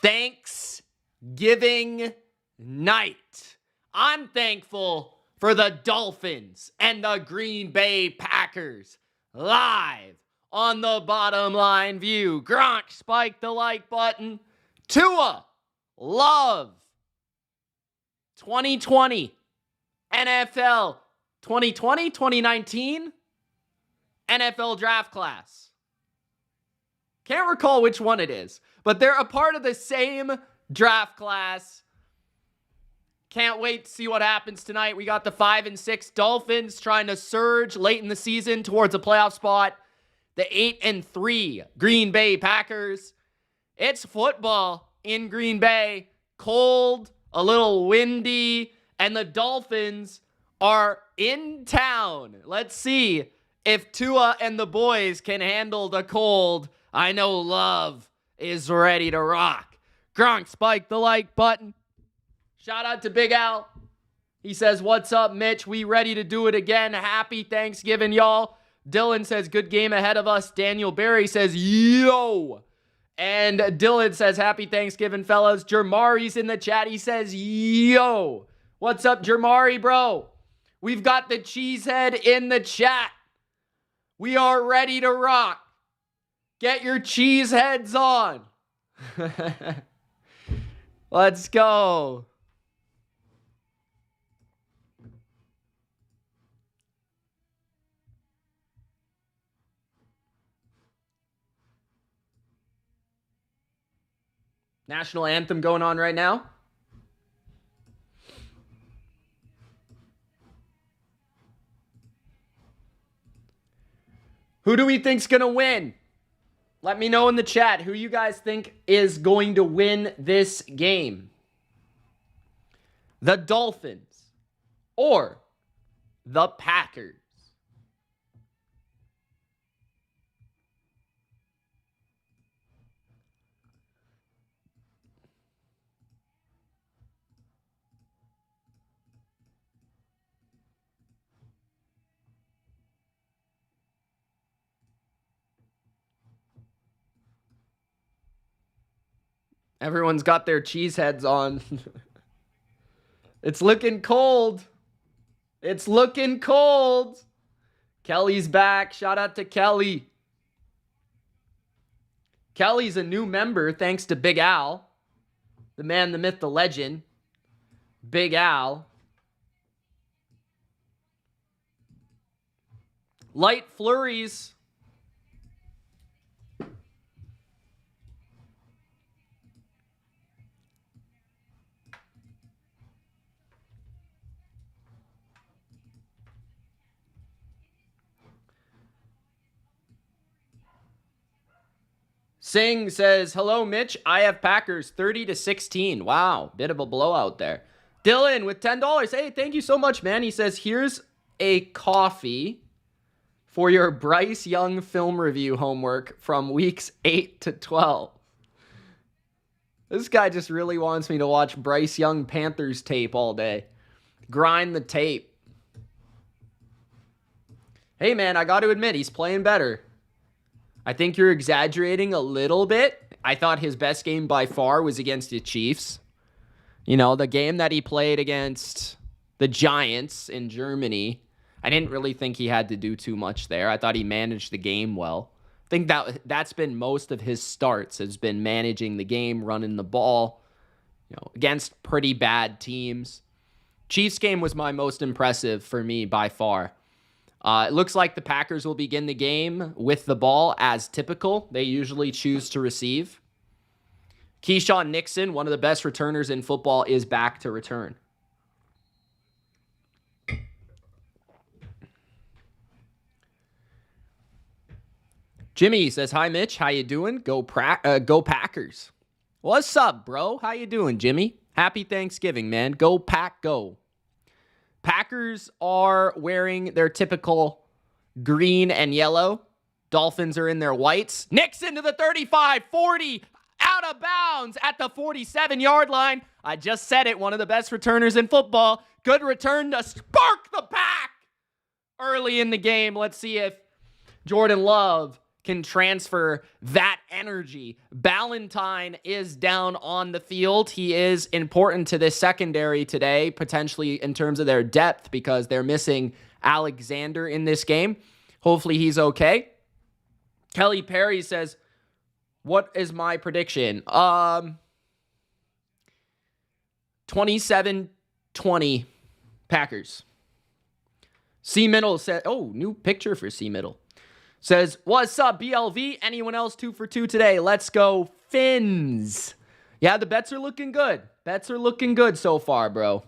Thanksgiving night. I'm thankful for the Dolphins and the Green Bay Packers live on the Bottom Line View. Gronk, spike the like button. Tua, love. 2020 NFL 2020, 2019 NFL draft class. Can't recall which one it is, but they're a part of the same draft class. Can't wait to see what happens tonight. We got the 5-6 Dolphins trying to surge late in the season towards a playoff spot. The 8-3 Green Bay Packers. It's football in Green Bay. Cold, a little windy, and the Dolphins are in town. Let's see if Tua and the boys can handle the cold. I know Love is ready to rock. Gronk, spike the like button. Shout out to Big Al. He says, what's up, Mitch? We ready to do it again. Happy Thanksgiving, y'all. Dylan says, good game ahead of us. Daniel Barry says, yo. And Dylan says, happy Thanksgiving, fellas. Jermari's in the chat. He says, yo. What's up, Jermari, bro? We've got the cheesehead in the chat. We are ready to rock. Get your cheese heads on. Let's go. National anthem going on right now. Who do we think's going to win? Let me know in the chat who you guys think is going to win this game. The Dolphins or the Packers? Everyone's got their cheese heads on. It's looking cold. It's looking cold. Kelly's back. Shout out to Kelly. Kelly's a new member thanks to Big Al. The man, the myth, the legend. Big Al. Light flurries. Singh says, hello, Mitch. I have Packers 30-16. Wow, bit of a blowout there. Dylan with $10. Hey, thank you so much, man. He says, here's a coffee for your Bryce Young film review homework from weeks 8 to 12. This guy just really wants me to watch Bryce Young Panthers tape all day. Grind the tape. Hey, man, I got to admit, he's playing better. I think you're exaggerating a little bit. I thought his best game by far was against the Chiefs. You know, the game that he played against the Giants in Germany, I didn't really think he had to do too much there. I thought he managed the game well. I think that's been most of his starts, has been managing the game, running the ball, you know, against pretty bad teams. Chiefs game was my most impressive for me by far. It looks like the Packers will begin the game with the ball as typical. They usually choose to receive. Keyshawn Nixon, one of the best returners in football, is back to return. Jimmy says, hi, Mitch. How you doing? Go Packers. What's up, bro? How you doing, Jimmy? Happy Thanksgiving, man. Go Pack, go. Packers are wearing their typical green and yellow. Dolphins are in their whites. Nixon to the 35, 40, out of bounds at the 47-yard line. I just said it, one of the best returners in football. Good return to spark the pack early in the game. Let's see if Jordan Love can transfer that energy. Ballantyne is down on the field. He is important to this secondary today, potentially in terms of their depth, because they're missing Alexander in this game. Hopefully he's okay. Kelly Perry says, what is my prediction? 27-20 Packers. C. Middle said, oh, new picture for C. Middle. Says, what's up, BLV? Anyone else 2 for 2 today? Let's go, Fins. Yeah, the bets are looking good. Bets are looking good so far, bro.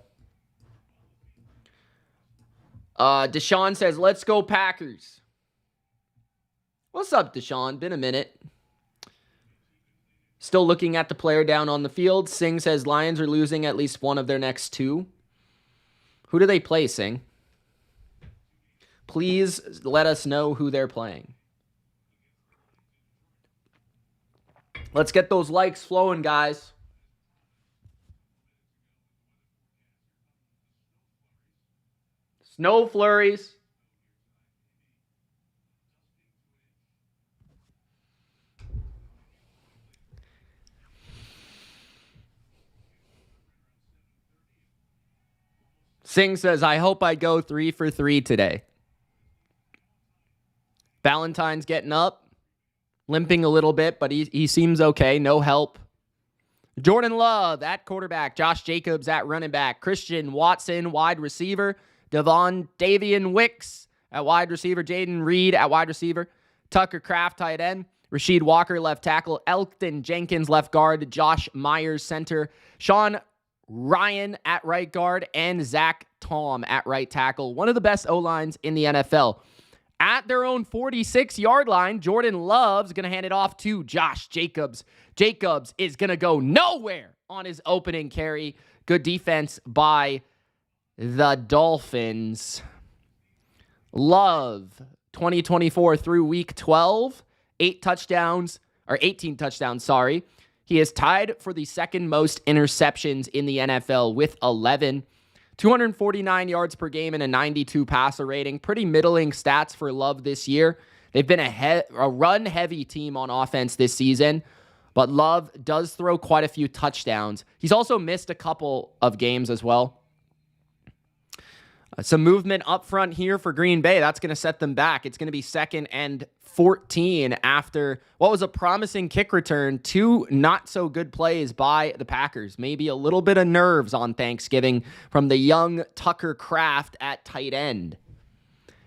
Deshaun says, let's go, Packers. What's up, Deshaun? Been a minute. Still looking at the player down on the field. Singh says, Lions are losing at least one of their next 2. Who do they play, Singh? Please let us know who they're playing. Let's get those likes flowing, guys. Snow flurries. Singh says, I hope I go 3 for 3 today. Ballantyne's getting up, limping a little bit, but he seems okay. No help. Jordan Love at quarterback. Josh Jacobs at running back. Christian Watson, wide receiver. Davian Wicks at wide receiver. Jaden Reed at wide receiver. Tucker Kraft, tight end. Rasheed Walker, left tackle. Elkton Jenkins, left guard. Josh Myers, center. Sean Ryan at right guard. And Zach Tom at right tackle. One of the best O-lines in the NFL. At their own 46-yard line, Jordan Love's going to hand it off to Josh Jacobs. Jacobs is going to go nowhere on his opening carry. Good defense by the Dolphins. Love, 2024 through week 12, 18 touchdowns, sorry. He is tied for the second most interceptions in the NFL with 11. 249 yards per game and a 92 passer rating. Pretty middling stats for Love this year. They've been a run-heavy team on offense this season, but Love does throw quite a few touchdowns. He's also missed a couple of games as well. Some movement up front here for Green Bay. That's going to set them back. It's going to be 2nd and 14 after what was a promising kick return. 2 not-so-good plays by the Packers. Maybe a little bit of nerves on Thanksgiving from the young Tucker Kraft at tight end.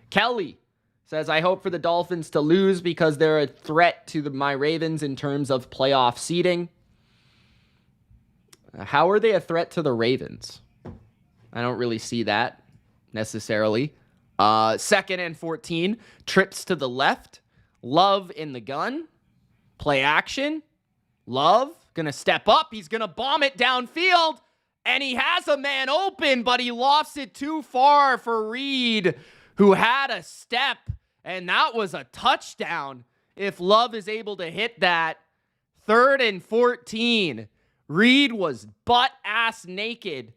Kelly says, I hope for the Dolphins to lose because they're a threat to my Ravens in terms of playoff seeding. How are they a threat to the Ravens? I don't really see that necessarily. 2nd and 14. Trips to the left. Love in the gun. Play action. Love gonna step up. He's gonna bomb it downfield. And he has a man open, but he lofts it too far for Reed, who had a step. And that was a touchdown if Love is able to hit that. 3rd and 14. Reed was butt-ass naked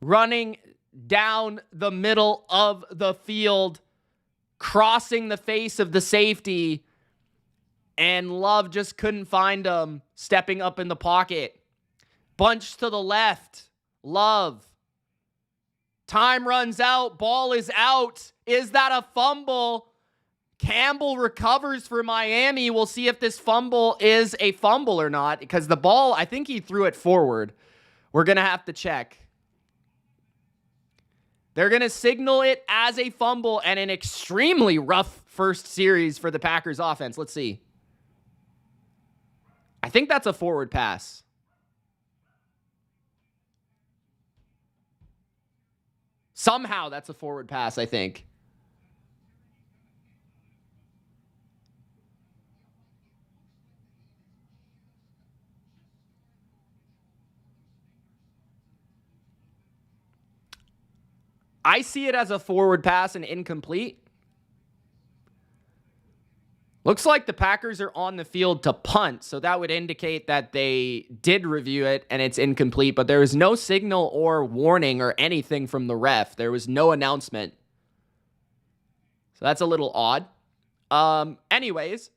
running down the middle of the field, crossing the face of the safety, and Love just couldn't find him, stepping up in the pocket. Bunch to the left. Love. Time runs out. Ball is out. Is that a fumble? Campbell recovers for Miami. We'll see if this fumble is a fumble or not, because the ball, I think he threw it forward. We're going to have to check. They're going to signal it as a fumble and an extremely rough first series for the Packers offense. Let's see. I think that's a forward pass. Somehow that's a forward pass, I think. I see it as a forward pass and incomplete. Looks like the Packers are on the field to punt, so that would indicate that they did review it and it's incomplete, but there was no signal or warning or anything from the ref. There was no announcement. So that's a little odd. Anyways,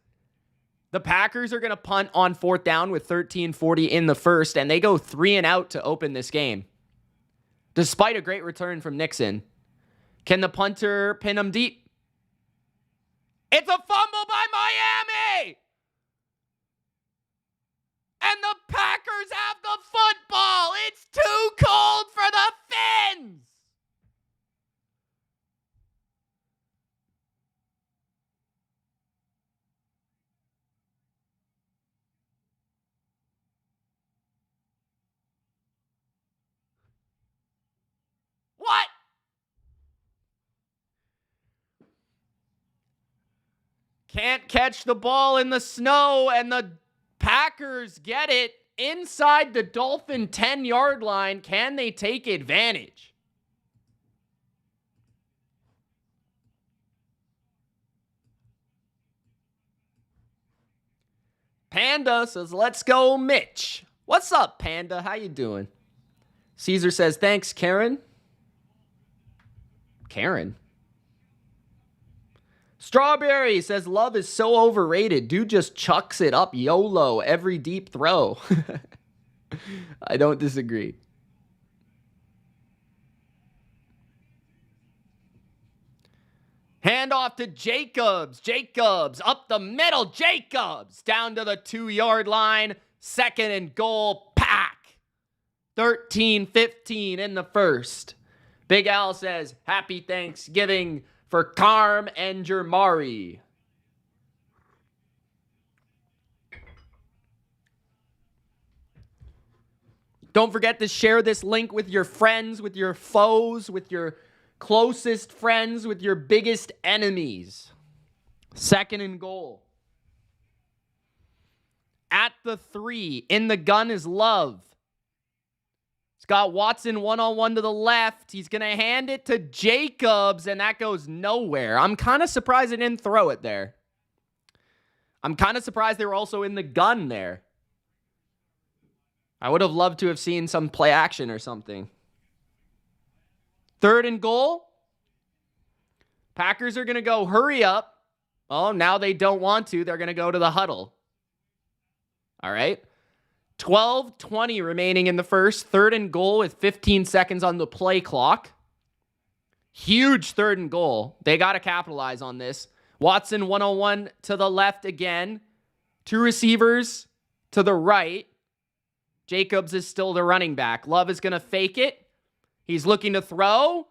The Packers are going to punt on 4th down with 13:40 in the first, and they go 3 and out to open this game, despite a great return from Nixon. Can the punter pin him deep? It's a fumble by Miami! And the Packers have the football! It's too cold for the Fins! What? Can't catch the ball in the snow, and the Packers get it inside the Dolphin 10-yard line. Can they take advantage? Panda says, let's go, Mitch. What's up, Panda? How you doing? Caesar says, thanks, Karen. Karen? Strawberry says, love is so overrated. Dude just chucks it up YOLO every deep throw. I don't disagree. Hand off to Jacobs. Jacobs up the middle. Jacobs down to the 2-yard line. 2nd and goal. Pack. 13-15 in the first. Big Al says, happy Thanksgiving for Carm and Jermari. Don't forget to share this link with your friends, with your foes, with your closest friends, with your biggest enemies. 2nd and goal. At the 3, in the gun is Love. He's got Watson one-on-one to the left. He's going to hand it to Jacobs, and that goes nowhere. I'm kind of surprised they didn't throw it there. I'm kind of surprised they were also in the gun there. I would have loved to have seen some play action or something. 3rd and goal. Packers are going to go hurry up. Oh, now they don't want to. They're going to go to the huddle. All right. 12:20 remaining in the first. 3rd and goal with 15 seconds on the play clock. Huge 3rd and goal. They got to capitalize on this. Watson one-on-one to the left again. 2 receivers to the right. Jacobs is still the running back. Love is going to fake it. He's looking to throw.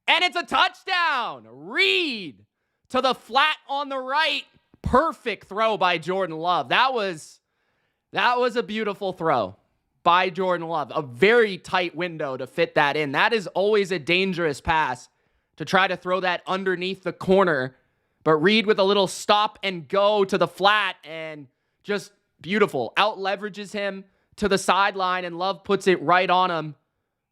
And it's a touchdown. Reed to the flat on the right. Perfect throw by Jordan Love. That was a beautiful throw by Jordan Love. A very tight window to fit that in. That is always a dangerous pass to try to throw that underneath the corner. But Reed with a little stop and go to the flat and just beautiful. Out leverages him to the sideline and Love puts it right on him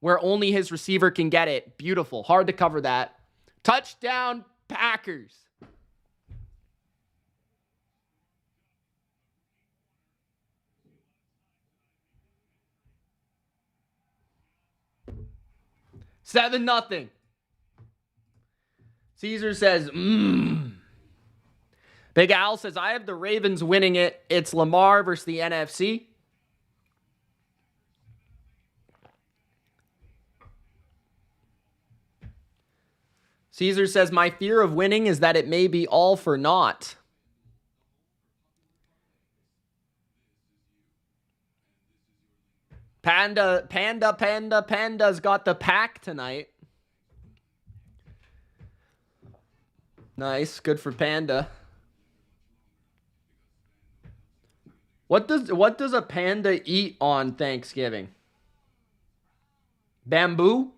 where only his receiver can get it. Beautiful. Hard to cover that. Touchdown, Packers. Seven nothing. Caesar says, Big Al says, I have the Ravens winning it. It's Lamar versus the NFC. Caesar says, my fear of winning is that it may be all for naught. Panda's got the pack tonight. Nice, good for Panda. What does a panda eat on Thanksgiving? Bamboo?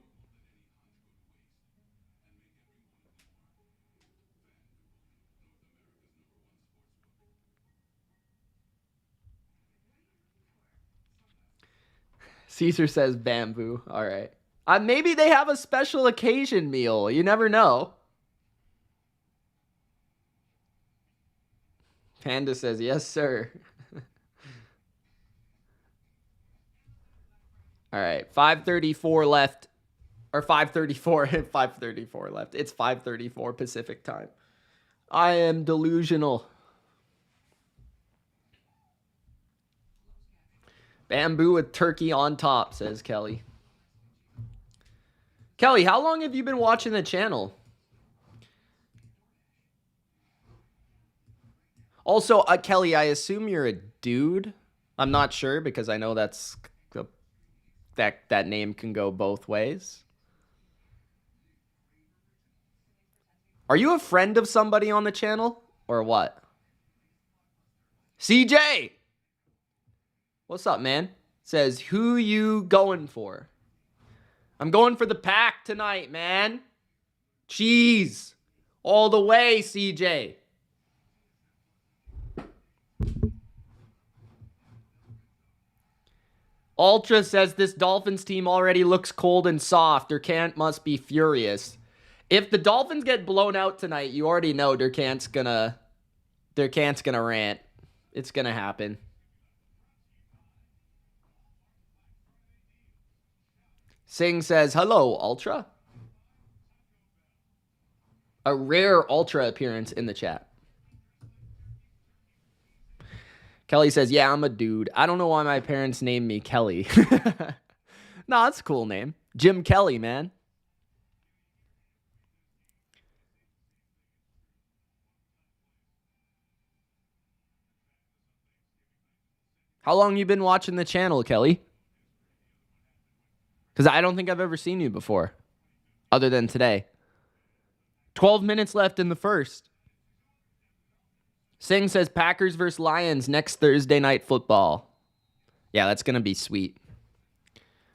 Caesar says bamboo. All right. Maybe they have a special occasion meal. You never know. Panda says, yes, sir. All right. 5:34 left. Or 5:34. 5:34 left. It's 5:34 Pacific time. I am delusional. Bamboo with turkey on top, says Kelly. Kelly, how long have you been watching the channel? Also, Kelly, I assume you're a dude. I'm not sure because I know that name can go both ways. Are you a friend of somebody on the channel or what? CJ! What's up, man? Says, who you going for? I'm going for the pack tonight, man. Cheese. All the way, CJ. Ultra says this Dolphins team already looks cold and soft. Durkant must be furious. If the Dolphins get blown out tonight, you already know Durkant's gonna rant. It's gonna happen. Singh says, hello, Ultra. A rare Ultra appearance in the chat. Kelly says, yeah, I'm a dude. I don't know why my parents named me Kelly. No, that's a cool name. Jim Kelly, man. How long you been watching the channel, Kelly? Because I don't think I've ever seen you before, other than today. 12 minutes left in the first. Singh says Packers versus Lions next Thursday night football. Yeah, that's going to be sweet.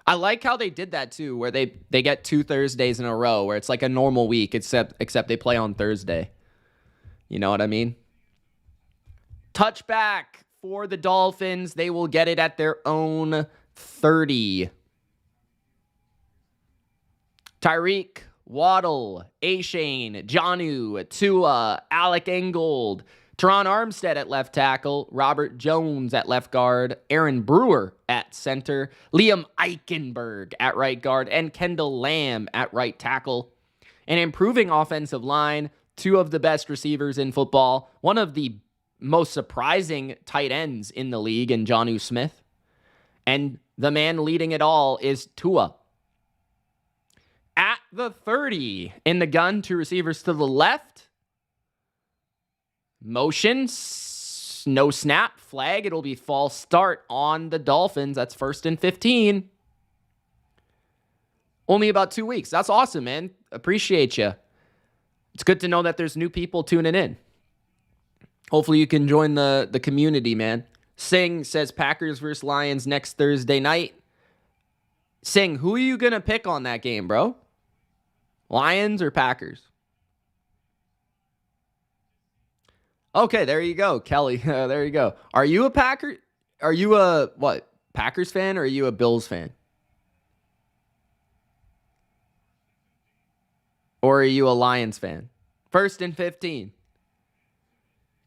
I like how they did that too, where they get 2 Thursdays in a row, where it's like a normal week, except they play on Thursday. You know what I mean? Touchback for the Dolphins. They will get it at their own 30. Tyreek, Waddle, Ashane, Jonnu, Tua, Alec Ingold, Teron Armstead at left tackle, Robert Jones at left guard, Aaron Brewer at center, Liam Eichenberg at right guard, and Kendall Lamb at right tackle. An improving offensive line, 2 of the best receivers in football, one of the most surprising tight ends in the league in Jonnu Smith, and the man leading it all is Tua. At the 30, in the gun, 2 receivers to the left. Motion, no snap, flag. It'll be false start on the Dolphins. That's 1st and 15. Only about 2 weeks. That's awesome, man. Appreciate you. It's good to know that there's new people tuning in. Hopefully you can join the community, man. Singh says Packers versus Lions next Thursday night. Singh, who are you going to pick on that game, bro? Lions or Packers? Okay, there you go, Kelly. There you go. Are you a Packer? Are you a, what, Packers fan or are you a Bills fan? Or are you a Lions fan? 1st and 15.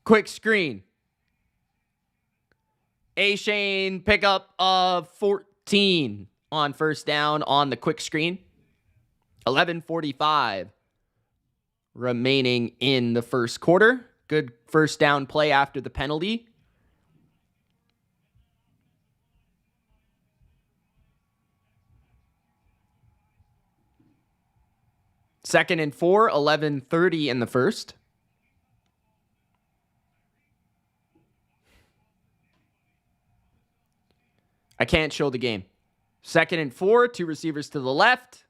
Quick screen. Ashane pickup of 14 on first down on the quick screen. 11:45 remaining in the first quarter. Good first down play after the penalty. Second and 4, 11:30 in the first. I can't show the game. 2nd and 4, 2 receivers to the left.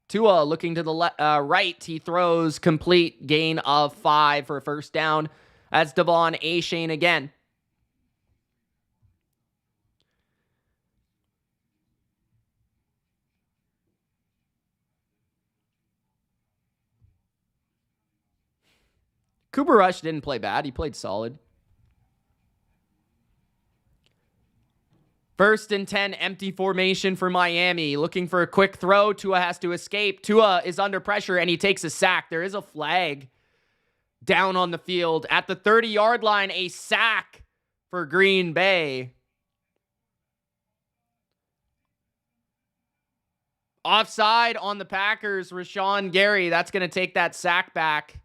Tua looking to the right. He throws complete, gain of 5 for a first down. That's Devon Ashane again. Cooper Rush didn't play bad. He played solid. 1st and 10, empty formation for Miami. Looking for a quick throw. Tua has to escape. Tua is under pressure, and he takes a sack. There is a flag down on the field. At the 30-yard line, a sack for Green Bay. Offside on the Packers, Rashawn Gary. That's going to take that sack back.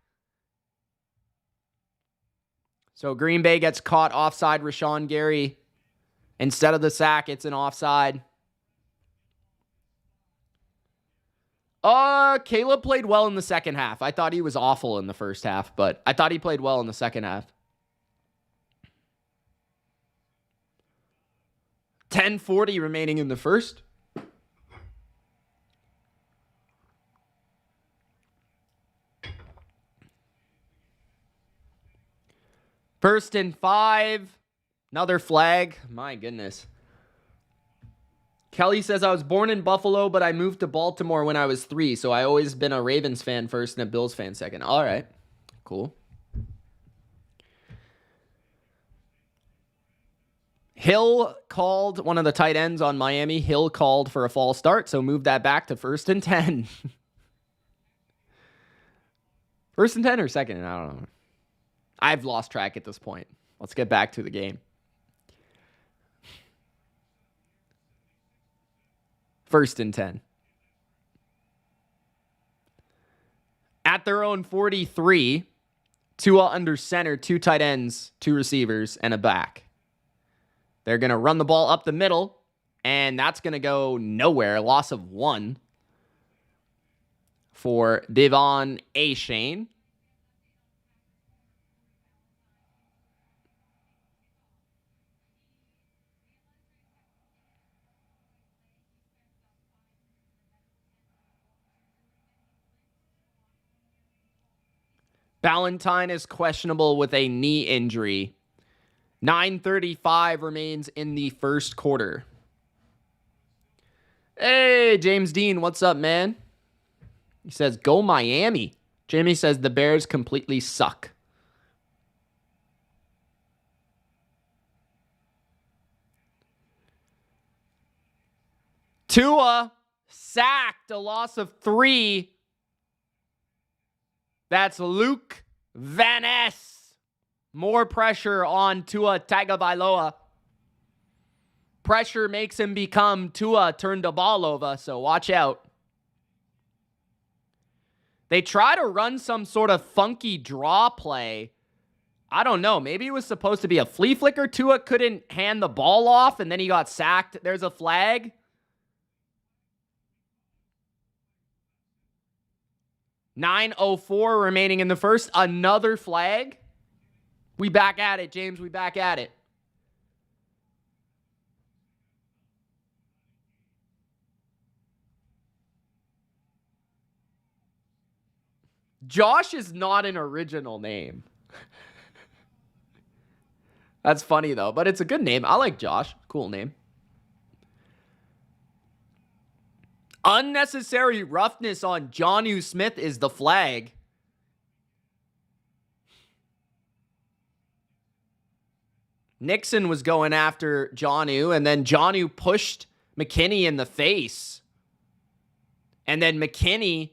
So Green Bay gets caught offside, Rashawn Gary. Instead of the sack, it's an offside. Caleb played well in the second half. I thought he was awful in the first half, but I thought he played well in the second half. 10:40 remaining in the first. First and 5. Another flag. My goodness. Kelly says, I was born in Buffalo, but I moved to Baltimore when I was 3, so I always been a Ravens fan first and a Bills fan second. All right. Cool. Hill called, one of the tight ends on Miami, Hill called for a false start, so move that back to first and 10. First and 10 or second? I don't know. I've lost track at this point. Let's get back to the game. First and 10. At their own 43, Tua under center, 2 tight ends, 2 receivers, and a back. They're going to run the ball up the middle, and that's going to go nowhere. Loss of 1 for Devon Achane. Valentine is questionable with a knee injury. 9:35 remains in the first quarter. Hey, James Dean, what's up, man? He says, go Miami. Jamie says the Bears completely suck. Tua sacked, a loss of 3. That's Luke Van Ness. More pressure on Tua Tagovailoa. Pressure makes him become Tua turned the ball over, so watch out. They try to run some sort of funky draw play. I don't know. Maybe it was supposed to be a flea flicker. Tua couldn't hand the ball off, and then he got sacked. There's a flag. .904 remaining in the first. Another flag. We back at it, James. We back at it. Josh is not an original name. That's funny, though. But it's a good name. I like Josh. Cool name. Unnecessary roughness on Jonnu Smith is the flag. Nixon was going after Jonnu, and then Jonnu pushed McKinney in the face. And then McKinney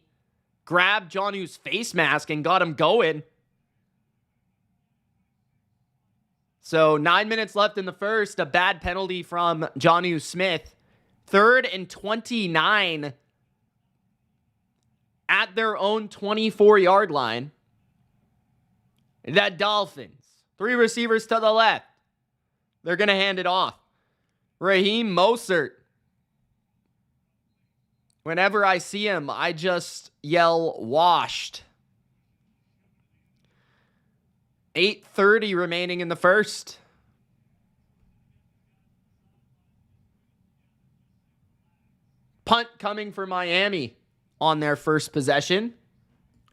grabbed Jonnu's face mask and got him going. So 9 minutes left in the first. A bad penalty from Jonnu Smith. 3rd and 29 at their own 24-yard line. The Dolphins. 3 receivers to the left. They're going to hand it off. Raheem Mostert. Whenever I see him, I just yell, washed. 8:30 remaining in the first. Punt coming for Miami on their first possession.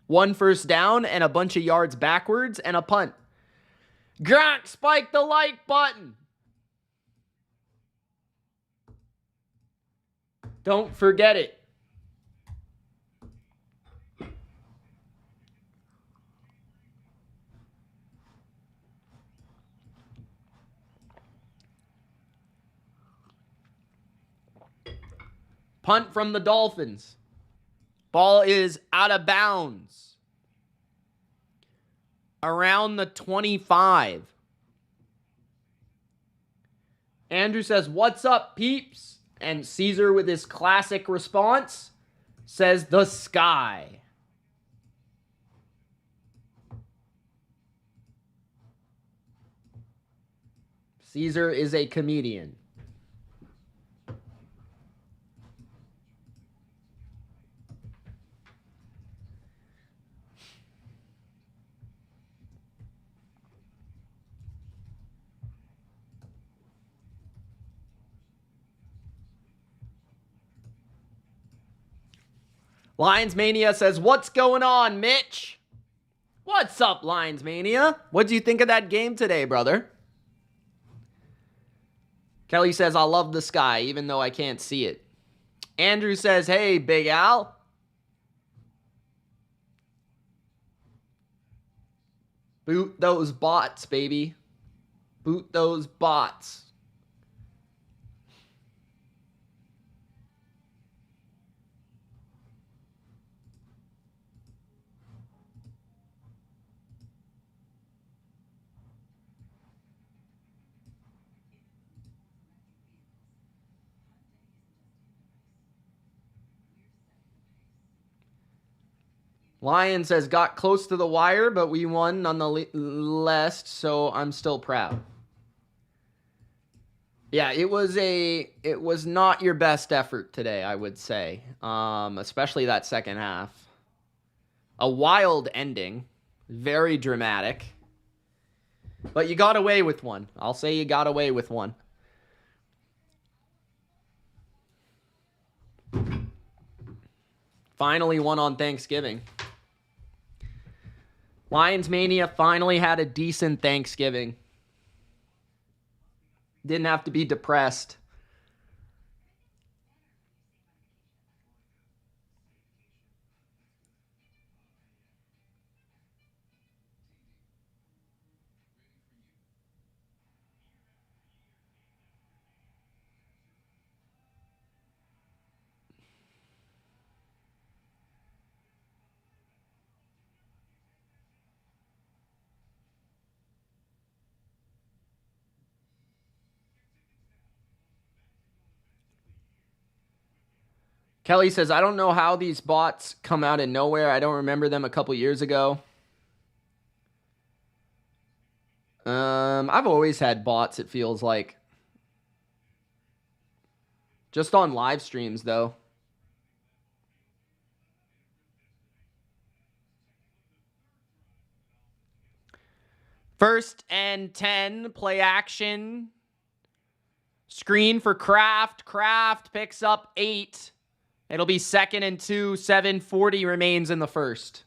1 first down and a bunch of yards backwards and a punt. Grant, spike the like button. Don't forget it. Punt from the Dolphins. Ball is out of bounds. Around the 25. Andrew says, what's up, peeps? And Caesar, with his classic response, says, the sky. Caesar is a comedian. Lions Mania says, what's going on, Mitch? What's up, Lions Mania? What do you think of that game today, brother? Kelly says, I love the sky, even though I can't see it. Andrew says, hey, Big Al. Boot those bots, baby. Boot those bots. Lion says, got close to the wire, but we won nonetheless, so I'm still proud. Yeah, it was not your best effort today, I would say. Especially that second half. A wild ending. Very dramatic. But you got away with one. I'll say you got away with one. Finally won on Thanksgiving. Lions Mania finally had a decent Thanksgiving. Didn't have to be depressed. Kelly says, I don't know how these bots come out of nowhere. I don't remember them a couple years ago. I've always had bots, it feels like. Just on live streams, though. First and 10, play action. Screen for Kraft. Kraft picks up 8. It'll be 2nd and 2. 7:40 remains in the first.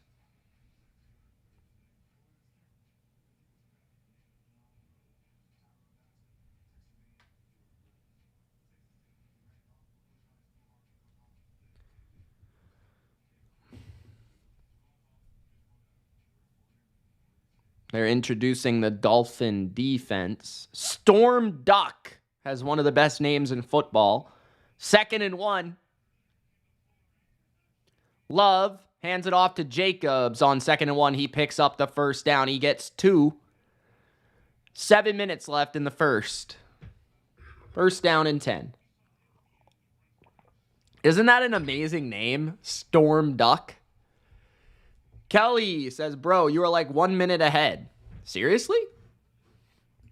They're introducing the Dolphin defense. Storm Duck has one of the best names in football. 2nd and 1. Love hands it off to Jacobs on 2nd and 1. He picks up the first down. He gets 2. 7 minutes left in the first. First down and 10. Isn't that an amazing name? Storm Duck. Kelly says, bro, you are like 1 minute ahead. Seriously?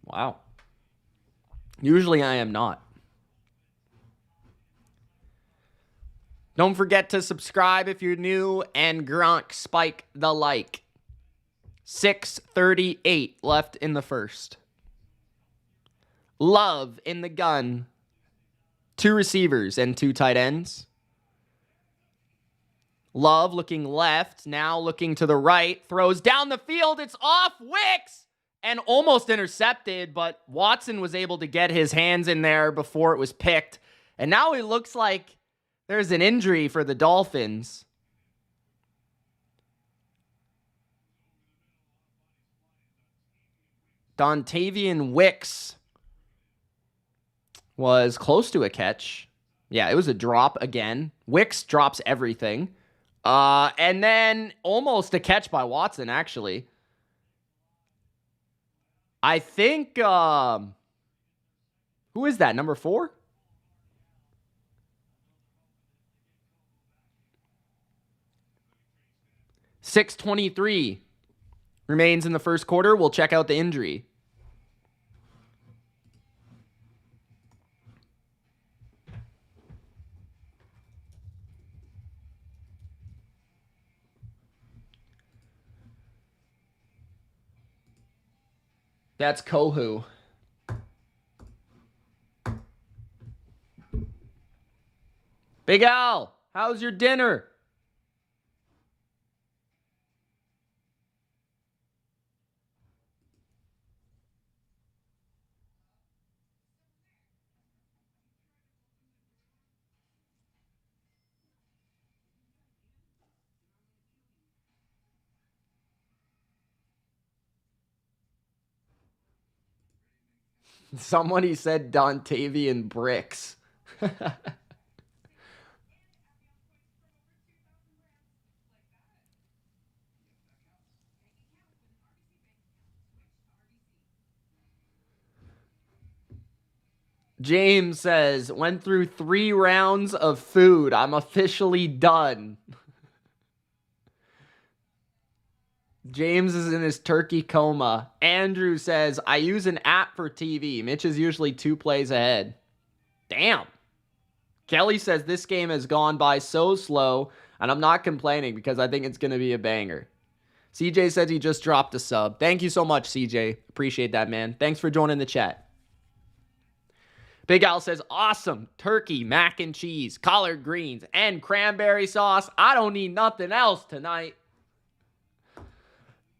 Wow. Usually I am not. Don't forget to subscribe if you're new, and Gronk spike the like. 6:38 left in the first. Love in the gun. 2 receivers and 2 tight ends. Love looking left, now looking to the right. Throws down the field. It's off Wicks and almost intercepted, but Watson was able to get his hands in there before it was picked. And now it looks like there's an injury for the Dolphins. Dontavian Wicks was close to a catch. Yeah, it was a drop again. Wicks drops everything. And then almost a catch by Watson, actually. I think, who is that, number 4? $6:23 remains in the first quarter. We'll check out the injury. That's Kohu. Big Al, how's your dinner? Somebody said Dontavian bricks. James says, went through 3 rounds of food. I'm officially done. James is in his turkey coma. Andrew says, I use an app for TV. Mitch is usually 2 plays ahead. Damn. Kelly says, this game has gone by so slow, and I'm not complaining because I think it's going to be a banger. CJ says he just dropped a sub. Thank you so much, CJ. Appreciate that, man. Thanks for joining the chat. Big Al says, awesome. Turkey, mac and cheese, collard greens, and cranberry sauce. I don't need nothing else tonight.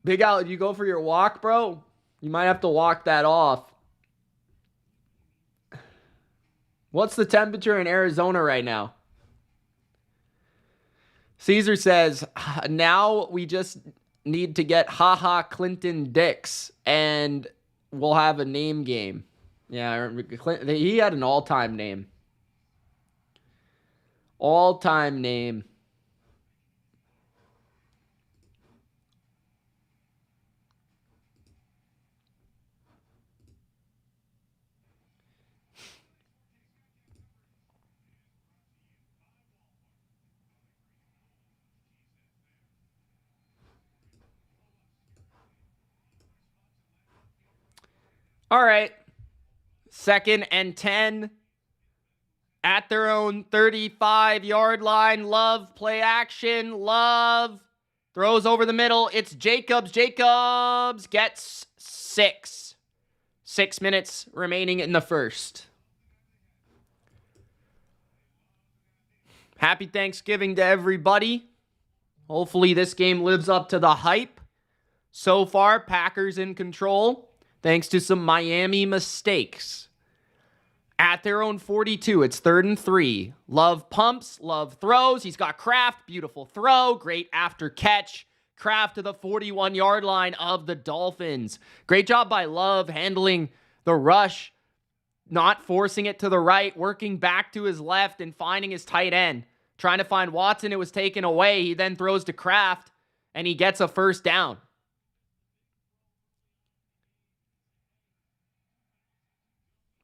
Big Al, you go for your walk, bro? You might have to walk that off. What's the temperature in Arizona right now? Caesar says, now we just need to get haha Clinton Dix, and we'll have a name game. Yeah, he had an all-time name. All-time name. All right. 2nd and 10 at their own 35-yard line. Love play action. Love throws over the middle. It's Jacobs. Jacobs gets 6. 6 minutes remaining in the first. Happy Thanksgiving to everybody. Hopefully this game lives up to the hype. So far, Packers in control, thanks to some Miami mistakes. At their own 42, it's 3rd and 3. Love pumps, Love throws. He's got Kraft, beautiful throw, great after catch. Kraft to the 41-yard line of the Dolphins. Great job by Love handling the rush, not forcing it to the right, working back to his left and finding his tight end. Trying to find Watson, it was taken away. He then throws to Kraft, and he gets a first down.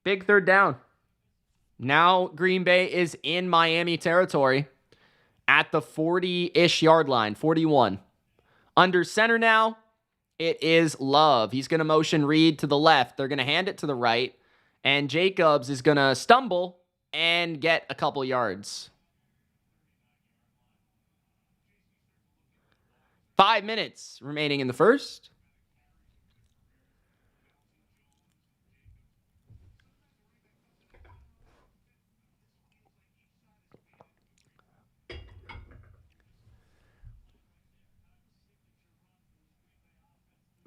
Big 3rd down. Now Green Bay is in Miami territory at the 40-ish yard line, 41. Under center now, it is Love. He's going to motion Reed to the left. They're going to hand it to the right, and Jacobs is going to stumble and get a couple yards. 5 minutes remaining in the first.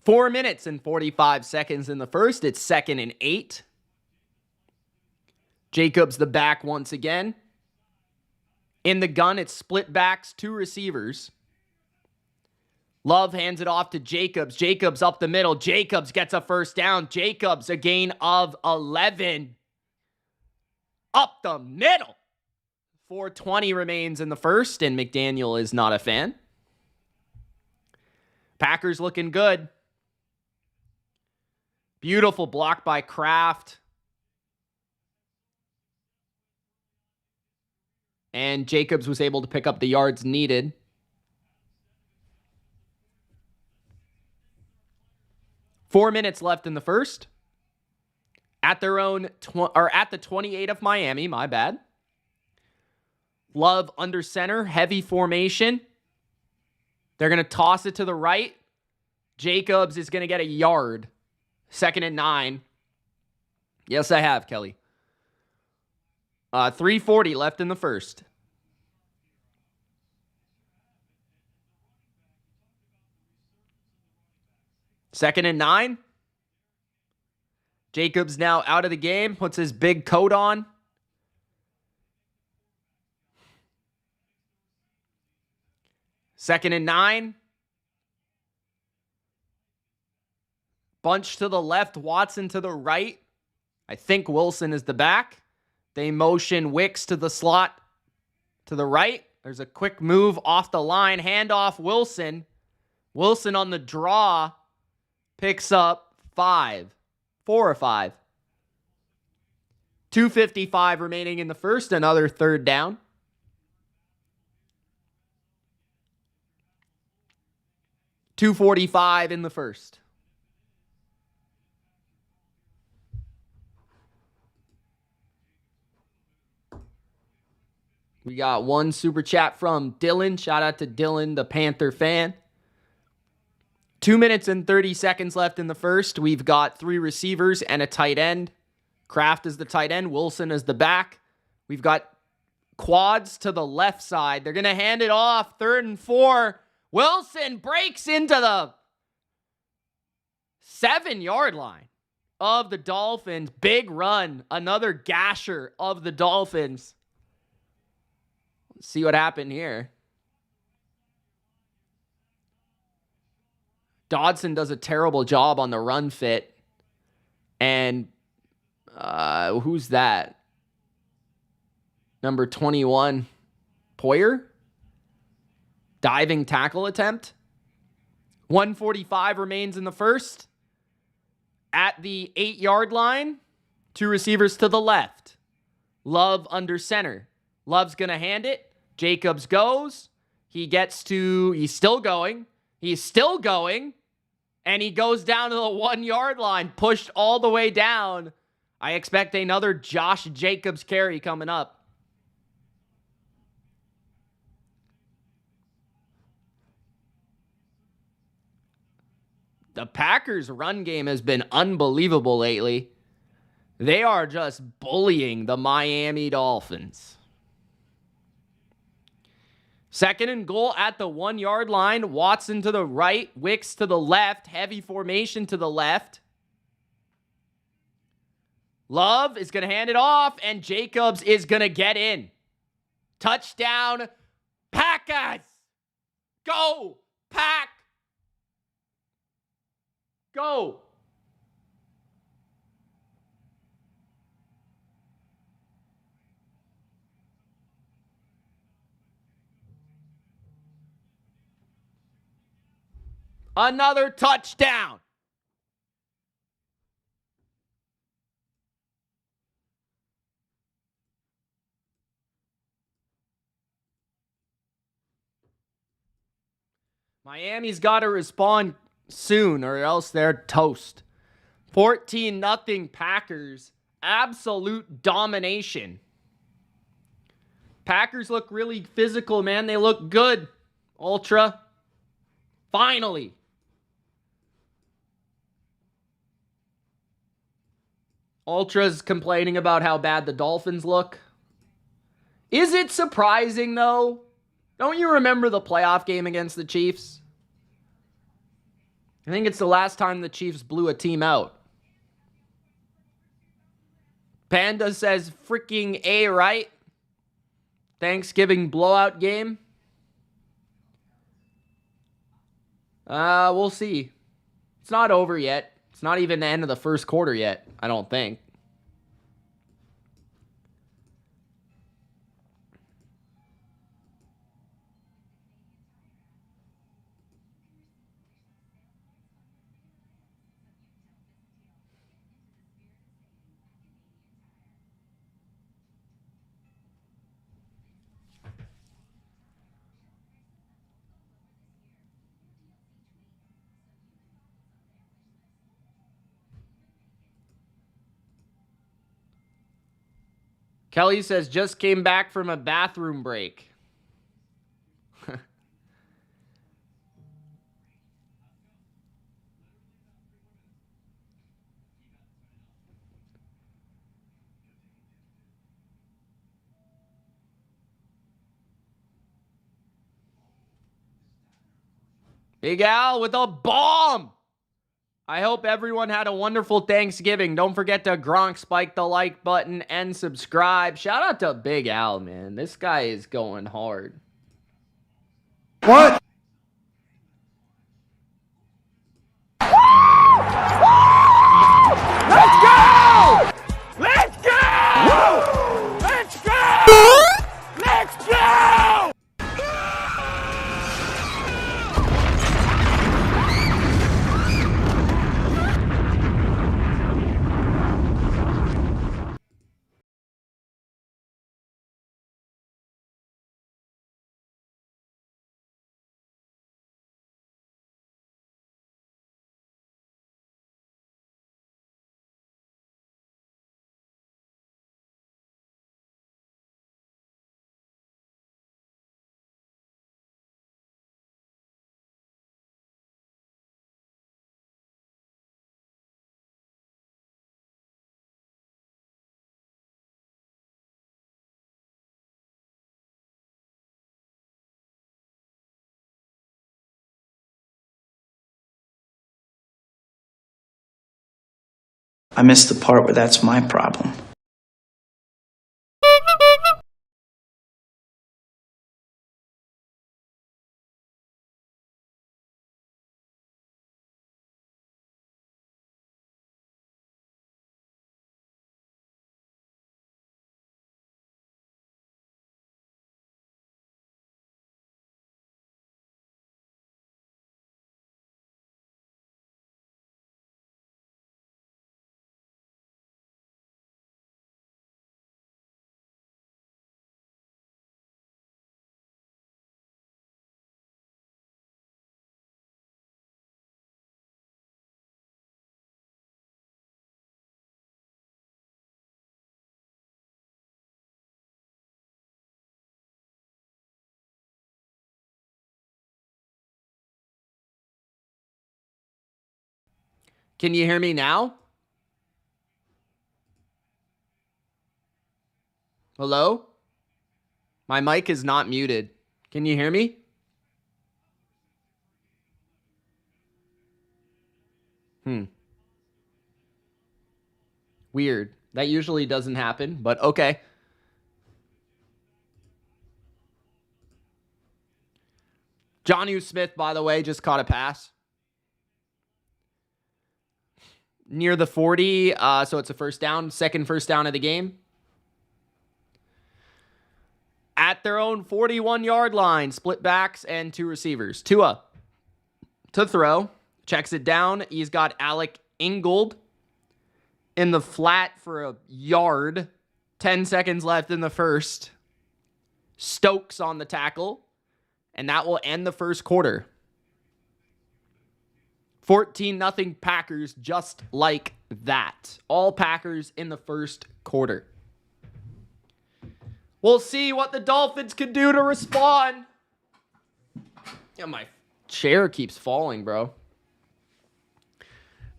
Four minutes and 45 seconds in the first. It's 2nd and 8. Jacobs the back once again. In the gun, it's split backs, 2 receivers. Love hands it off to Jacobs. Jacobs up the middle. Jacobs gets a first down. Jacobs a gain of 11. Up the middle. 4:20 remains in the first, and McDaniel is not a fan. Packers looking good. Beautiful block by Kraft. And Jacobs was able to pick up the yards needed. Four minutes left in the first. At their own at the 28 of Miami, my bad. Love under center, heavy formation. They're going to toss it to the right. Jacobs is going to get a yard. 2nd and 9. Yes, I have, Kelly. 3:40 left in the first. Second and 9. Jacobs now out of the game, puts his big coat on. Second and 9. Bunch to the left, Watson to the right. I think Wilson is the back. They motion Wicks to the slot to the right. There's a quick move off the line. Handoff Wilson. Wilson on the draw picks up 4 or 5. 2:55 remaining in the first. Another third down. .245 in the first. We got one super chat from Dylan. Shout out to Dylan, the Panther fan. 2 minutes and 30 seconds left in the first. We've got 3 receivers and a tight end. Kraft is the tight end. Wilson is the back. We've got quads to the left side. They're going to hand it off. 3rd and 4. Wilson breaks into the 7-yard line of the Dolphins. Big run. Another gasher of the Dolphins. Let's see what happened here. Dodson does a terrible job on the run fit. And who's that? Number 21, Poyer. Diving tackle attempt. 1:45 remains in the first. At the 8-yard line, 2 receivers to the left. Love under center. Love's going to hand it. Jacobs goes. He's still going. He's still going. And he goes down to the 1-yard line, pushed all the way down. I expect another Josh Jacobs carry coming up. The Packers' run game has been unbelievable lately. They are just bullying the Miami Dolphins. 2nd and goal at the 1-yard line. Watson to the right. Wicks to the left. Heavy formation to the left. Love is going to hand it off, and Jacobs is going to get in. Touchdown, Packers! Go, Pack! Go! Another touchdown. Miami's got to respond soon or else they're toast. 14-0 Packers. Absolute domination. Packers look really physical, man. They look good. Ultra. Finally. Ultra's complaining about how bad the Dolphins look. Is it surprising, though? Don't you remember the playoff game against the Chiefs? I think it's the last time the Chiefs blew a team out. Panda says freaking A, right? Thanksgiving blowout game. We'll see. It's not over yet. It's not even the end of the first quarter yet, I don't think. Kelly says, just came back from a bathroom break. Big Al with a bomb. I hope everyone had a wonderful Thanksgiving. Don't forget to Gronk spike the like button and subscribe. Shout out to Big Al, man. This guy is going hard. What? Let's go! I missed the part where that's my problem. Can you hear me now? Hello? My mic is not muted. Can you hear me? Weird. That usually doesn't happen, but okay. Jonnu Smith, by the way, just caught a pass near the 40, so it's a first down, second first down of the game. At their own 41-yard line, split backs and two receivers. Tua to throw, checks it down. He's got Alec Ingold in the flat for a yard. 10 seconds left in the first. Stokes on the tackle, and that will end the first quarter. 14-0 Packers, just like that. All Packers in the first quarter. We'll see what the Dolphins can do to respond. Yeah, my chair keeps falling, bro.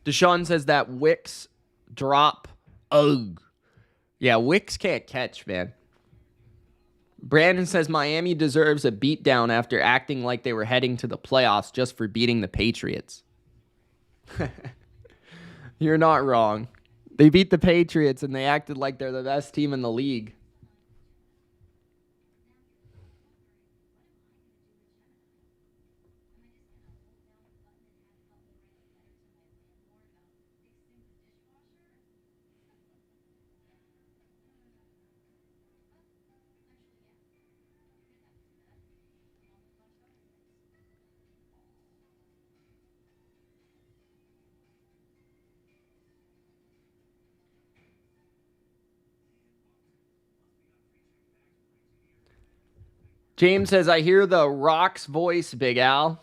Deshaun says that Wicks drop. Ugh. Yeah, Wicks can't catch, man. Brandon says Miami deserves a beatdown after acting like they were heading to the playoffs just for beating the Patriots. You're not wrong. They beat the Patriots and they acted like they're the best team in the league. James says, I hear the Rock's voice, Big Al.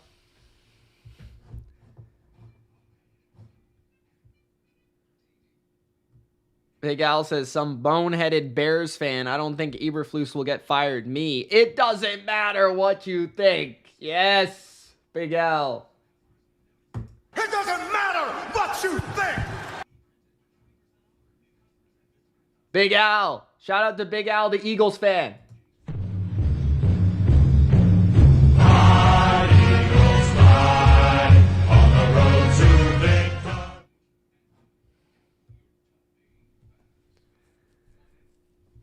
Big Al says, some boneheaded Bears fan. I don't think Eberflus will get fired. Me. It doesn't matter what you think. Yes, Big Al. It doesn't matter what you think. Big Al. Shout out to Big Al, the Eagles fan.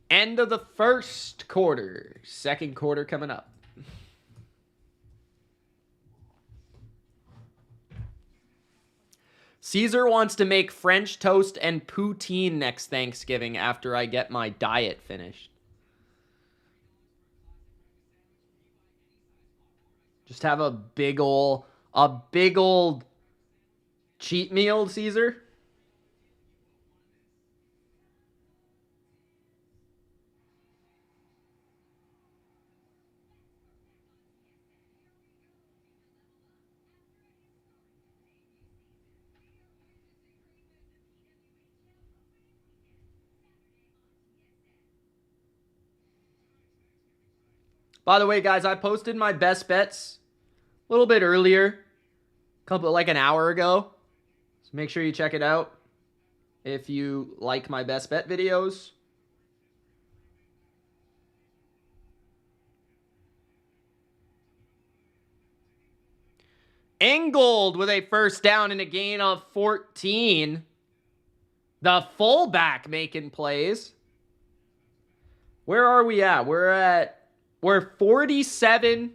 End of the first quarter. Second quarter coming up. Caesar wants to make French toast and poutine next Thanksgiving after I get my diet finished. Just have a big old cheat meal, Caesar. By the way, guys, I posted my best bets a little bit earlier, like an hour ago. So make sure you check it out if you like my best bet videos. Ingold with a first down and a gain of 14. The fullback making plays. Where are we at? We're 57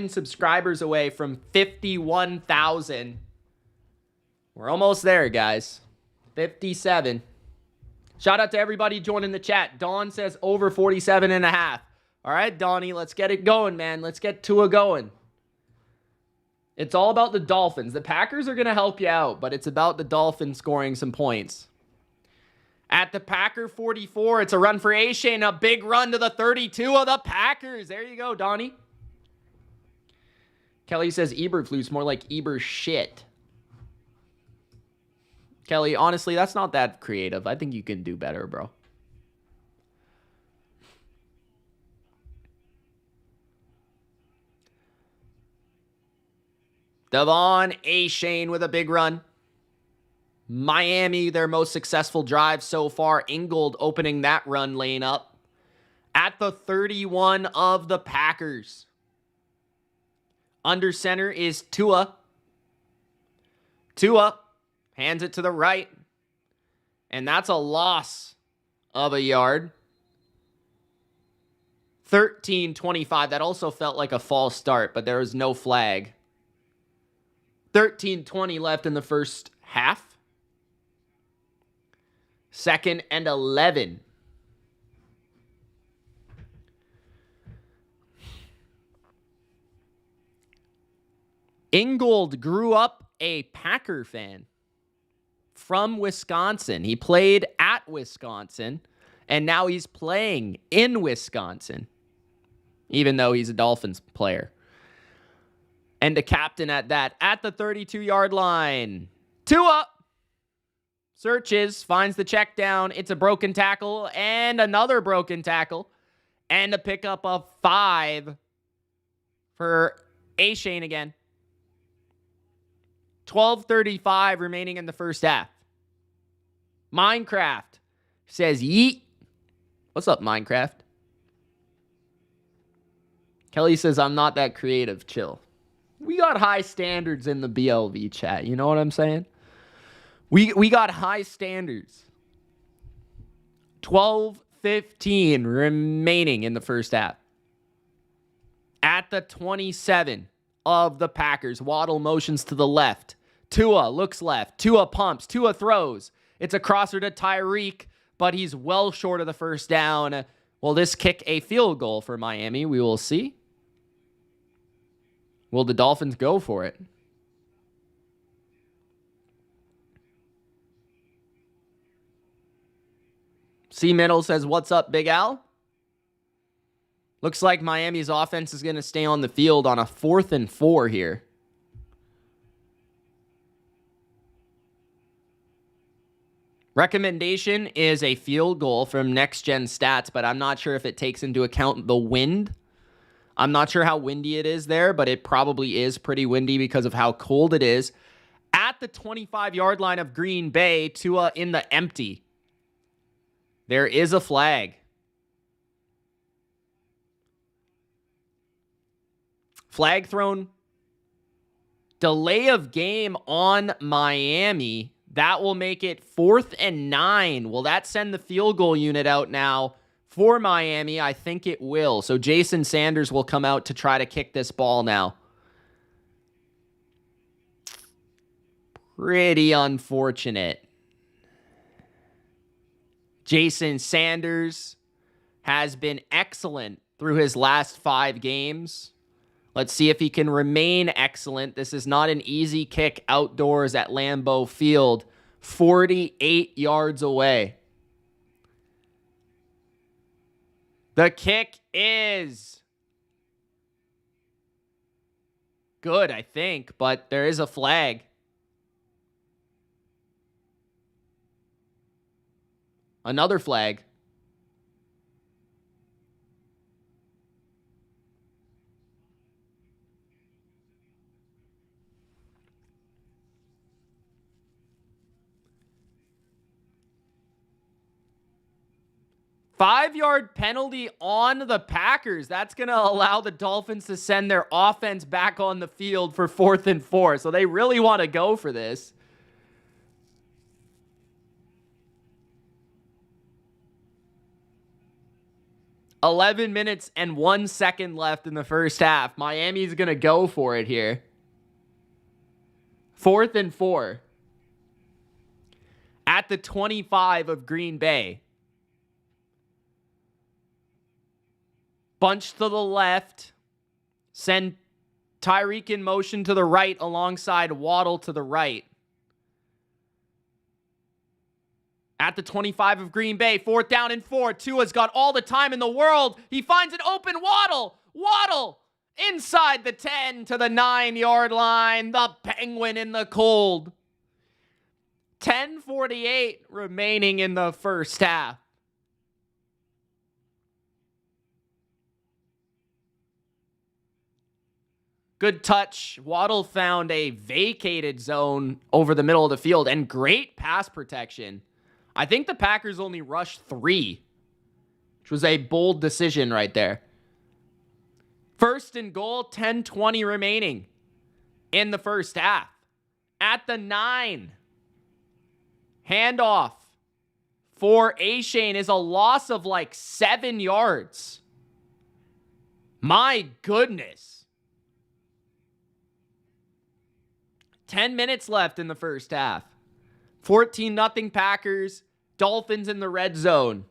subscribers away from 51,000. We're almost there, guys. 57. Shout out to everybody joining the chat. Dawn says over 47 and a half. All right, Donnie, let's get it going, man. Let's get Tua going. It's all about the Dolphins. The Packers are going to help you out, but it's about the Dolphins scoring some points. At the Packer 44, it's a run for A-Shane, a big run to the 32 of the Packers. There you go, Donnie. Kelly says Eberflus, more like Eber shit. Kelly, honestly, that's not that creative. I think you can do better, bro. Devon A-Shane with a big run. Miami, their most successful drive so far. Ingold opening that run lane up. At the 31 of the Packers. Under center is Tua. Tua hands it to the right. And that's a loss of a yard. 13-25. That also felt like a false start, but there was no flag. 13-20 left in the first half. 2nd and 11. Ingold grew up a Packer fan from Wisconsin. He played at Wisconsin, and now he's playing in Wisconsin, even though he's a Dolphins player. And a captain at that. At the 32-yard line. Tua searches, finds the check down. It's a broken tackle and another broken tackle. And a pickup of 5 for A-Shane again. 12:35 remaining in the first half. Minecraft says yeet. What's up, Minecraft? Kelly says, I'm not that creative. Chill. We got high standards in the BLV chat. You know what I'm saying? We got high standards. 12:15 remaining in the first half. At the 27 of the Packers, Waddle motions to the left. Tua looks left. Tua pumps. Tua throws. It's a crosser to Tyreek, but he's well short of the first down. Will this kick a field goal for Miami? We will see. Will the Dolphins go for it? C. Middle says, what's up, Big Al? Looks like Miami's offense is going to stay on the field on a 4th and 4 here. Recommendation is a field goal from Next Gen Stats, but I'm not sure if it takes into account the wind. I'm not sure how windy it is there, but it probably is pretty windy because of how cold it is. At the 25-yard line of Green Bay, Tua in the empty. There is a flag. Flag thrown. Delay of game on Miami. That will make it 4th and 9. Will that send the field goal unit out now for Miami? I think it will. So Jason Sanders will come out to try to kick this ball now. Pretty unfortunate. Jason Sanders has been excellent through his last 5 games. Let's see if he can remain excellent. This is not an easy kick outdoors at Lambeau Field. 48 yards away. The kick is good, I think, but there is a flag. Another flag. Five-yard penalty on the Packers. That's going to allow the Dolphins to send their offense back on the field for 4th and 4. So they really want to go for this. 11 minutes and 1 second left in the first half. Miami's going to go for it here. 4th and 4. At the 25 of Green Bay. Bunch to the left. Send Tyreek in motion to the right alongside Waddle to the right. At the 25 of Green Bay, 4th down and 4. Tua's got all the time in the world. He finds an open Waddle. Waddle inside the 10 to the 9-yard line. The Penguin in the cold. 10:48 remaining in the first half. Good touch. Waddle found a vacated zone over the middle of the field and great pass protection. I think the Packers only rushed 3, which was a bold decision right there. 1st and goal, 10:20 remaining in the first half. At the 9. Handoff for Achane is a loss of like 7 yards. My goodness. 10 minutes left in the first half. 14-0 Packers. Dolphins in the red zone.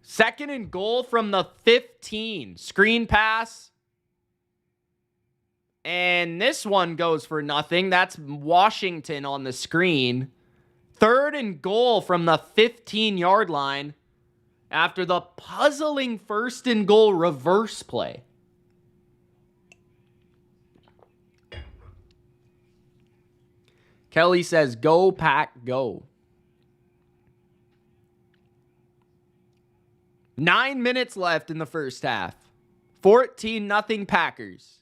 Second and goal from the 15. Screen pass. And this one goes for nothing. That's Washington on the screen. 3rd and goal from the 15-yard line after the puzzling 1st and goal reverse play. Kelly says, go Pack, go. 9 minutes left in the first half. 14-0 Packers.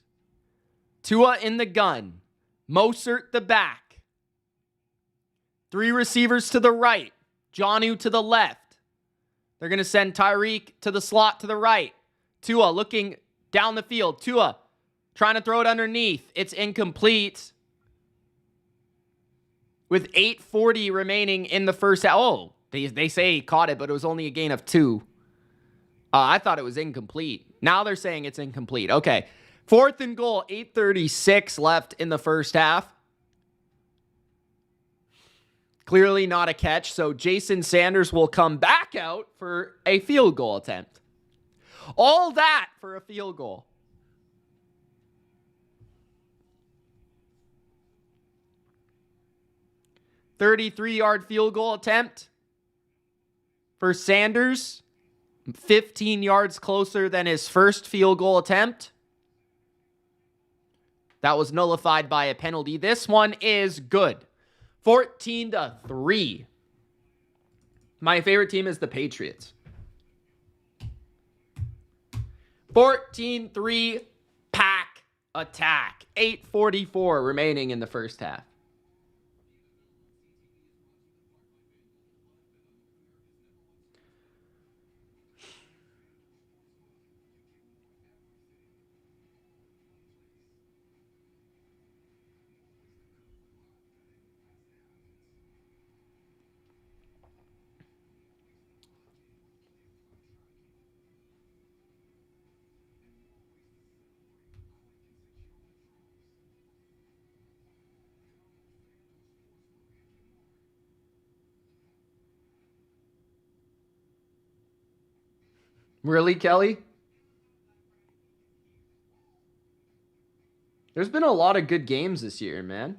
Tua in the gun. Mostert the back. 3 receivers to the right. Jonnu to the left. They're going to send Tyreek to the slot to the right. Tua looking down the field. Tua trying to throw it underneath. It's incomplete. With 8:40 remaining in the first half. Oh, they say he caught it, but it was only a gain of 2. I thought it was incomplete. Now they're saying it's incomplete. Okay. 4th and goal, 8:36 left in the first half. Clearly not a catch, so Jason Sanders will come back out for a field goal attempt. All that for a field goal. $33-yard field goal attempt for Sanders. 15 yards closer than his first field goal attempt. That was nullified by a penalty. This one is good. 14-3. My favorite team is the Patriots. 14-3 Pack attack. 8:44 remaining in the first half. Really, Kelly? There's been a lot of good games this year, man.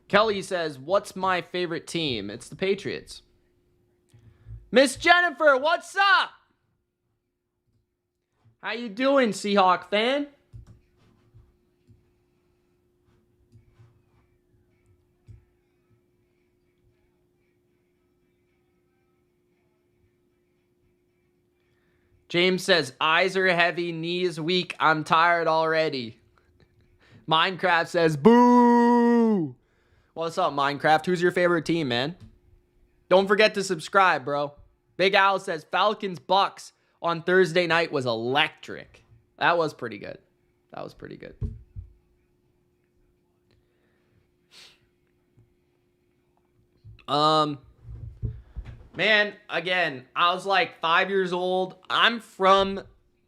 Kelly says, what's my favorite team? It's the Patriots. Miss Jennifer, what's up? How you doing, Seahawk fan? James says, eyes are heavy, knees weak. I'm tired already. Minecraft says, boo. What's up, Minecraft? Who's your favorite team, man? Don't forget to subscribe, bro. Big Al says, Falcons Bucks on Thursday night was electric. That was pretty good. That was pretty good. Man, again, I was like 5 years old. I'm from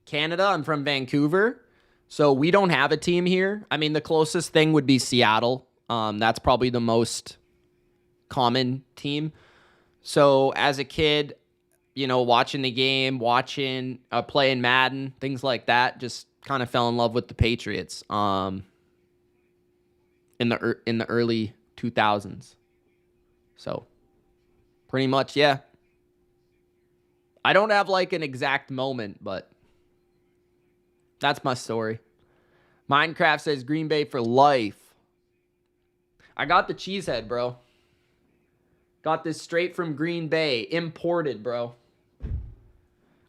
Canada. I'm from Vancouver. So we don't have a team here. I mean, the closest thing would be Seattle. That's probably the most common team. So as a kid, you know, watching the game, playing Madden, things like that, just kind of fell in love with the Patriots in the early 2000s. So pretty much, yeah. I don't have like an exact moment, but that's my story. Minecraft says Green Bay for life. I got the cheesehead, bro. Got this straight from Green Bay. Imported, bro.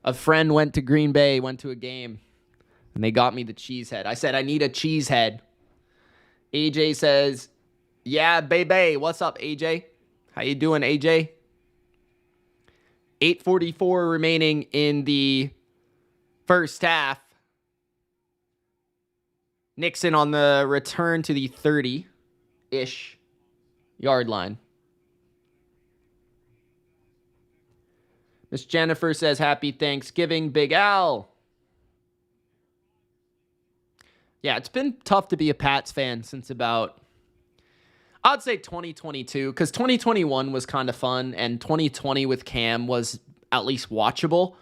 A friend went to Green Bay, went to a game, and they got me the cheesehead. I said, I need a cheesehead. AJ says, yeah, baby. What's up, AJ? How you doing, AJ? 8:44 remaining in the first half. Nixon on the return to the 30-ish yard line. Miss Jennifer says, happy Thanksgiving, Big Al. Yeah, it's been tough to be a Pats fan since about, I'd say 2022, because 2021 was kind of fun, and 2020 with Cam was at least watchable.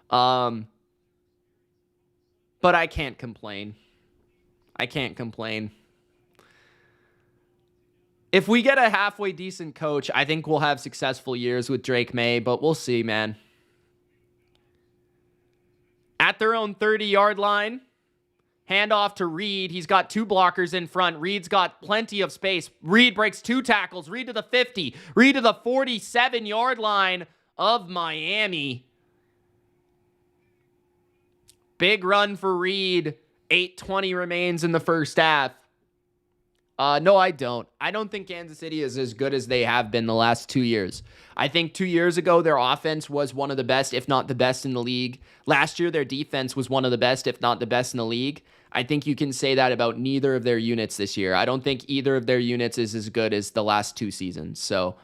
But I can't complain. If we get a halfway decent coach, I think we'll have successful years with Drake May, but we'll see, man. At their own 30-yard line, handoff to Reed. He's got two blockers in front. Reed's got plenty of space. Reed breaks two tackles. Reed to the 50. Reed to the 47-yard line of Miami. Big run for Reed. 8:20 remains in the first half. No, I don't. I don't think Kansas City is as good as they have been the last 2 years. I think 2 years ago, their offense was one of the best, if not the best in the league. Last year, their defense was one of the best, if not the best in the league. I think you can say that about neither of their units this year. I don't think either of their units is as good as the last two seasons. So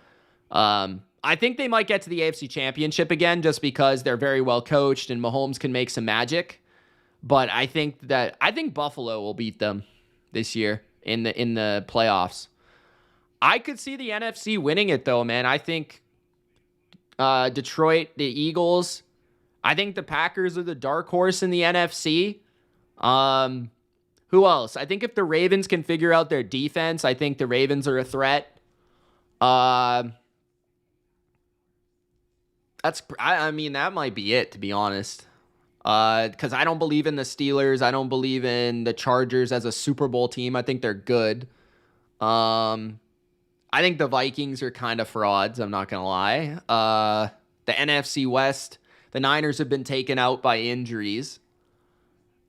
I think they might get to the AFC Championship again just because they're very well coached and Mahomes can make some magic. But I think Buffalo will beat them this year in the playoffs. I could see the NFC winning it though, man. I think Detroit, the Eagles. I think the Packers are the dark horse in the NFC. Who else? I think if the Ravens can figure out their defense, I think the Ravens are a threat. I mean, that might be it, to be honest. Because I don't believe in the Steelers. I don't believe in the Chargers as a Super Bowl team. I think they're good. I think the Vikings are kind of frauds. I'm not going to lie. The NFC West, the Niners have been taken out by injuries.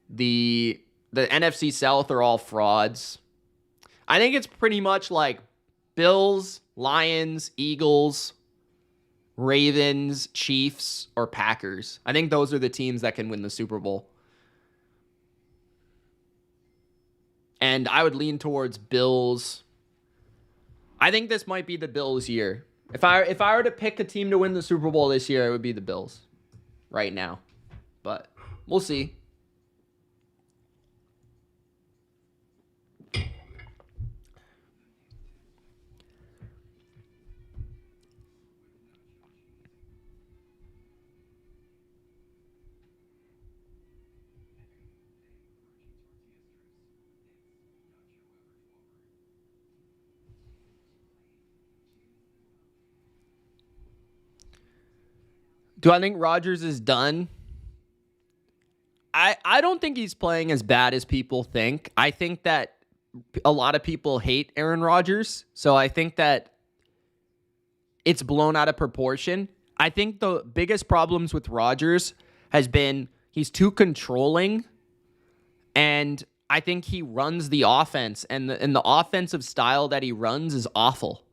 The NFC South are all frauds. I think it's pretty much like Bills, Lions, Eagles, Ravens, Chiefs, or Packers. I think those are the teams that can win the Super Bowl. And I would lean towards Bills. I think this might be the Bills' year. If I were to pick a team to win the Super Bowl this year, it would be the Bills right now. But we'll see. Do I think Rodgers is done? I don't think he's playing as bad as people think. I think that a lot of people hate Aaron Rodgers, so I think that it's blown out of proportion. I think the biggest problems with Rodgers has been he's too controlling, and I think he runs the offense, and the offensive style that he runs is awful.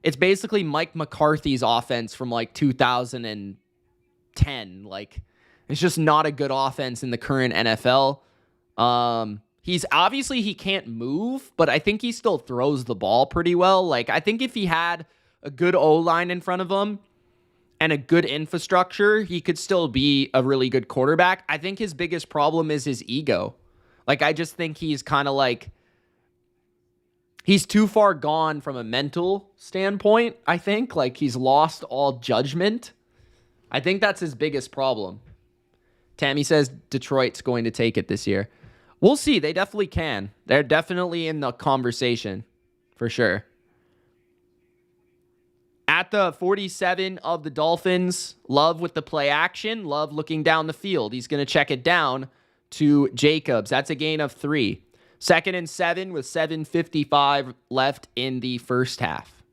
It's basically Mike McCarthy's offense from like 2010. Like, it's just not a good offense in the current NFL. He's obviously, he can't move, but I think he still throws the ball pretty well. Like, I think if he had a good O-line in front of him and a good infrastructure, he could still be a really good quarterback. I think his biggest problem is his ego. Like, I just think he's kind of like, he's too far gone from a mental standpoint, I think. Like, he's lost all judgment. I think that's his biggest problem. Tammy says Detroit's going to take it this year. We'll see. They definitely can. They're definitely in the conversation, for sure. At the 47 of the Dolphins, Love with the play action. Love looking down the field. He's going to check it down to Jacobs. That's a gain of 3. 2nd and 7 with 7:55 left in the first half.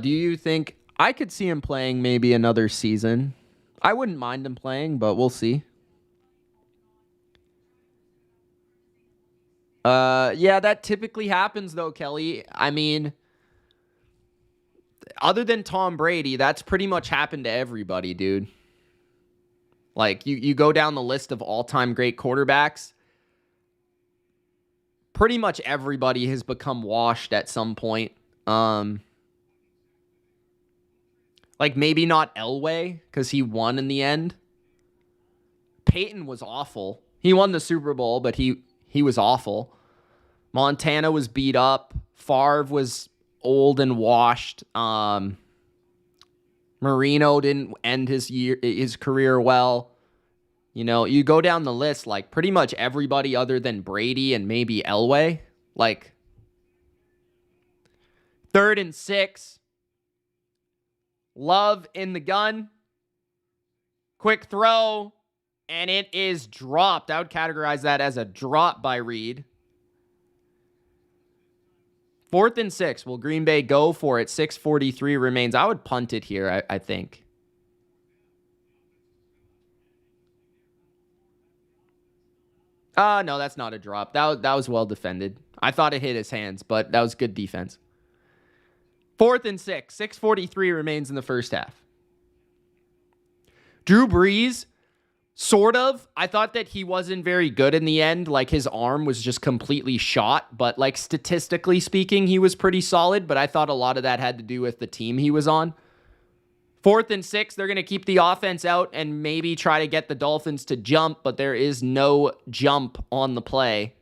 Do you think I could see him playing maybe another season? I wouldn't mind him playing, but we'll see. Yeah, that typically happens though, Kelly. I mean, other than Tom Brady, that's pretty much happened to everybody, dude. Like, you go down the list of all-time great quarterbacks, pretty much everybody has become washed at some point. Like, maybe not Elway, because he won in the end. Peyton was awful. He won the Super Bowl, but he was awful. Montana was beat up. Favre was old and washed. Marino didn't end his career well. You know, you go down the list, like, pretty much everybody other than Brady and maybe Elway. Like, 3rd and 6. Love in the gun. Quick throw. And it is dropped. I would categorize that as a drop by Reed. 4th and 6. Will Green Bay go for it? 6:43 remains. I would punt it here, I think. No, that's not a drop. That was well defended. I thought it hit his hands, but that was good defense. 4th and 6. 6:43 remains in the first half. Drew Brees, sort of. I thought that he wasn't very good in the end. Like, his arm was just completely shot. But, like, statistically speaking, he was pretty solid. But I thought a lot of that had to do with the team he was on. 4th and 6, they're going to keep the offense out and maybe try to get the Dolphins to jump. But there is no jump on the play.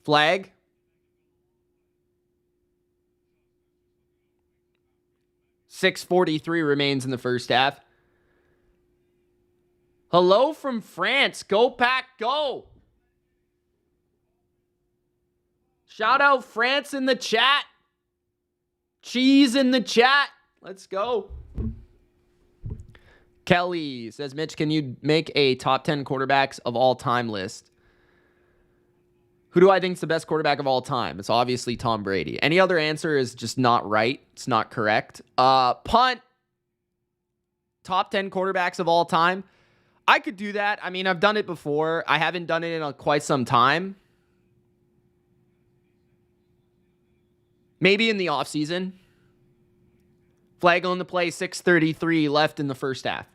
Flag. .643 remains in the first half. Hello from France. Go Pack, go. Shout out France in the chat. Cheese in the chat. Let's go. Kelly says, Mitch, can you make a top 10 quarterbacks of all time list? Who do I think is the best quarterback of all time? It's obviously Tom Brady. Any other answer is just not right. It's not correct. Punt. Top 10 quarterbacks of all time. I could do that. I mean, I've done it before. I haven't done it in quite some time. Maybe in the offseason. Flag on the play, 6:33 left in the first half.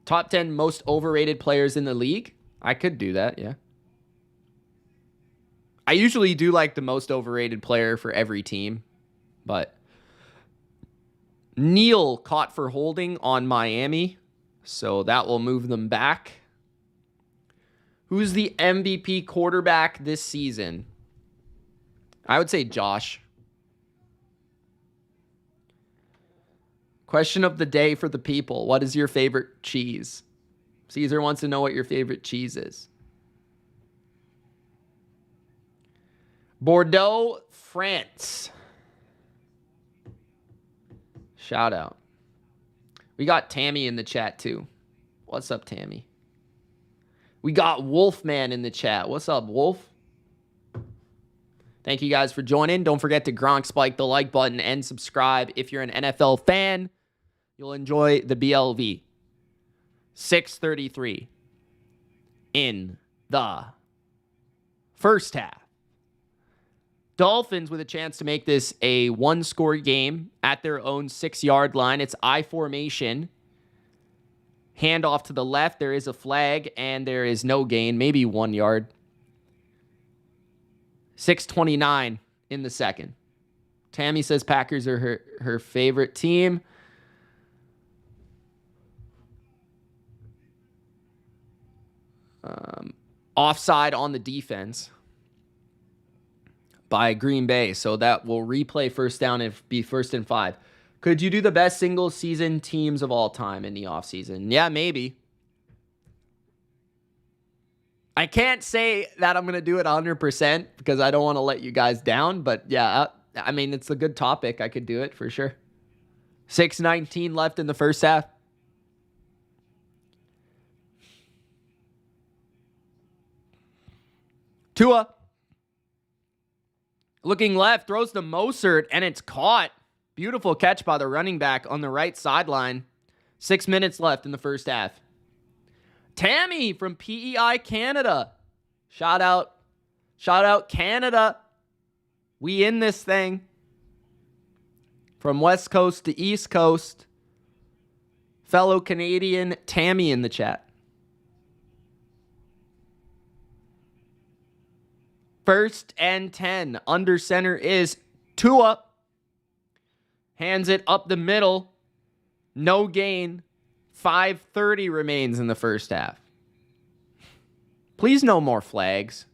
Top 10 most overrated players in the league? I could do that, yeah. I usually do like the most overrated player for every team, but Neal caught for holding on Miami, so that will move them back. Who's the MVP quarterback this season? I would say Josh. Question of the day for the people. What is your favorite cheese? Caesar wants to know what your favorite cheese is. Bordeaux, France. Shout out. We got Tammy in the chat too. What's up, Tammy? We got Wolfman in the chat. What's up, Wolf? Thank you guys for joining. Don't forget to Gronk spike the like button and subscribe. If you're an NFL fan, you'll enjoy the BLV. 6:33 in the first half. Dolphins with a chance to make this a one-score game at their own 6-yard line. It's I formation. Handoff to the left. There is a flag, and there is no gain. Maybe 1 yard. 6:29 in the second. Tammy says Packers are her favorite team. Offside on the defense by Green Bay. So that will replay first down and be 1st and 5. Could you do the best single season teams of all time in the offseason? Yeah, maybe. I can't say that I'm going to do it 100% because I don't want to let you guys down. But yeah, I mean, it's a good topic. I could do it for sure. 6:19 left in the first half. Tua. Looking left, throws to Mostert, and it's caught. Beautiful catch by the running back on the right sideline. 6 minutes left in the first half. Tammy from PEI Canada. Shout out Canada. We in this thing. From West Coast to East Coast. Fellow Canadian Tammy in the chat. 1st and 10. Under center is Tua. Hands it up the middle. No gain. 5:30 remains in the first half. Please no more flags.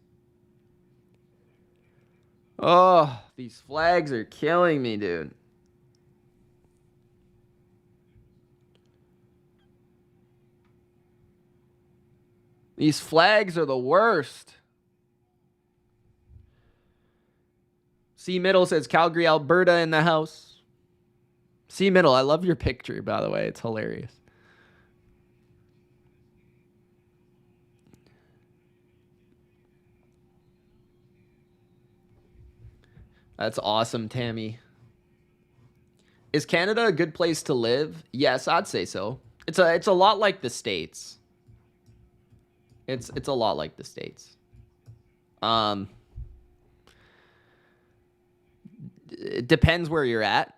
Oh, these flags are killing me, dude. These flags are the worst. C Middle says Calgary, Alberta in the house. C Middle, I love your picture, by the way. It's hilarious. That's awesome, Tammy. Is Canada a good place to live? Yes, I'd say so. It's a lot like the States. It's a lot like the States. It depends where you're at.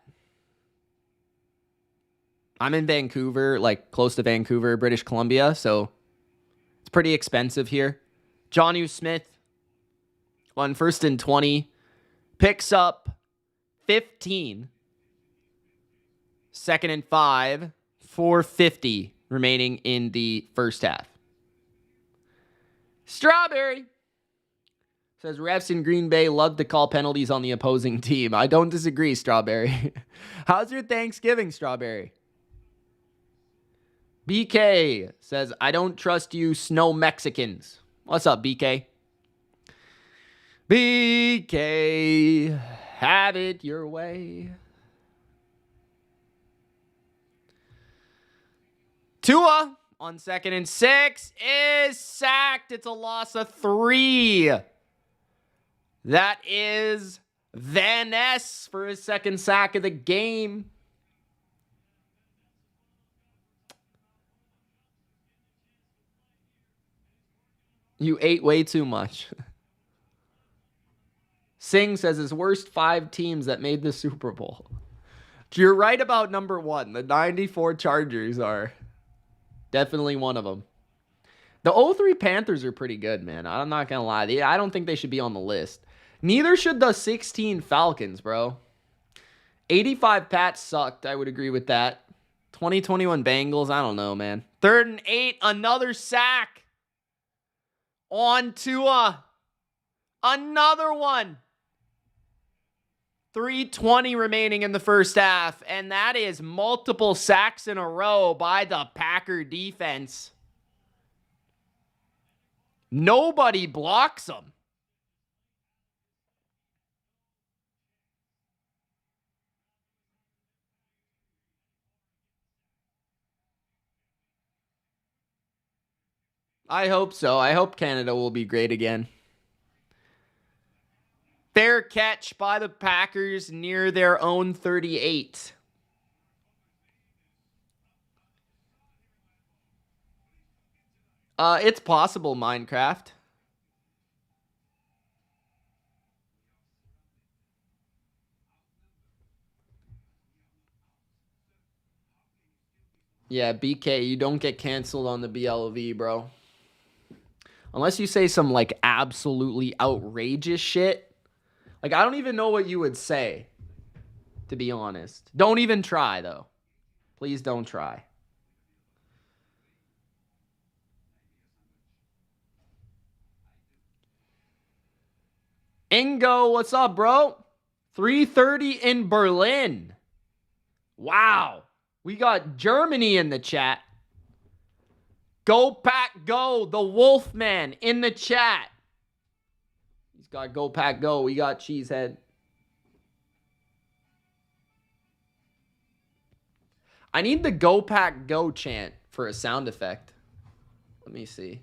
I'm in Vancouver, like close to Vancouver, British Columbia, so it's pretty expensive here. Jonnu Smith on 1st and 20 picks up 15. 2nd and 5, 4:50 remaining in the first half. Strawberry says refs in Green Bay love to call penalties on the opposing team. I don't disagree, Strawberry. How's your Thanksgiving, Strawberry? BK says, I don't trust you snow Mexicans. What's up, BK? BK, have it your way. Tua on 2nd and 6 is sacked. It's a loss of 3. That is Van Ness for his 2nd sack of the game. You ate way too much. Singh says his worst 5 teams that made the Super Bowl. You're right about number 1. The 94 Chargers are definitely one of them. The 03 Panthers are pretty good, man. I'm not going to lie. I don't think they should be on the list. Neither should the 16 Falcons, bro. 85 Pats sucked. I would agree with that. 2021 Bengals, I don't know, man. 3rd and 8, another sack. On Tua. Another one. 3:20 remaining in the first half, and that is multiple sacks in a row by the Packer defense. Nobody blocks them. I hope so. I hope Canada will be great again. Fair catch by the Packers near their own 38. It's possible, Minecraft. Yeah, BK, you don't get canceled on the BLV, bro. Unless you say some, like, absolutely outrageous shit. Like, I don't even know what you would say, to be honest. Don't even try, though. Please don't try. Ingo, what's up, bro? 3:30 in Berlin. Wow. We got Germany in the chat. Go Pack Go, the Wolfman in the chat. He's got Go Pack Go. We got Cheesehead. I need the Go Pack Go chant for a sound effect. Let me see.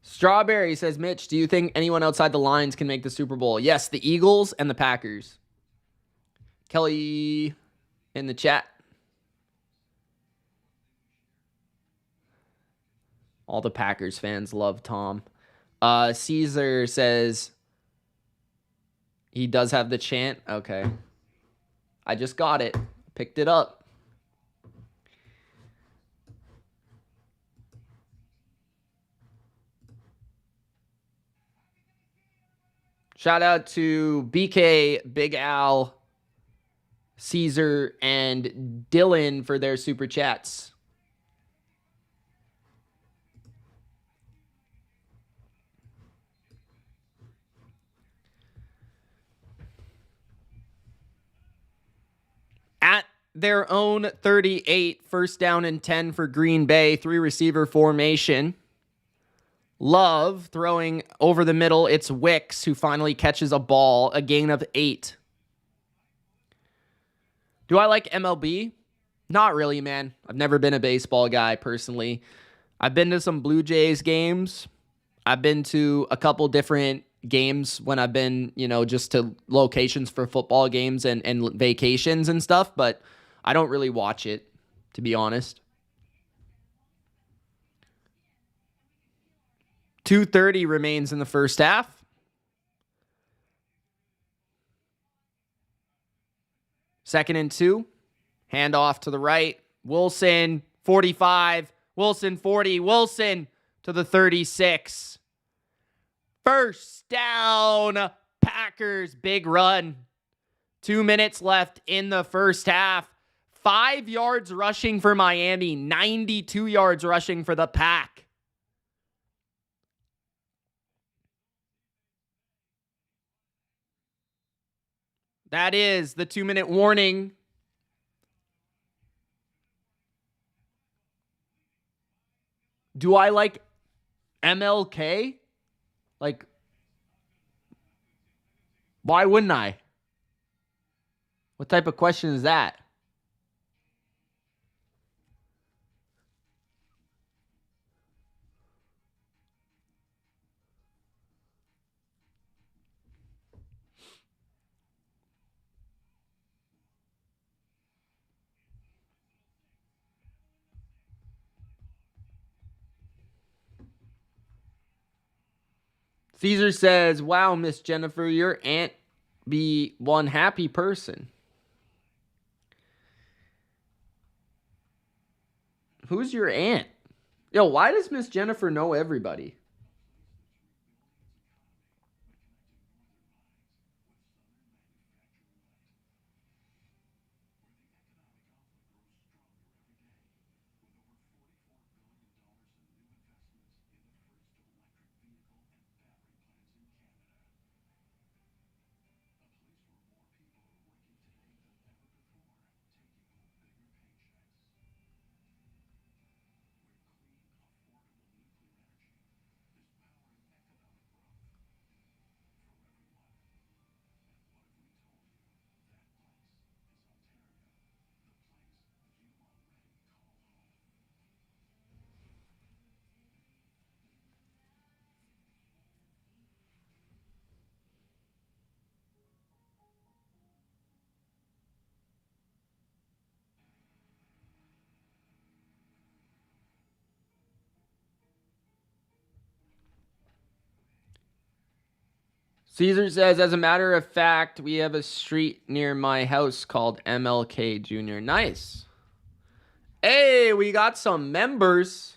Strawberry says, Mitch, do you think anyone outside the lines can make the Super Bowl? Yes, the Eagles and the Packers. Kelly in the chat. All the Packers fans love Tom. Caesar says he does have the chant. Okay. I just got it. Picked it up. Shout out to BK, Big Al, Caesar, and Dylan for their super chats. At their own 38, first down and 10 for Green Bay, 3 receiver formation. Love throwing over the middle. It's Wicks who finally catches a ball, a gain of 8. Do I like MLB? Not really, man. I've never been a baseball guy personally. I've been to some Blue Jays games. I've been to a couple different games when I've been, just to locations for football games and vacations and stuff, but I don't really watch it, to be honest. 2:30 remains in the first half. Second and 2. Handoff to the right. Wilson, 45. Wilson, 40. Wilson to the 36. First down, Packers, big run. 2 minutes left in the first half. 5 yards rushing for Miami, 92 yards rushing for the Pack. That is the 2-minute warning. Do I like MLK? Like, why wouldn't I? What type of question is that? Caesar says, wow, Miss Jennifer, your aunt be one happy person. Who's your aunt? Yo, why does Miss Jennifer know everybody? Caesar says, as a matter of fact, we have a street near my house called MLK Jr. Nice. Hey, we got some members.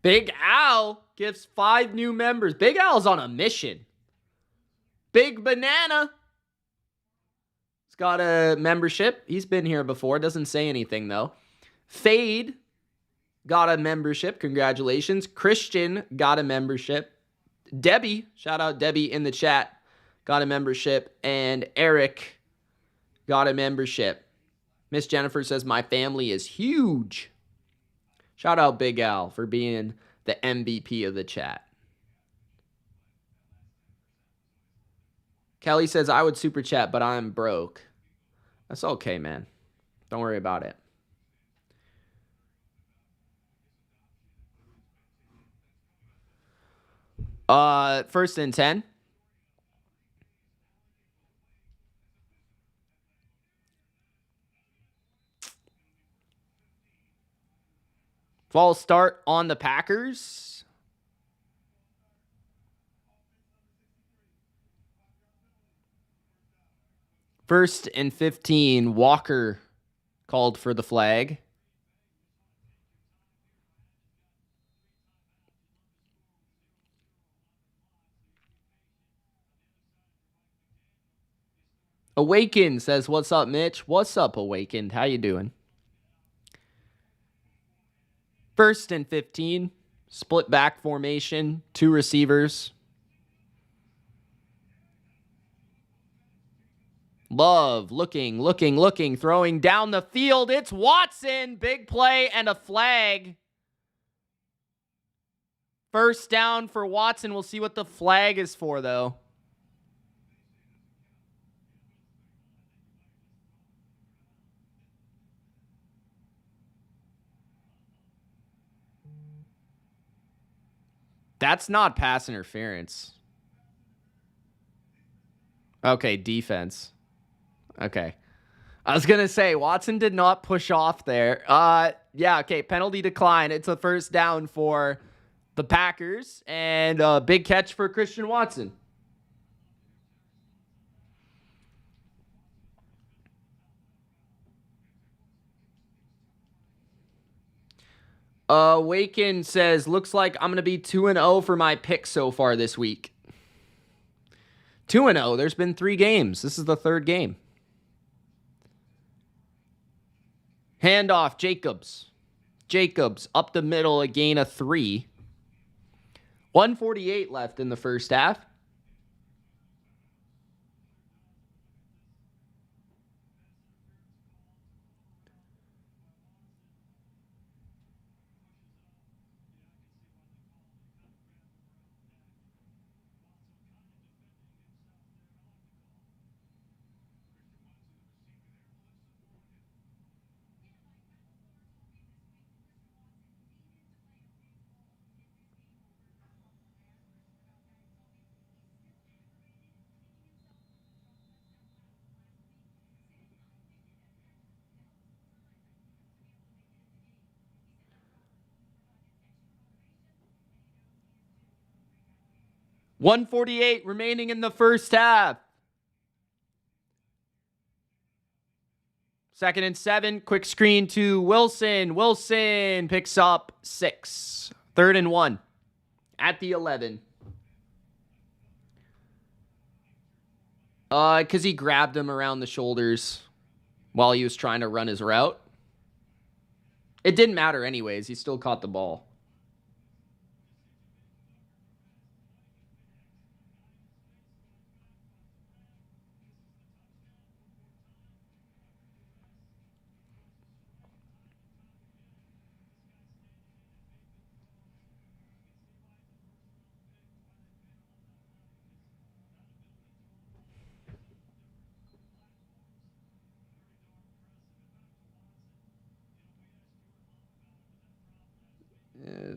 Big Al gives 5 new members. Big Al's on a mission. Big Banana. He's got a membership. He's been here before. Doesn't say anything, though. Fade got a membership. Congratulations. Christian got a membership. Debbie, shout out Debbie in the chat, got a membership. And Eric got a membership. Miss Jennifer says, my family is huge. Shout out Big Al for being the MVP of the chat. Kelly says, I would super chat, but I'm broke. That's okay, man. Don't worry about it. First and 10. False start on the Packers. First and 15. Walker called for the flag. Awakened says, what's up, Mitch? What's up, Awakened? How you doing? First and 15. Split back formation. 2 receivers. Love looking, throwing down the field. It's Watson. Big play and a flag. First down for Watson. We'll see what the flag is for, though. That's not pass interference. Okay, defense. Okay. I was going to say, Watson did not push off there. Yeah, okay, penalty decline. It's a first down for the Packers, and a big catch for Christian Watson. Waken says, looks like I'm going to be 2-0 for my pick so far this week. 2-0. There's been 3 games. This is the 3rd game. Handoff, Jacobs. Jacobs up the middle, a gain of 3. 1:48 left in the first half. 1:48 remaining in the first half. 2nd and 7. Quick screen to Wilson. Wilson picks up 6. 3rd and 1 at the 11. Because he grabbed him around the shoulders while he was trying to run his route. It didn't matter anyways. He still caught the ball.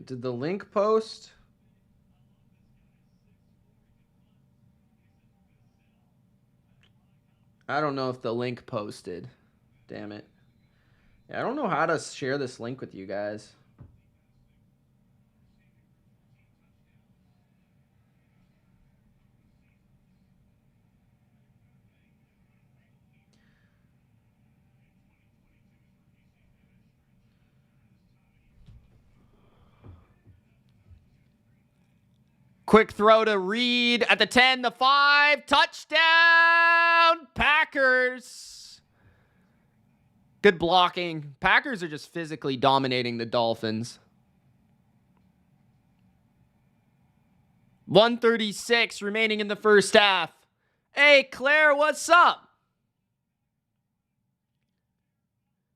Did the link post? I don't know if the link posted. Damn it. Yeah, I don't know how to share this link with you guys. Quick throw to Reed at the 10, the 5. Touchdown, Packers. Good blocking. Packers are just physically dominating the Dolphins. 1:36 remaining in the first half. Hey, Claire, what's up?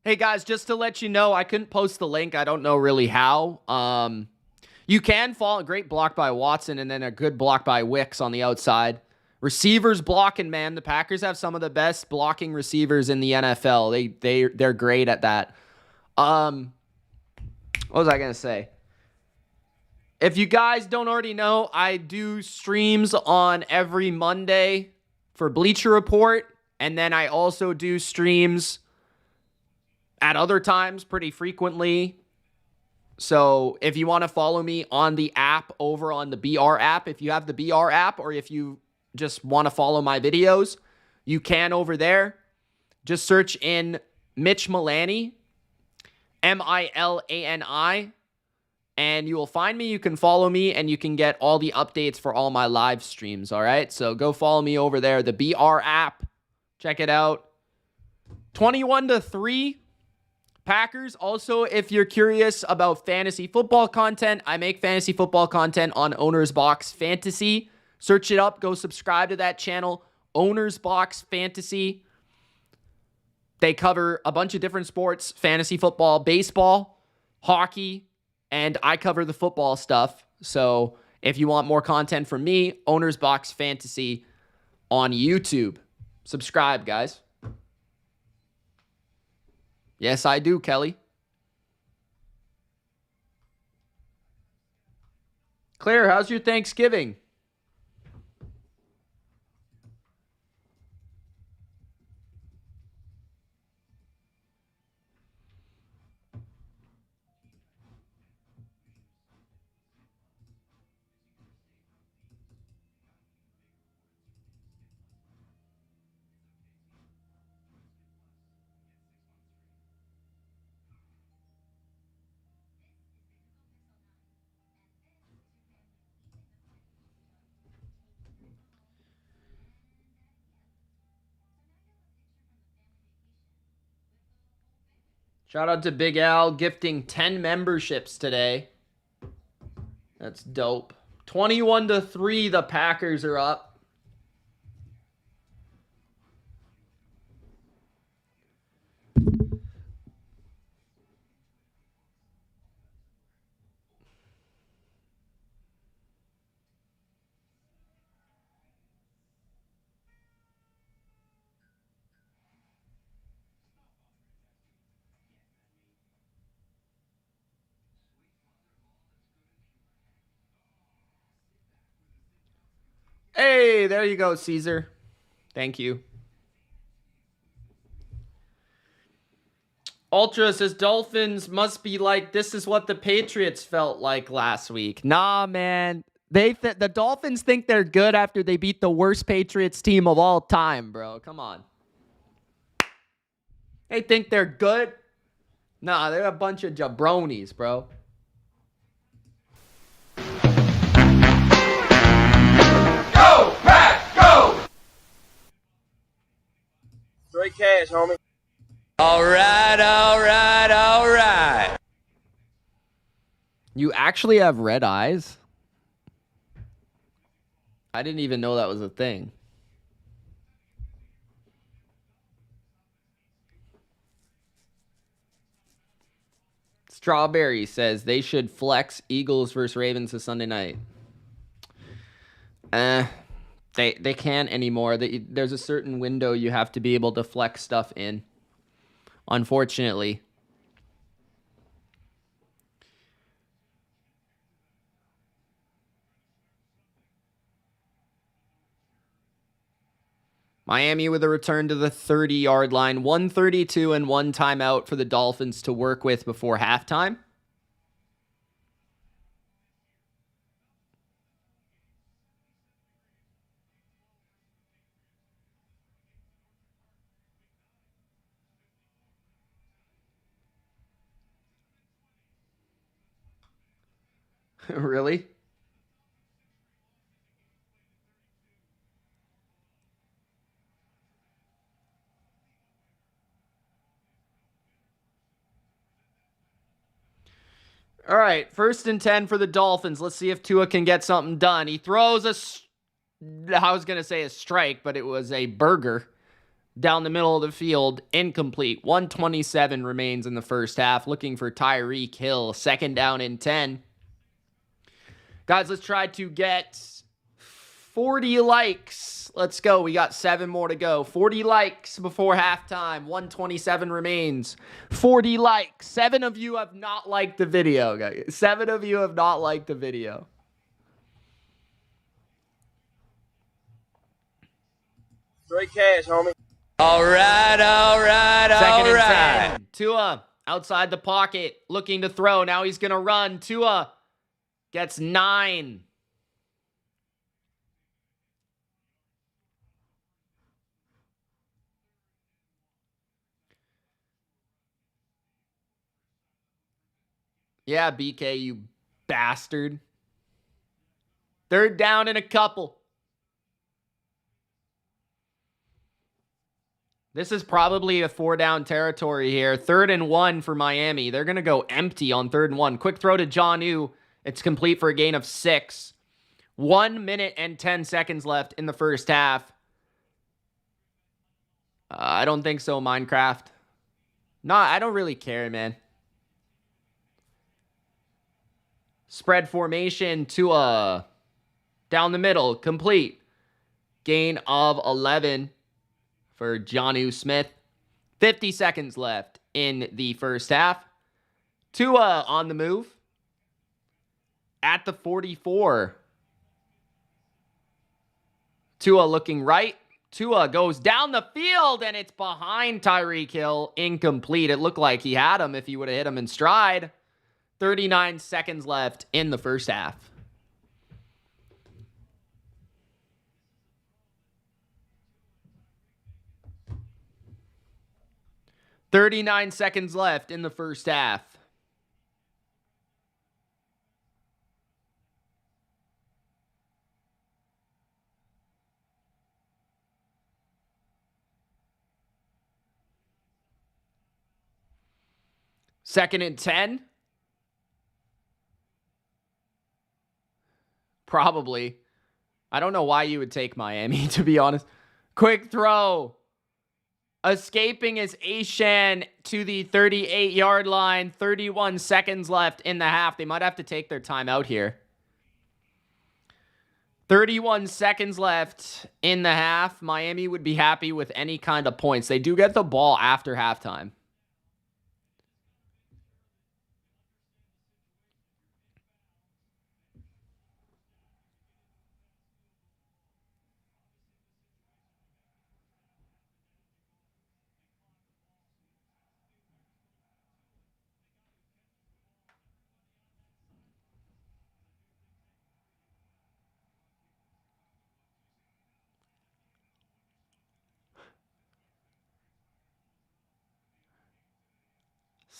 Hey, guys, just to let you know, I couldn't post the link. I don't know really how. You can fall. Great block by Watson and then a good block by Wicks on the outside. Receivers blocking, man. The Packers have some of the best blocking receivers in the NFL. They're great at that. What was I going to say? If you guys don't already know, I do streams on every Monday for Bleacher Report. And then I also do streams at other times pretty frequently. So if you want to follow me on the app over on the BR app, if you have the BR app, or if you just want to follow my videos, you can over there. Just search in Mitch Milani, Milani, and you will find me. You can follow me and you can get all the updates for all my live streams. All right. So go follow me over there. The BR app. Check it out. 21-3. Packers. Also, if you're curious about fantasy football content, I make fantasy football content on Owner's Box Fantasy. Search it up. Go subscribe to that channel. Owner's Box Fantasy. They cover a bunch of different sports. Fantasy football, baseball, hockey, and I cover the football stuff. So if you want more content from me, Owner's Box Fantasy on YouTube. Subscribe, guys. Yes, I do, Kelly. Claire, how's your Thanksgiving? Shout out to Big Al gifting 10 memberships today. That's dope. 21-3, the Packers are up. Hey, there you go, Caesar. Thank you. Ultra says Dolphins must be like, this is what the Patriots felt like last week. Nah, man. The Dolphins think they're good after they beat the worst Patriots team of all time, bro. Come on. They think they're good? Nah, they're a bunch of jabronis, bro. Go, Pack, go! Straight cash, homie. All right, all right, all right. You actually have red eyes? I didn't even know that was a thing. Strawberry says they should flex Eagles versus Ravens this Sunday night. They can't anymore. There's a certain window you have to be able to flex stuff in. Unfortunately. Miami with a return to the 30-yard line. 132 and one timeout for the Dolphins to work with before halftime. Really? All right, 1st and 10 for the Dolphins. Let's see if Tua can get something done. He throws I was going to say a strike, but it was a burger down the middle of the field. Incomplete. 127 remains in the first half. Looking for Tyreek Hill. 2nd down and 10. Guys, let's try to get 40 likes. Let's go. We got 7 more to go. 40 likes before halftime. 127 remains. 40 likes. 7 of you have not liked the video, guys. 7 of you have not liked the video. Straight cash, homie. All right, all right, Second all and right. 10. Tua outside the pocket, looking to throw. Now he's going to run. Tua gets 9. Yeah, BK, you bastard. 3rd down and a couple. This is probably a 4-down territory here. 3rd and 1 for Miami. They're going to go empty on 3rd and 1. Quick throw to Jonnu. It's complete for a gain of 6. 1 minute and 10 seconds left in the first half. I don't think so, Minecraft. No, I don't really care, man. Spread formation to down the middle. Complete. Gain of 11 for Jonnu Smith. 50 seconds left in the first half. Tua on the move. At the 44. Tua looking right. Tua goes down the field, and it's behind Tyreek Hill. Incomplete. It looked like he had him if he would have hit him in stride. 39 seconds left in the first half. "39 seconds left in the first half. Second and 10. Probably. I don't know why you would take Miami, to be honest. Quick throw. Escaping is Ashan to the 38-yard line. 31 seconds left in the half. They might have to take their time out here. 31 seconds left in the half. Miami would be happy with any kind of points. They do get the ball after halftime.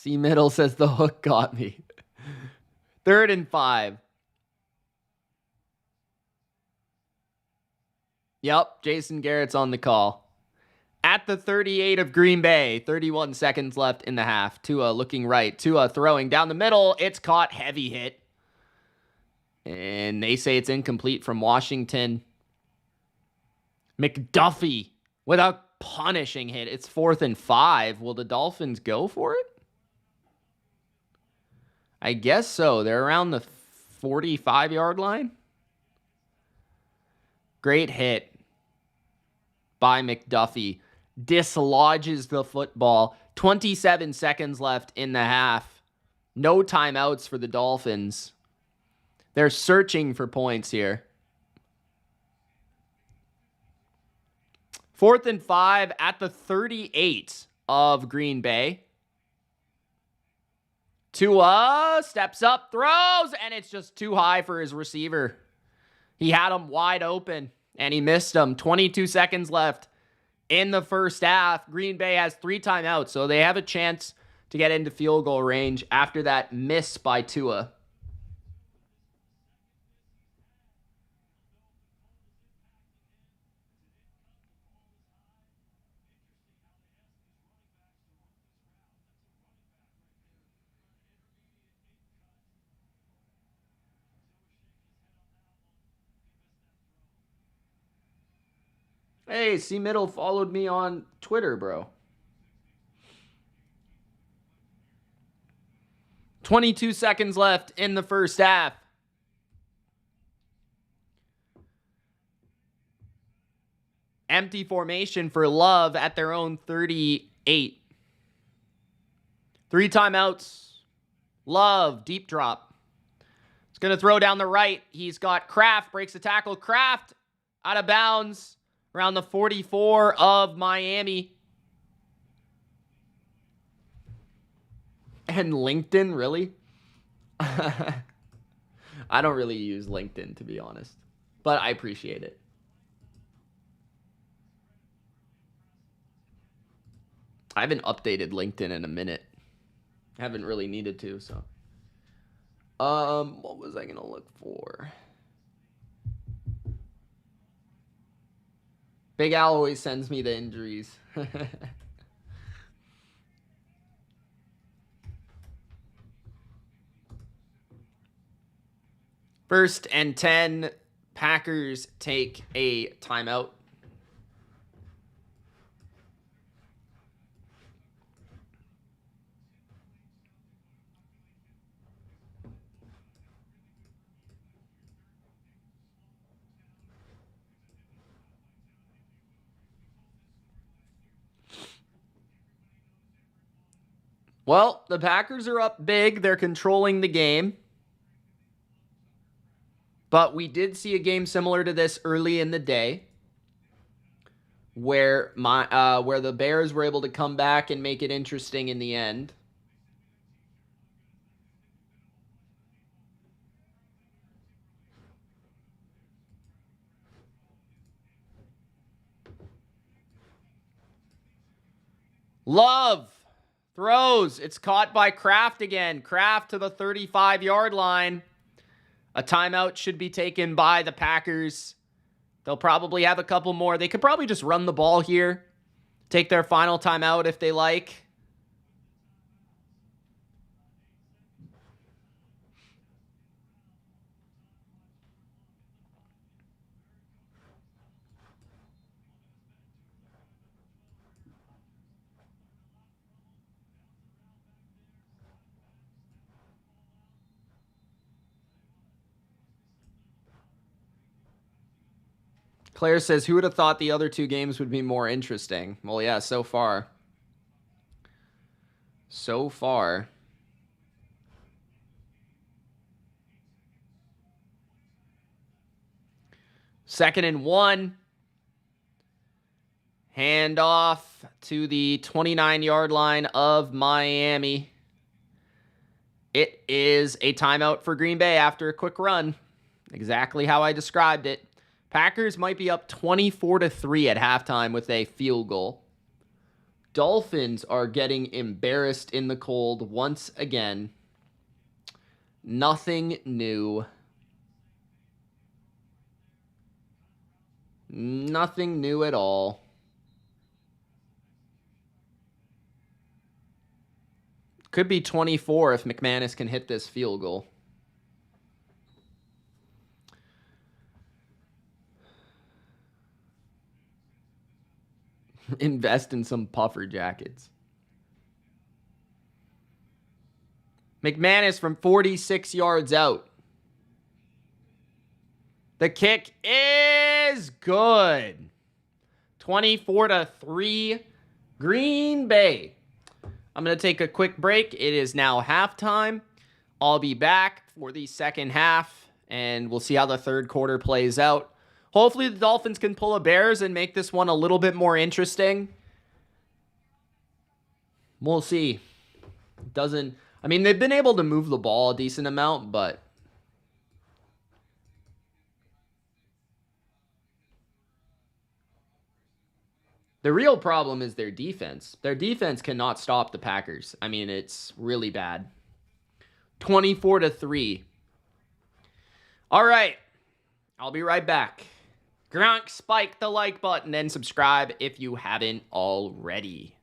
C Middle says the hook got me. 3rd and 5. Yep, Jason Garrett's on the call. At the 38 of Green Bay, 31 seconds left in the half. Tua looking right. Tua throwing down the middle. It's caught. Heavy hit. And they say it's incomplete from Washington. McDuffie with a punishing hit. It's 4th and 5. Will the Dolphins go for it? I guess so. They're around the 45-yard line. Great hit by McDuffie. Dislodges the football. 27 seconds left in the half. No timeouts for the Dolphins. They're searching for points here. 4th and 5 at the 38 of Green Bay. Tua steps up, throws, and it's just too high for his receiver. He had him wide open, and he missed him. 22 seconds left in the first half. Green Bay has 3 timeouts, so they have a chance to get into field goal range after that miss by Tua. Hey, C Middle followed me on Twitter, bro. 22 seconds left in the first half. Empty formation for Love at their own 38. 3 timeouts. Love, deep drop. It's going to throw down the right. He's got Kraft, breaks the tackle. Kraft out of bounds. Around the 44 of Miami. And LinkedIn, really? I don't really use LinkedIn, to be honest. But I appreciate it. I haven't updated LinkedIn in a minute. I haven't really needed to, so. What was I going to look for? Big Al always sends me the injuries. 1st and 10. Packers take a timeout. Well, the Packers are up big. They're controlling the game. But we did see a game similar to this early in the day where the Bears were able to come back and make it interesting in the end. Love throws. It's caught by Kraft again. Kraft to the 35-yard line. A timeout should be taken by the Packers. They'll probably have a couple more. They could probably just run the ball here. Take their final timeout if they like. Claire says, who would have thought the other 2 games would be more interesting? Well, yeah, so far. So far. Second and 1. Handoff to the 29-yard line of Miami. It is a timeout for Green Bay after a quick run. Exactly how I described it. Packers might be up 24-3 at halftime with a field goal. Dolphins are getting embarrassed in the cold once again. Nothing new. Nothing new at all. Could be 24 if McManus can hit this field goal. Invest in some puffer jackets. McManus from 46 yards out. The kick is good. 24-3 Green Bay. I'm going to take a quick break. It is now halftime. I'll be back for the second half, and we'll see how the third quarter plays out. Hopefully the Dolphins can pull a Bears and make this one a little bit more interesting. We'll see. I mean, they've been able to move the ball a decent amount, but the real problem is their defense. Their defense cannot stop the Packers. I mean, it's really bad. 24-3. All right. I'll be right back. Gronk, spike the like button and subscribe if you haven't already.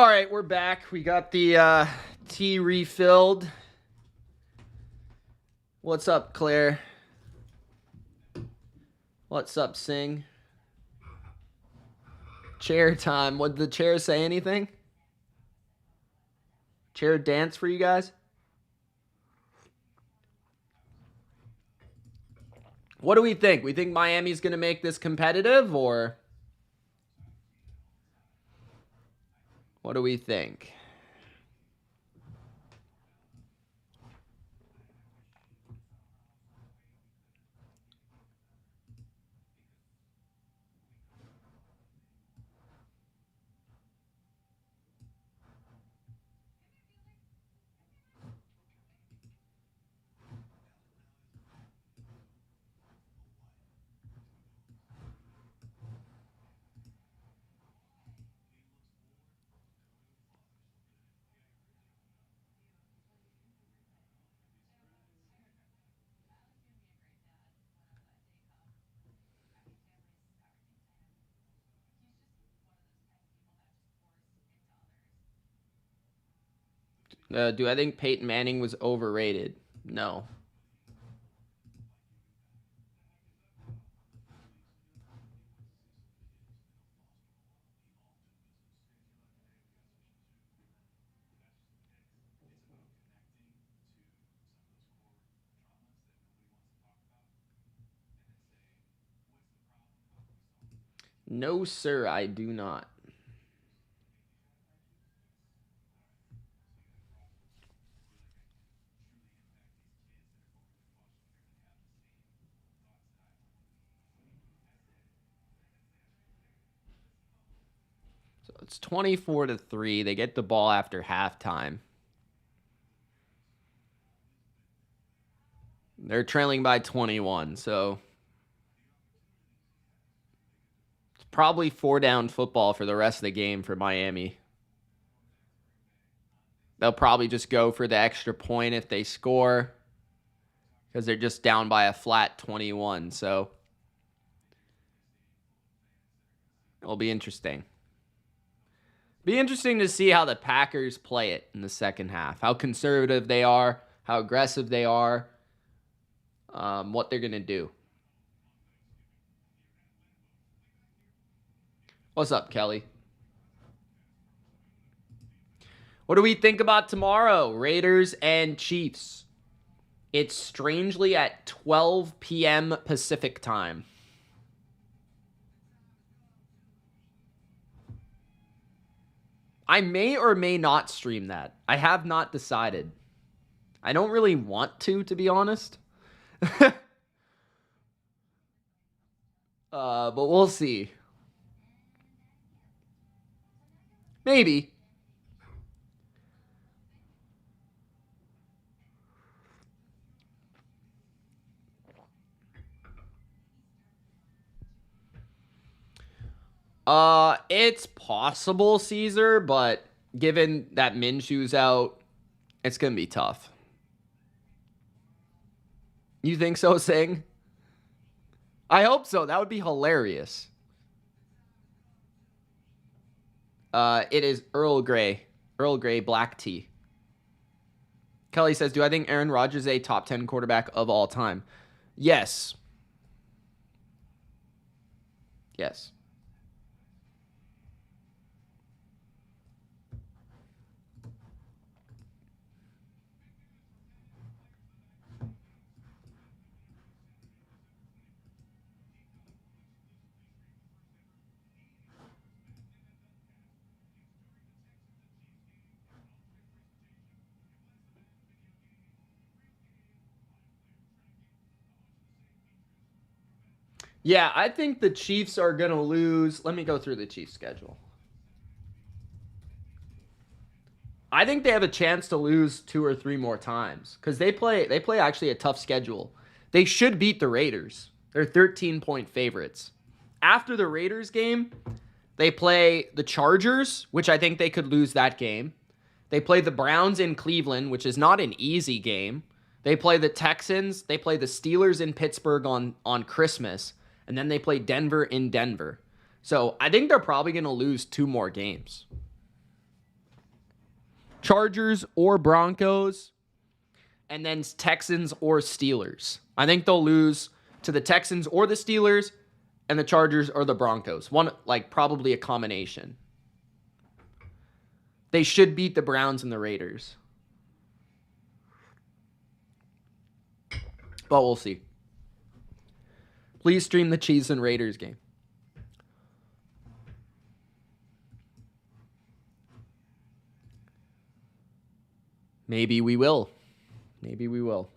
All right, we're back. We got the tea refilled. What's up, Claire? What's up, Sing? Chair time. Would the chair say anything? Chair dance for you guys? What do we think? We think Miami's going to make this competitive, or what do we think? Do I think Peyton Manning was overrated? No. No, sir, I do not. So it's 24-3. They get the ball after halftime. They're trailing by 21, so it's probably 4-down football for the rest of the game for Miami. They'll probably just go for the extra point if they score, because they're just down by a flat 21, so it'll be interesting. Be interesting to see how the Packers play it in the second half. How conservative they are, how aggressive they are, what they're going to do. What's up, Kelly? What do we think about tomorrow? Raiders and Chiefs. It's strangely at 12 p.m. Pacific time. I may or may not stream that. I have not decided. I don't really want to be honest. But we'll see. Maybe. It's possible, Caesar, but given that Minshew's out, it's gonna be tough. You think so, Sing? I hope so. That would be hilarious. It is Earl Grey. Earl Grey black tea. Kelly says, do I think Aaron Rodgers is a top 10 quarterback of all time? Yes. Yes. Yeah, I think the Chiefs are going to lose. Let me go through the Chiefs schedule. I think they have a chance to lose 2 or 3 more times because they play actually a tough schedule. They should beat the Raiders. They're 13-point favorites. After the Raiders game, they play the Chargers, which I think they could lose that game. They play the Browns in Cleveland, which is not an easy game. They play the Texans. They play the Steelers in Pittsburgh on Christmas. And then they play Denver in Denver. So I think they're probably going to lose 2 more games. Chargers or Broncos, and then Texans or Steelers. I think they'll lose to the Texans or the Steelers, and the Chargers or the Broncos. One, like, probably a combination. They should beat the Browns and the Raiders. But we'll see. Please stream the Chiefs and Raiders game. Maybe we will. Maybe we will.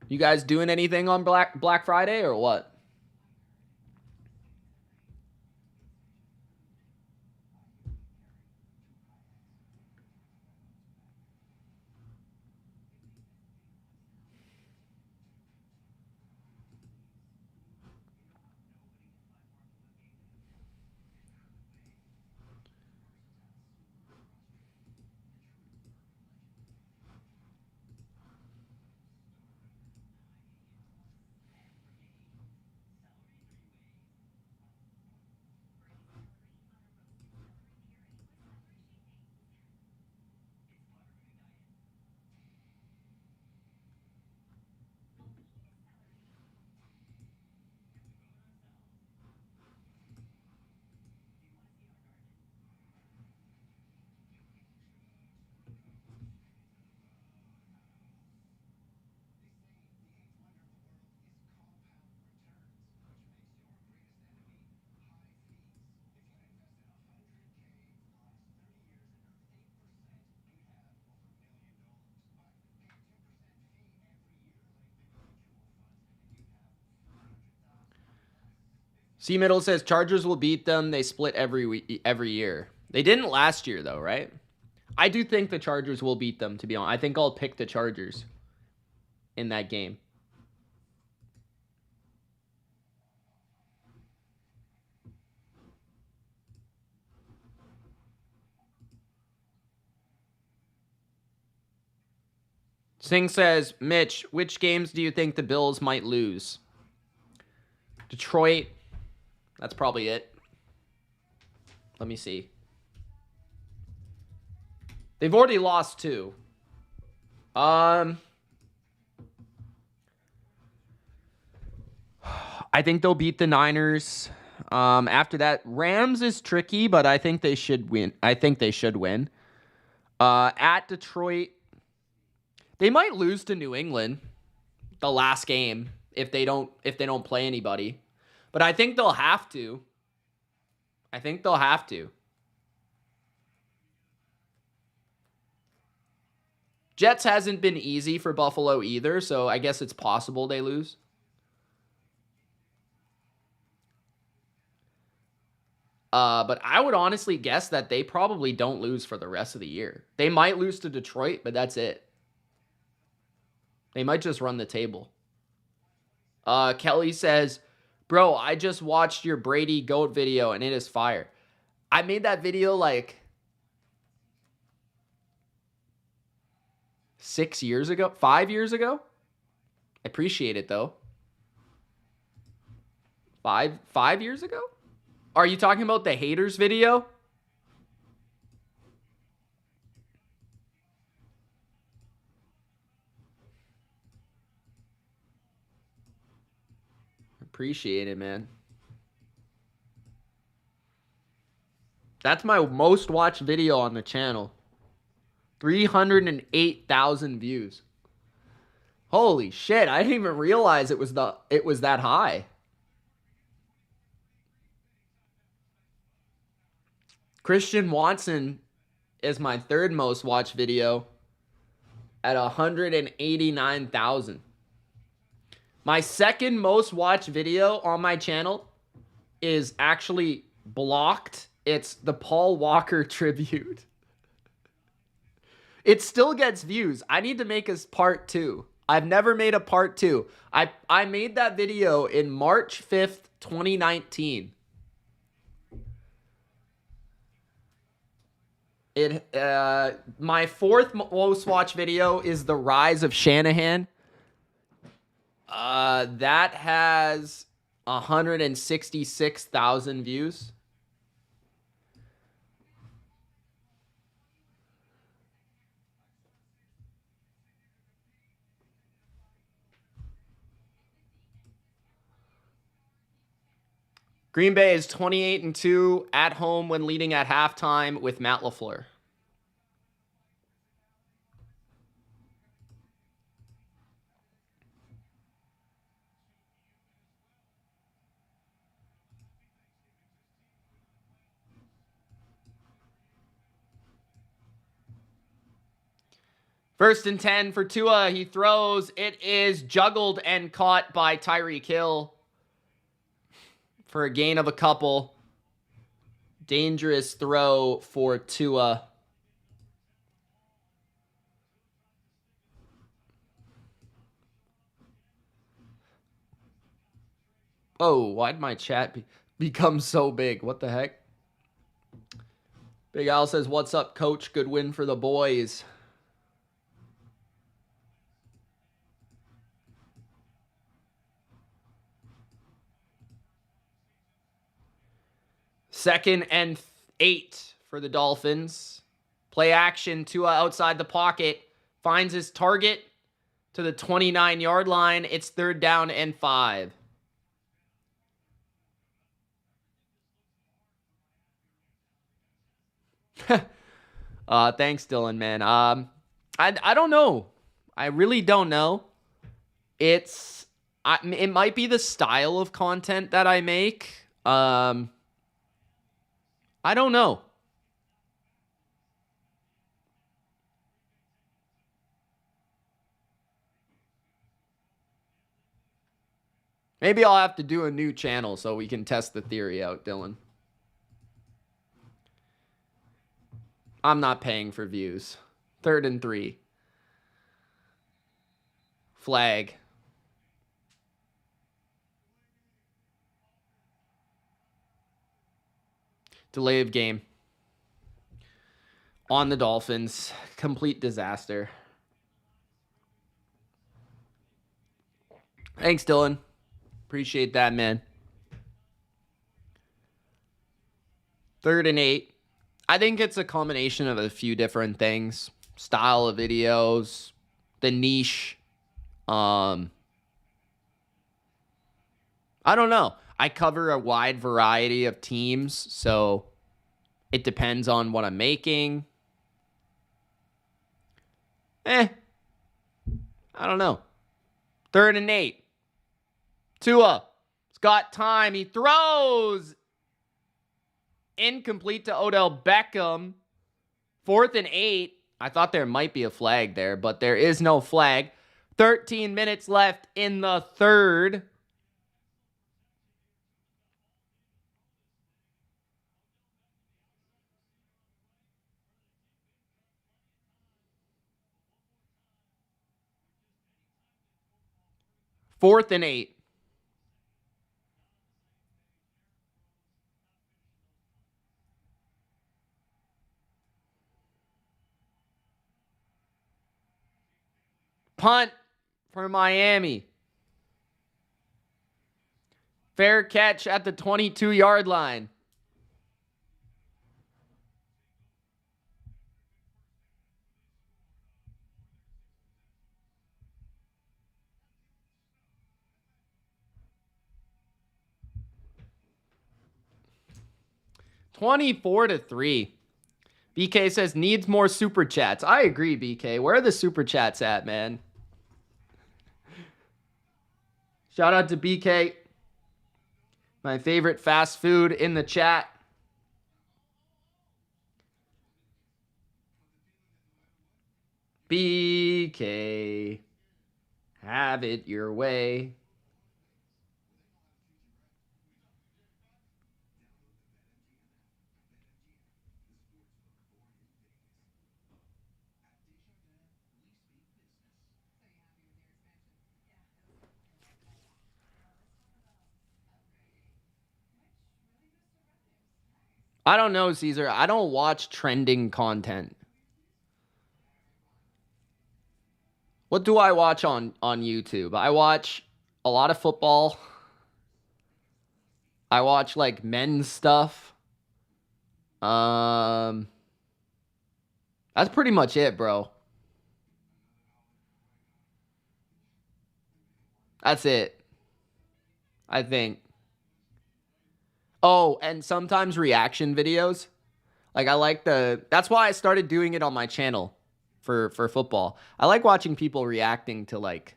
You guys doing anything on Black Friday or what? C Middle says Chargers will beat them. They split every year. They didn't last year though, right? I do think the Chargers will beat them, to be honest. I think I'll pick the Chargers in that game. Singh says, Mitch, which games do you think the Bills might lose? Detroit. That's probably it. Let me see. They've already lost 2. I think they'll beat the Niners. After that, Rams is tricky, but I think they should win. At Detroit, they might lose to New England the last game if they don't play anybody. But I think they'll have to. Jets hasn't been easy for Buffalo either, so I guess it's possible they lose. But I would honestly guess that they probably don't lose for the rest of the year. They might lose to Detroit, but that's it. They might just run the table. Kelly says, bro, I just watched your Brady GOAT video and it is fire. I made that video like 5 years ago. I appreciate it though. 5 years ago? Are you talking about the haters video? Appreciate it, man. That's my most watched video on the channel. 308,000 views. Holy shit, I didn't even realize it was that high. Christian Watson is my third most watched video at 189,000. My second most watched video on my channel is actually blocked. It's the Paul Walker tribute. It still gets views. I need to make a part 2. I've never made a part 2. I made that video in March 5th, 2019. My fourth most watched video is the Rise of Shanahan. That has 166,000 views. Green Bay is 28-2 at home when leading at halftime with Matt LaFleur. First and 10 for Tua. He throws. It is juggled and caught by Tyreek Hill for a gain of a couple. Dangerous throw for Tua. Oh, why'd my chat become so big? What the heck? Big Al says, what's up, coach? Good win for the boys. Second and 8 for the Dolphins. Play action. Tua outside the pocket. Finds his target to the 29-yard line. It's 3rd down and 5. Thanks, Dylan, man. I don't know. I really don't know. It might be the style of content that I make. I don't know. Maybe I'll have to do a new channel so we can test the theory out, Dylan. I'm not paying for views. 3rd and 3. Flag. Delay of game. On the Dolphins. Complete disaster. Thanks, Dylan. Appreciate that, man. 3rd and 8. I think it's a combination of a few different things. Style of videos, the niche. I don't know. I cover a wide variety of teams, so it depends on what I'm making. I don't know. 3rd and 8. Tua. He's got time. He throws. Incomplete to Odell Beckham. 4th and 8. I thought there might be a flag there, but there is no flag. 13 minutes left in the 3rd. Fourth and 8. Punt for Miami. Fair catch at the 22-yard line. $24-3. BK says needs more super chats. I agree, BK. Where are the super chats at, man? Shout out to BK. My favorite fast food in the chat. BK. Have it your way. I don't know, Caesar. I don't watch trending content. What do I watch on YouTube? I watch a lot of football. I watch like men's stuff. That's pretty much it, bro. That's it. I think. Oh, and sometimes reaction videos. Like I like that's why I started doing it on my channel for football. I like watching people reacting to like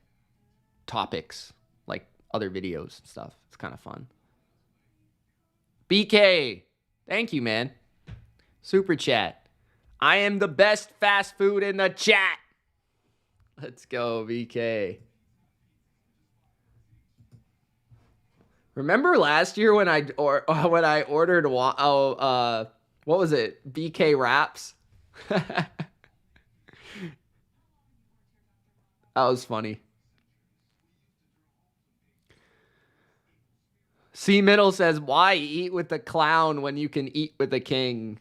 topics, like other videos and stuff. It's kind of fun. BK, thank you, man. Super chat. I am the best fast food in the chat. Let's go, BK. Remember last year when I ordered what was it? BK wraps. That was funny. C Middle says, "Why eat with the clown when you can eat with the king?"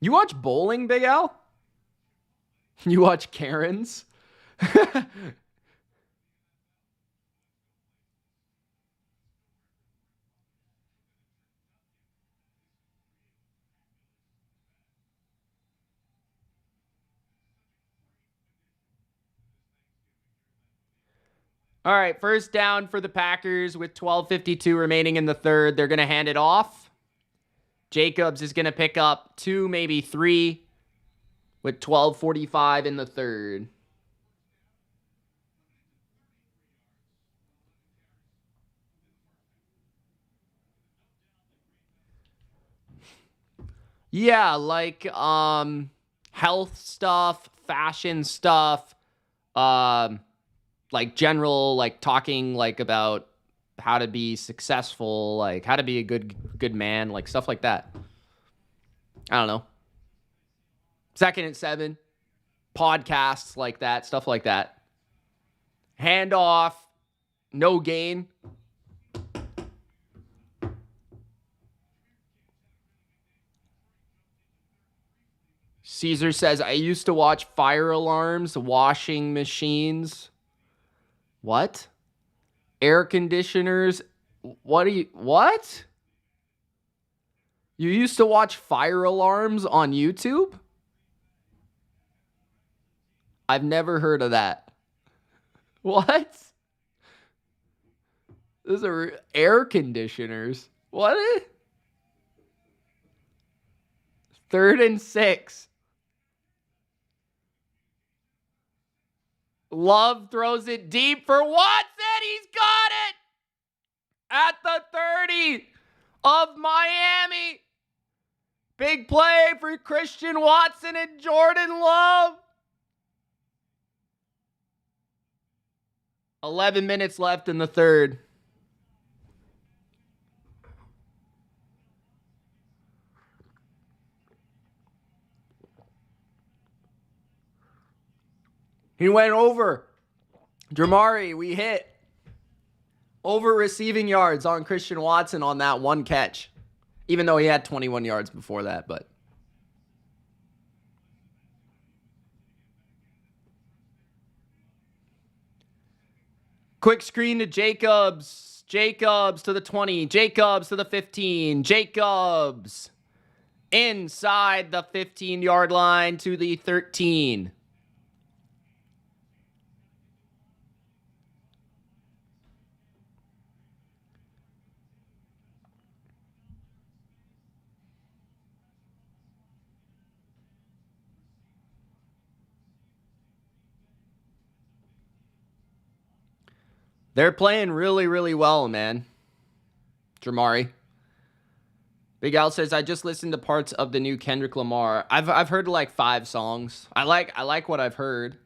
You watch bowling, Big Al? You watch Karens? All right, first down for the Packers with 12:52 remaining in the third. They're going to hand it off. Jacobs is going to pick up 2, maybe 3 with 12:45 in the third. Yeah, like health stuff, fashion stuff, like general like talking like about how to be successful, like how to be a good man, like stuff like that. I don't know. 2nd and 7, podcasts like that, stuff like that. Handoff, no gain. Caesar says, I used to watch fire alarms, washing machines. What? Air conditioners. What? You used to watch fire alarms on YouTube? I've never heard of that. What? Those are air conditioners. What? 3rd and 6. Love throws it deep for Watson. He's got it at the 30 of Miami. Big play for Christian Watson and Jordan Love. 11 minutes left in the third. He went over. Dramari, we hit. Over receiving yards on Christian Watson on that one catch. Even though he had 21 yards before that, but. Quick screen to Jacobs. Jacobs to the 20. Jacobs to the 15. Jacobs inside the 15-yard line to the 13. They're playing really, really well, man. Dramari. Big Al says, I just listened to parts of the new Kendrick Lamar. I've heard like 5 songs. I like what I've heard.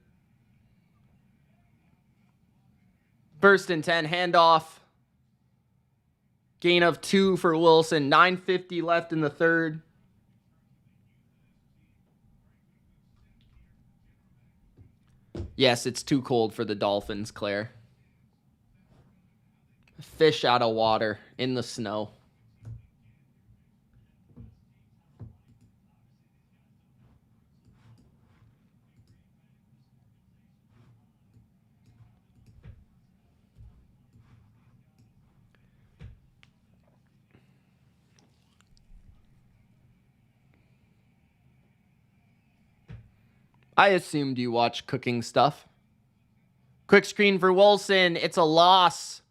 1st and 10, handoff. Gain of 2 for Wilson. 9:50 left in the third. Yes, it's too cold for the Dolphins, Claire. Fish out of water in the snow. I assumed you watch cooking stuff. Quick screen for Wilson. It's a loss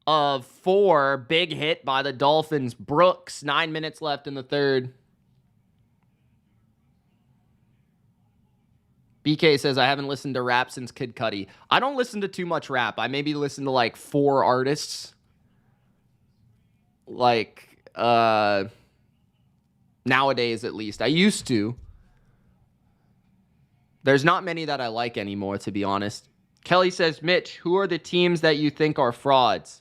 of 4. Big hit by the Dolphins. Brooks, 9 minutes left in the third. BK says, I haven't listened to rap since Kid Cudi. I don't listen to too much rap. I maybe listen to like 4 artists. Like, nowadays at least. I used to. There's not many that I like anymore, to be honest. Kelly says, Mitch, who are the teams that you think are frauds?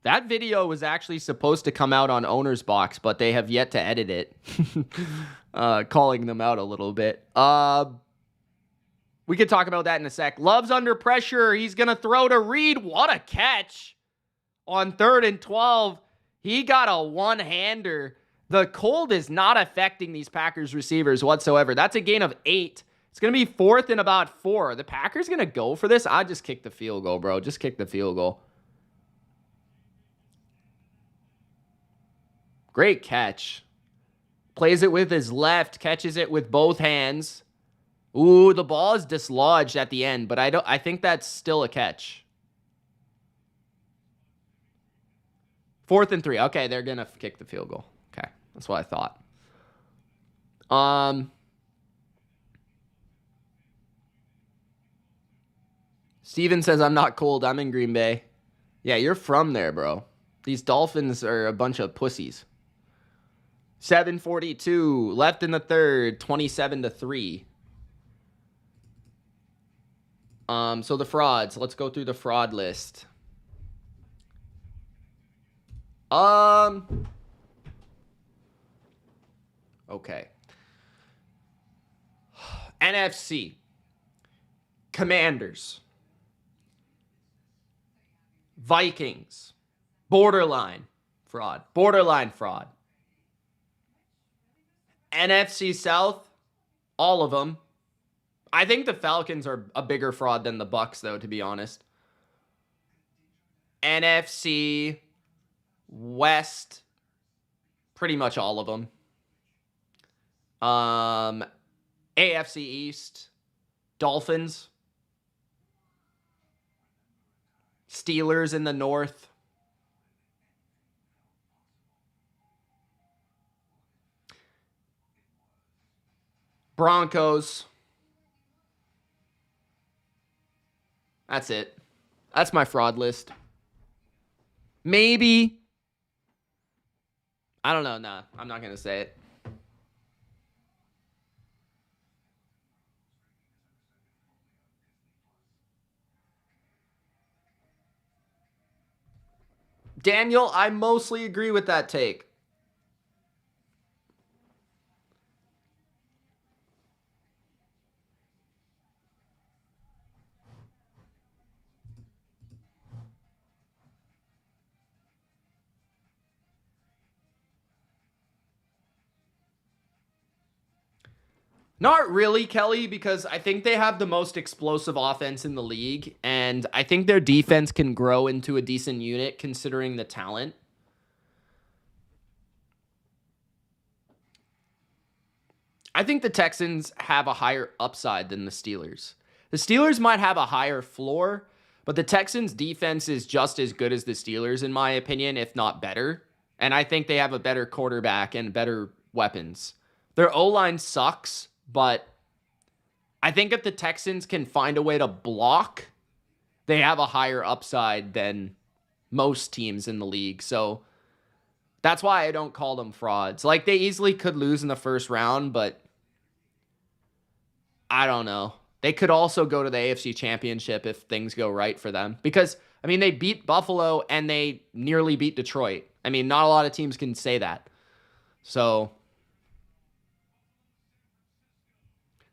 That video was actually supposed to come out on Owner's Box, but they have yet to edit it. Calling them out a little bit. We could talk about that in a sec. Love's under pressure. He's going to throw to Reed. What a catch. On 3rd and 12, he got a one-hander. The cold is not affecting these Packers receivers whatsoever. That's a gain of 8. It's going to be 4th and about 4. The Packers going to go for this? I just kick the field goal, bro. Just kick the field goal. Great catch. Plays it with his left, catches it with both hands. Ooh, the ball is dislodged at the end, but I think that's still a catch. 4th and 3. Okay, they're going to kick the field goal. Okay, that's what I thought. Steven says, I'm not cold. I'm in Green Bay. Yeah, you're from there, bro. These Dolphins are a bunch of pussies. 7:42 left in the third, 27-3. So the frauds. Let's go through the fraud list. Okay. NFC. Commanders. Vikings. Borderline fraud. Borderline fraud. NFC South, all of them. I think the Falcons are a bigger fraud than the Bucs, though, to be honest. NFC West, pretty much all of them. AFC East, Dolphins. Steelers in the North. Broncos. That's it. That's my fraud list. Maybe. I don't know. Nah, I'm not going to say it. Daniel, I mostly agree with that take. Not really, Kelly, because I think they have the most explosive offense in the league, and I think their defense can grow into a decent unit considering the talent. I think the Texans have a higher upside than the Steelers. The Steelers might have a higher floor, but the Texans' defense is just as good as the Steelers, in my opinion, if not better. And I think they have a better quarterback and better weapons. Their O-line sucks, but I think if the Texans can find a way to block, they have a higher upside than most teams in the league. So that's why I don't call them frauds. Like, they easily could lose in the first round, but I don't know. They could also go to the AFC Championship if things go right for them. Because, I mean, they beat Buffalo and they nearly beat Detroit. I mean, not a lot of teams can say that. So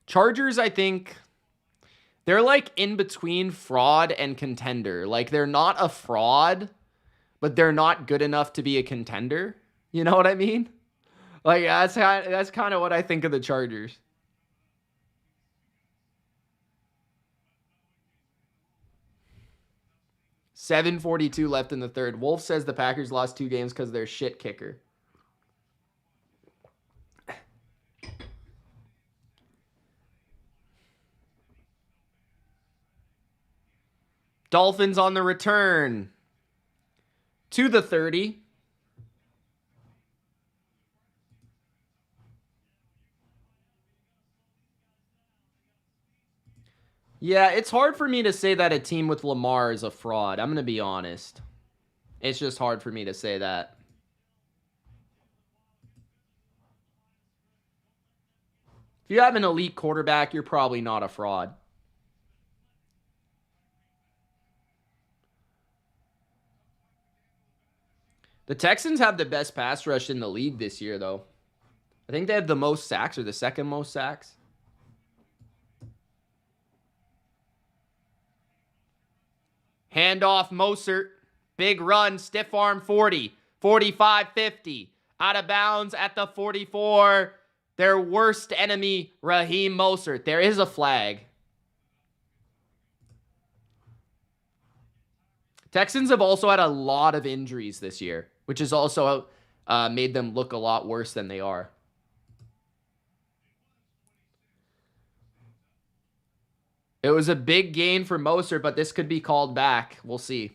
Chargers, I think, they're like in between fraud and contender. Like, they're not a fraud, but they're not good enough to be a contender. You know what I mean? Like, that's kind of what I think of the Chargers. $7:42 left in the third. Wolf says the Packers lost 2 games because of their shit kicker. Dolphins on the return to the 30. Yeah, it's hard for me to say that a team with Lamar is a fraud. I'm going to be honest. It's just hard for me to say that. If you have an elite quarterback, you're probably not a fraud. The Texans have the best pass rush in the league this year, though. I think they have the most sacks or the second most sacks. Handoff Mostert. Big run. Stiff arm 40. 45, 50. Out of bounds at the 44. Their worst enemy, Raheem Mostert. There is a flag. Texans have also had a lot of injuries this year, which has also made them look a lot worse than they are. It was a big gain for Mostert, but this could be called back. We'll see.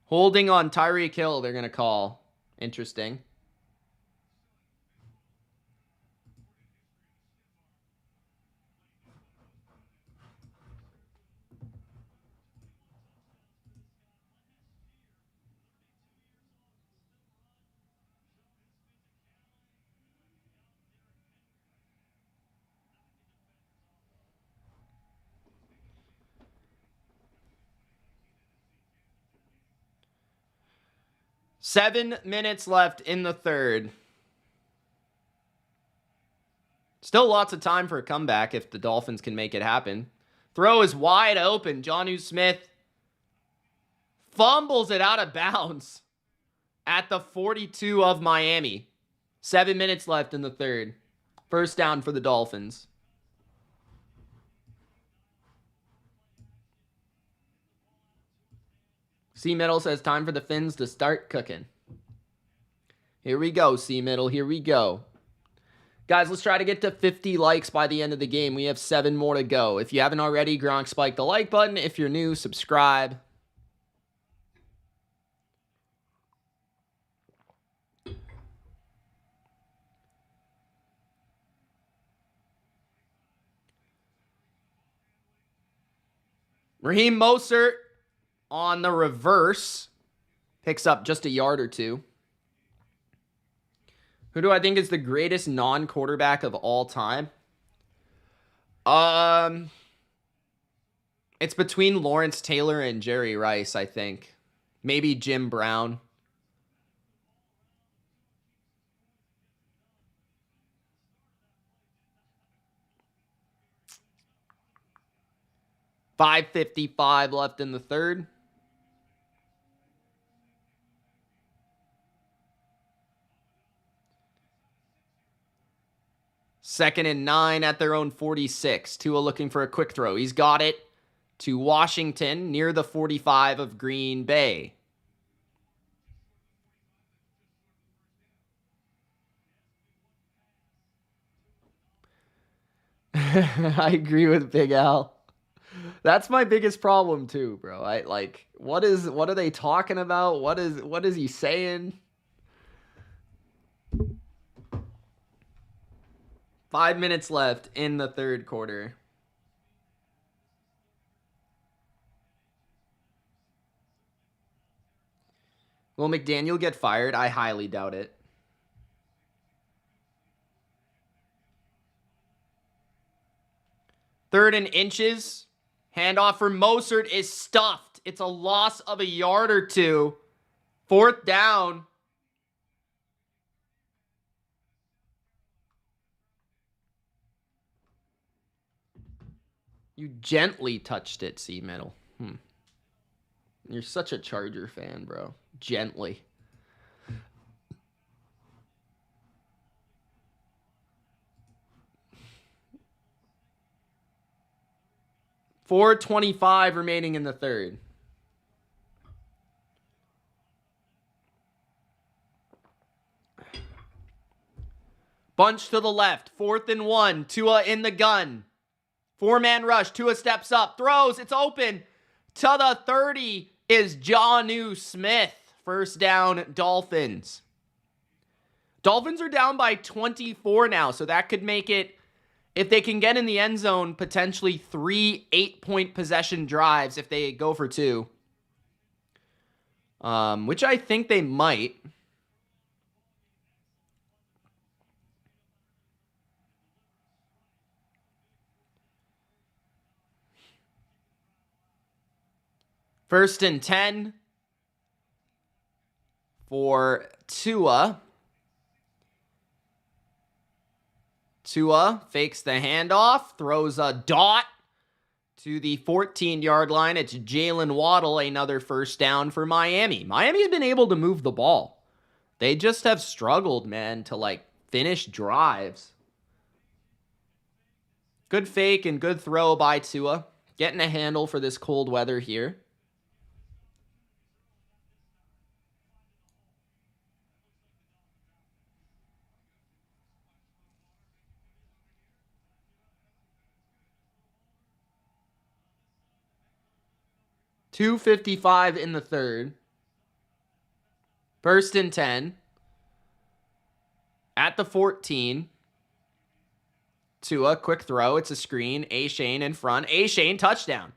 Holding on Tyreek Hill, they're going to call. Interesting. Seven minutes left in the third. Still lots of time for a comeback if the Dolphins can make it happen. Throw is wide open. Jonnu Smith fumbles it out of bounds at the 42 of Miami. 7 minutes left in the third. First down for the Dolphins. C Middle says time for the Fins to start cooking. Here we go, C Middle. Here we go. Guys, let's try to get to 50 likes by the end of the game. We have 7 more to go. If you haven't already, Gronk spike the like button. If you're new, subscribe. Raheem Mostert on the reverse. Picks up just a yard or two. Who do I think is the greatest non-quarterback of all time? It's between Lawrence Taylor and Jerry Rice, I think. Maybe Jim Brown. .555 left in the third. Second and 9 at their own 46. Tua looking for a quick throw. He's got it to Washington near the 45 of Green Bay. I agree with Big Al. That's my biggest problem too, bro. What are they talking about? What is he saying? 5 minutes left in the third quarter. Will McDaniel get fired? I highly doubt it. Third and inches. Handoff for Mostert is stuffed. It's a loss of a yard or two. Fourth down. You gently touched it, C Middle. You're such a Charger fan, bro. Gently. .425 remaining in the third. Bunch to the left. 4th and 1. Tua in the gun. 4-man rush. Tua steps up, throws. It's open. To the 30 is Jonnu Smith. First down, Dolphins. Dolphins are down by 24 now, so that could make it, if they can get in the end zone, potentially 3 8-point possession drives if they go for 2. Which I think they might. First and 10 for Tua. Tua fakes the handoff, throws a dot to the 14-yard line. It's Jalen Waddle, another first down for Miami. Miami's been able to move the ball. They just have struggled, man, to finish drives. Good fake and good throw by Tua. Getting a handle for this cold weather here. .255 in the third. First and 10. At the 14. Tua, quick throw. It's a screen. A-Shane in front. A-Shane, touchdown.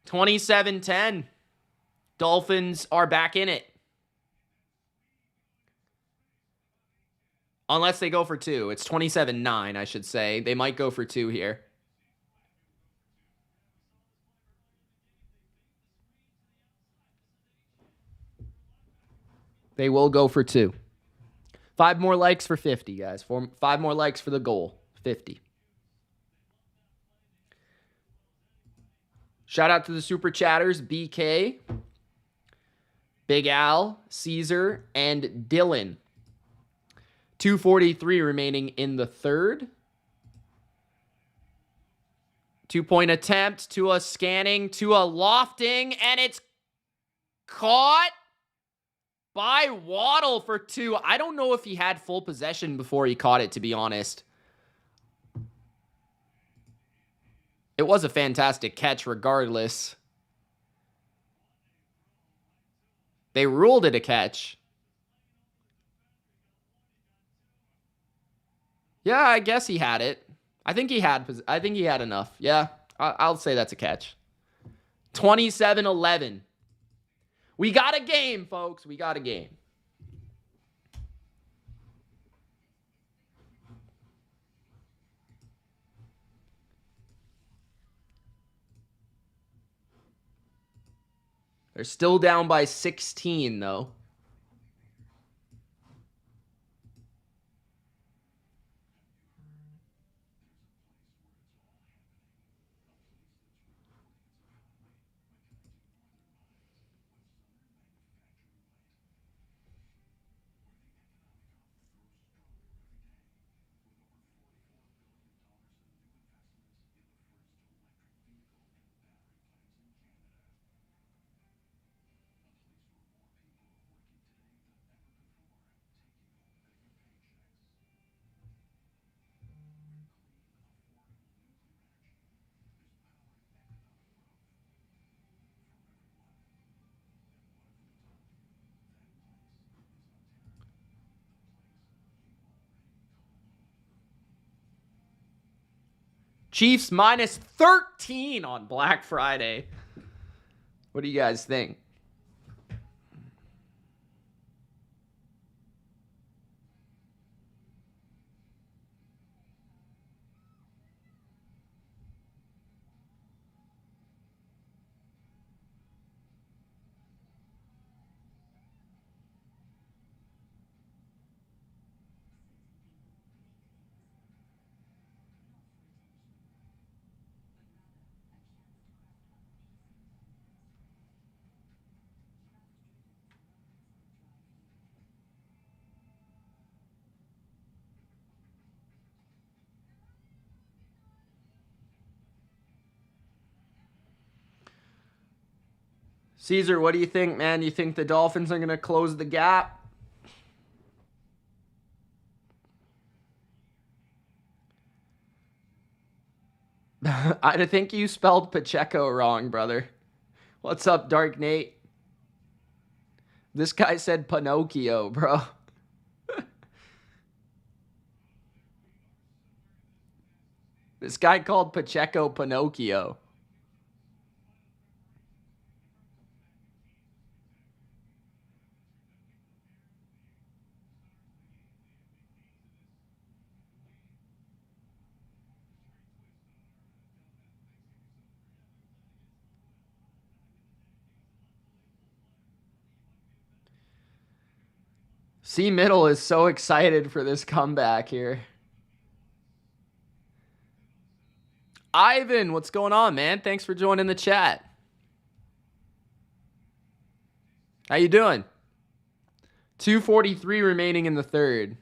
27-10. Dolphins are back in it. Unless they go for 2. It's 27-9, I should say. They might go for 2 here. They will go for 2. 5 more likes for 50, guys. 5 more likes for the goal. 50. Shout out to the super chatters, BK, Big Al, Caesar, and Dylan. 2:43 remaining in the third. 2-point attempt. Tua scanning. Tua lofting. And it's caught by Waddle for 2. I don't know if he had full possession before he caught it, to be honest. It was a fantastic catch regardless. They ruled it a catch. Yeah, I guess he had it. I think he had enough. Yeah, I'll say that's a catch. 27-11. We got a game, folks. We got a game. They're still down by 16, though. Chiefs minus 13 on Black Friday. What do you guys think? Caesar, what do you think, man? You think the Dolphins are going to close the gap? I think you spelled Pacheco wrong, brother. What's up, Dark Nate? This guy said Pinocchio, bro. This guy called Pacheco Pinocchio. C Middle is so excited for this comeback here. Ivan, what's going on, man? Thanks for joining the chat. How you doing? 2:43 remaining in the third.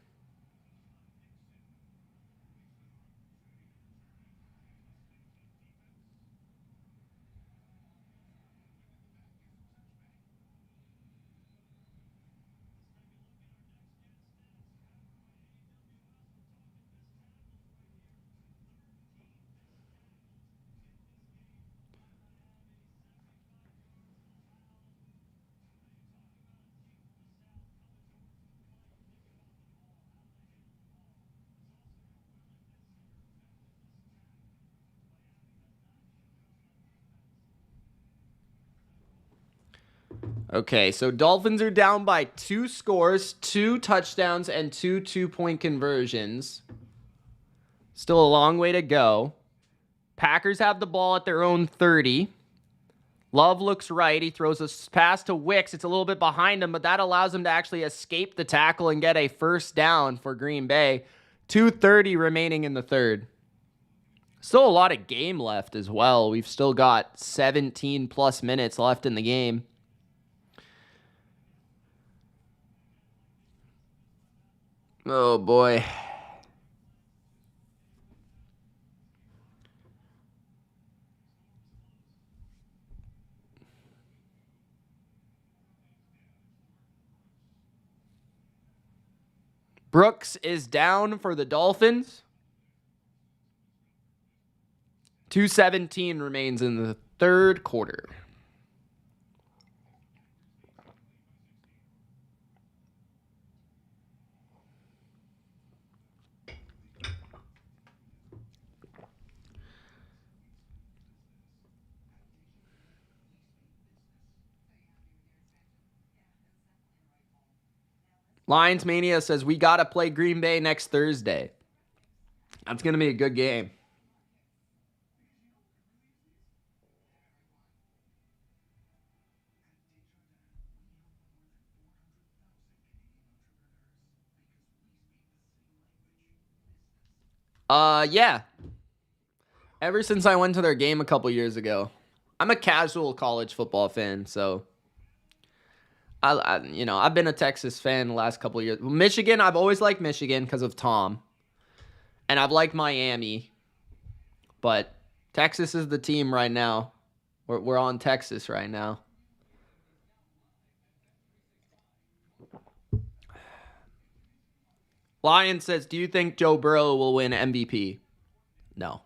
Okay, so Dolphins are down by 2 scores, 2 touchdowns, and 2 two-point conversions. Still a long way to go. Packers have the ball at their own 30. Love looks right. He throws a pass to Wicks. It's a little bit behind him, but that allows him to actually escape the tackle and get a first down for Green Bay. 2:30 remaining in the third. Still a lot of game left as well. We've still got 17 plus minutes left in the game. Oh, boy. Brooks is down for the Dolphins. 2:17 remains in the third quarter. Lions Mania says we got to play Green Bay next Thursday. That's going to be a good game. Yeah. Ever since I went to their game a couple years ago. I'm a casual college football fan, so I've been a Texas fan the last couple of years. Michigan, I've always liked Michigan because of Tom. And I've liked Miami. But Texas is the team right now. We're on Texas right now. Lion says, do you think Joe Burrow will win MVP? No.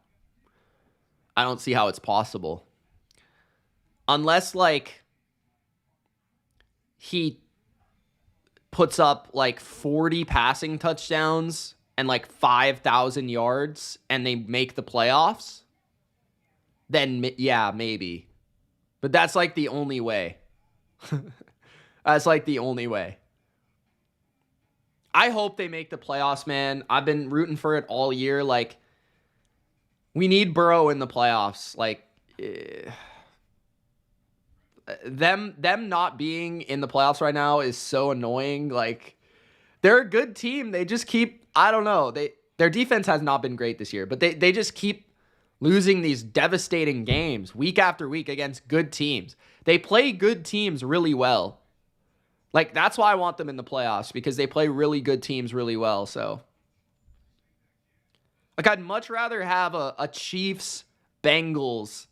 I don't see how it's possible. Unless, he puts up, 40 passing touchdowns and, 5,000 yards and they make the playoffs, then, yeah, maybe. But that's, the only way. That's, the only way. I hope they make the playoffs, man. I've been rooting for it all year. We need Burrow in the playoffs. Them not being in the playoffs right now is so annoying. They're a good team. They just keep, I don't know. Their defense has not been great this year, but they just keep losing these devastating games week after week against good teams. They play good teams really well. That's why I want them in the playoffs, because they play really good teams really well. So, I'd much rather have a Chiefs-Bengals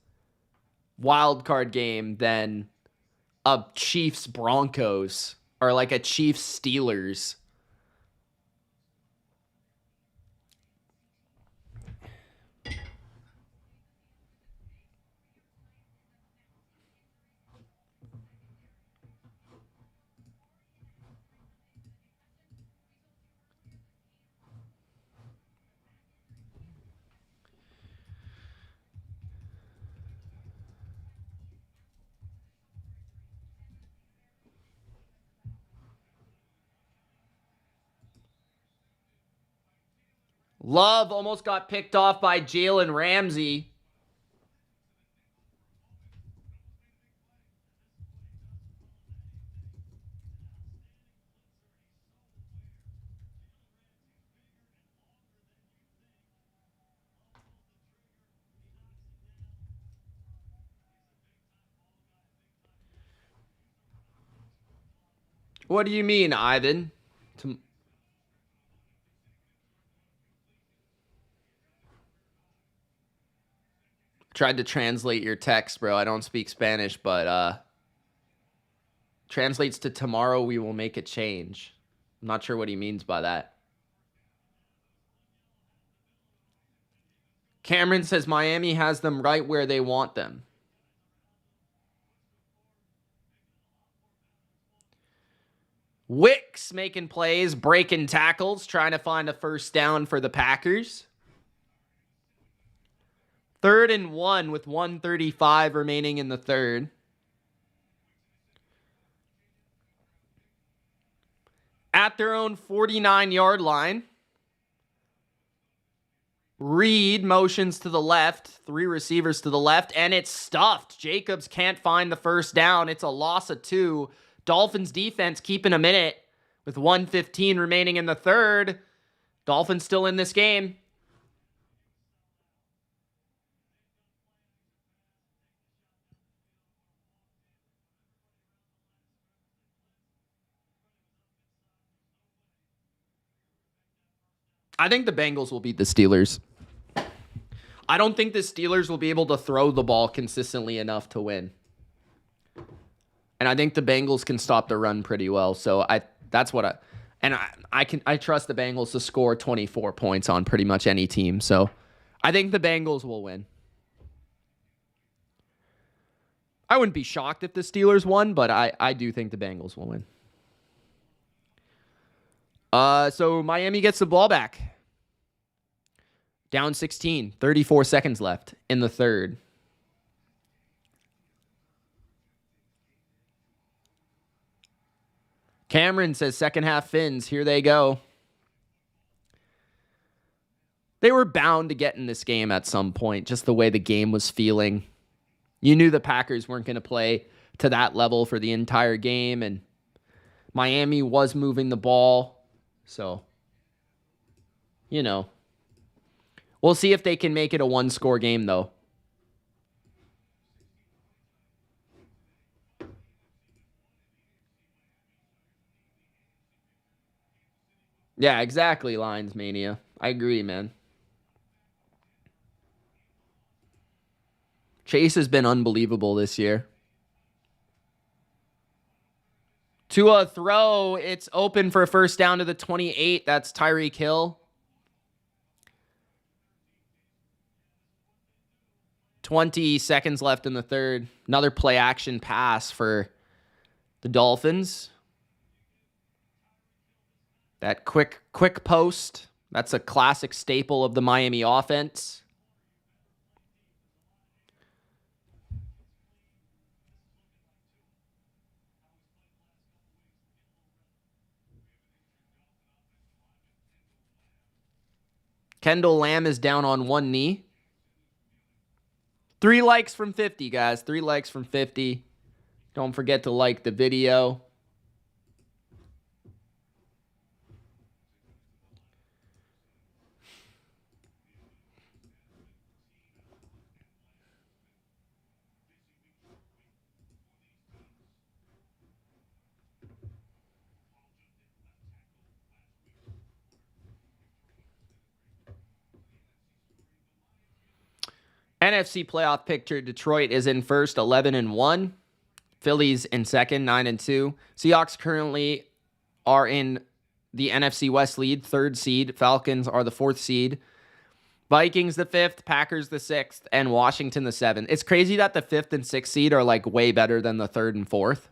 wild card game than a Chiefs-Broncos or a Chiefs-Steelers. Love almost got picked off by Jalen Ramsey. What do you mean, Ivan? Tried to translate your text, bro. I don't speak Spanish, but translates to tomorrow we will make a change. I'm not sure what he means by that. Cameron says Miami has them right where they want them. Wicks making plays, breaking tackles, trying to find a first down for the Packers. 3rd and 1 with 1:35 remaining in the third. At their own 49-yard line. Reed motions to the left. 3 receivers to the left, and it's stuffed. Jacobs can't find the first down. It's a loss of 2. Dolphins defense keeping a minute with 1:15 remaining in the third. Dolphins still in this game. I think the Bengals will beat the Steelers. I don't think the Steelers will be able to throw the ball consistently enough to win. And I think the Bengals can stop the run pretty well. So I trust the Bengals to score 24 points on pretty much any team. So I think the Bengals will win. I wouldn't be shocked if the Steelers won, but I do think the Bengals will win. So Miami gets the ball back. Down 16, 34 seconds left in the third. Cameron says second half Fins. Here they go. They were bound to get in this game at some point, just the way the game was feeling. You knew the Packers weren't going to play to that level for the entire game, and Miami was moving the ball. So, you know, we'll see if they can make it a 1-score game, though. Yeah, exactly, Lions Mania. I agree, man. Chase has been unbelievable this year. To a throw, it's open for a first down to the 28. That's Tyreek Hill. 20 seconds left in the third. Another play action pass for the Dolphins. That quick post. That's a classic staple of the Miami offense. Kendall Lamb is down on one knee. 3 likes from 50, guys. 3 likes from 50. Don't forget to like the video. NFC playoff picture, Detroit is in first, 11-1. Phillies in second, 9-2. Seahawks currently are in the NFC West lead, 3rd seed. Falcons are the 4th seed. Vikings the 5th, Packers the 6th, and Washington the 7th. It's crazy that the 5th and 6th seed are like way better than the 3rd and 4th.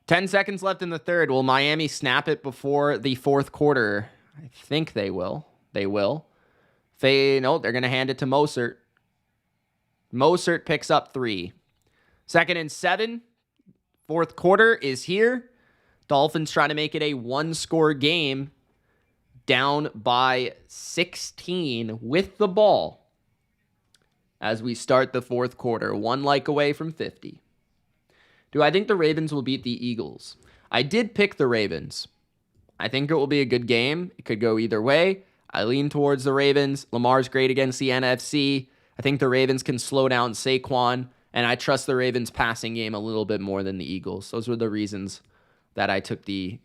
Ten seconds left in the third. Will Miami snap it before the 4th quarter? I think they will. They will. No, they're going to hand it to Mostert. Mostert picks up 3. 2nd and 7. Fourth quarter is here. Dolphins trying to make it a one-score game, down by 16 with the ball as we start the fourth quarter. 1 like away from 50. Do I think the Ravens will beat the Eagles? I did pick the Ravens. I think it will be a good game. It could go either way. I lean towards the Ravens. Lamar's great against the NFC. I think the Ravens can slow down Saquon, and I trust the Ravens passing game a little bit more than the Eagles. Those were the reasons that I took the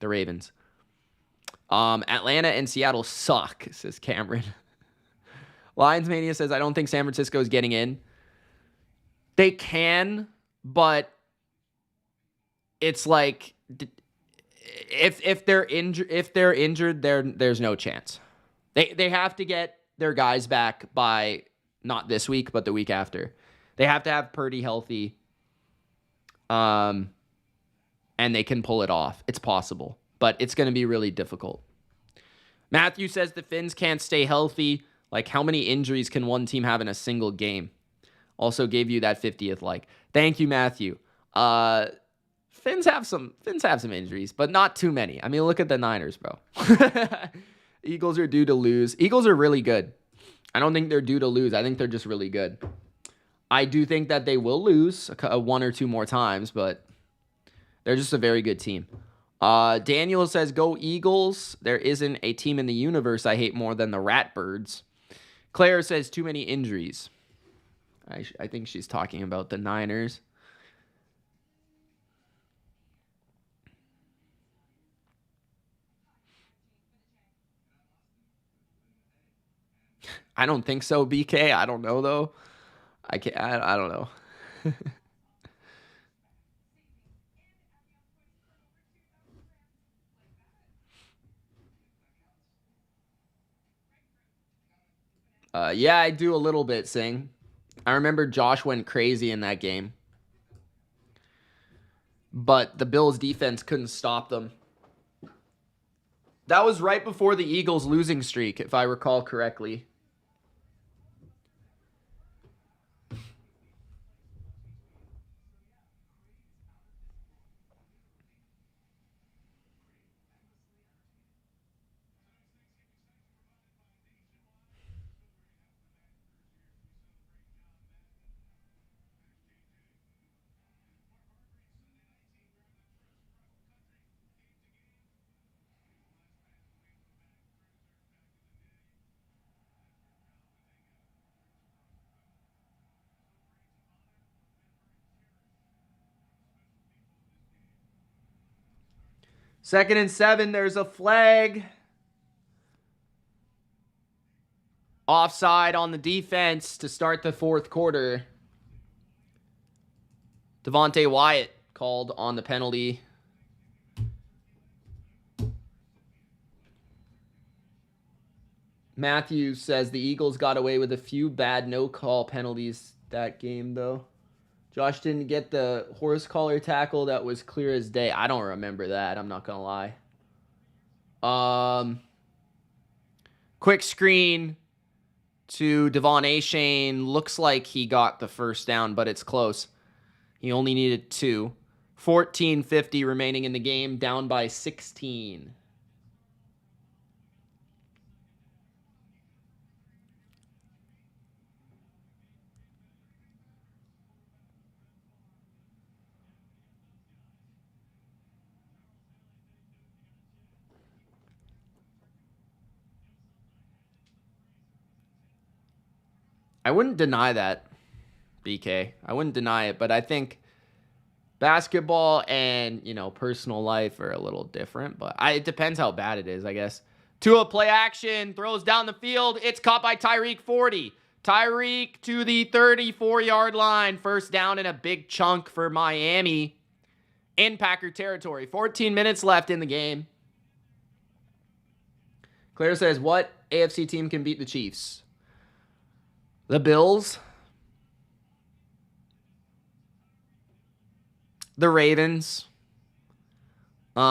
Ravens. Atlanta and Seattle suck, says Cameron. Lions Mania says, I don't think San Francisco is getting in. They can, but it's like if they're injured, there's no chance. They have to get their guys back by not this week, but the week after. They have to have Purdy healthy. And they can pull it off. It's possible, but it's going to be really difficult. Matthew says the Finns can't stay healthy. Like, how many injuries can one team have in a single game? Also gave you that 50th like. Thank you, Matthew. Finns have some injuries, but not too many. I mean, look at the Niners, bro. Eagles are due to lose. Eagles are really good. I don't think they're due to lose. I think they're just really good. I do think that they will lose 1 or 2 more times, but they're just a very good team. Daniel says, go Eagles. There isn't a team in the universe I hate more than the Ratbirds. Claire says, too many injuries. I think she's talking about the Niners. I don't think so, BK. I don't know, though. I don't know. Yeah, I do a little bit, Sing. I remember Josh went crazy in that game. But the Bills' defense couldn't stop them. That was right before the Eagles' losing streak, if I recall correctly. Second and 7, there's a flag. Offside on the defense to start the fourth quarter. Devontae Wyatt called on the penalty. Matthews says the Eagles got away with a few bad no-call penalties that game, though. Josh didn't get the horse collar tackle that was clear as day. I don't remember that. I'm not going to lie. Quick screen to Devon Achane. Looks like he got the first down, but it's close. He only needed 2. 14:50 remaining in the game, down by 16. I wouldn't deny that, BK. I wouldn't deny it, but I think basketball and, personal life are a little different, but it depends how bad it is, I guess. Tua play action, throws down the field. It's caught by Tyreek 40. Tyreek to the 34-yard line. First down and a big chunk for Miami in Packer territory. 14 minutes left in the game. Claire says, what AFC team can beat the Chiefs? The Bills, the Ravens, if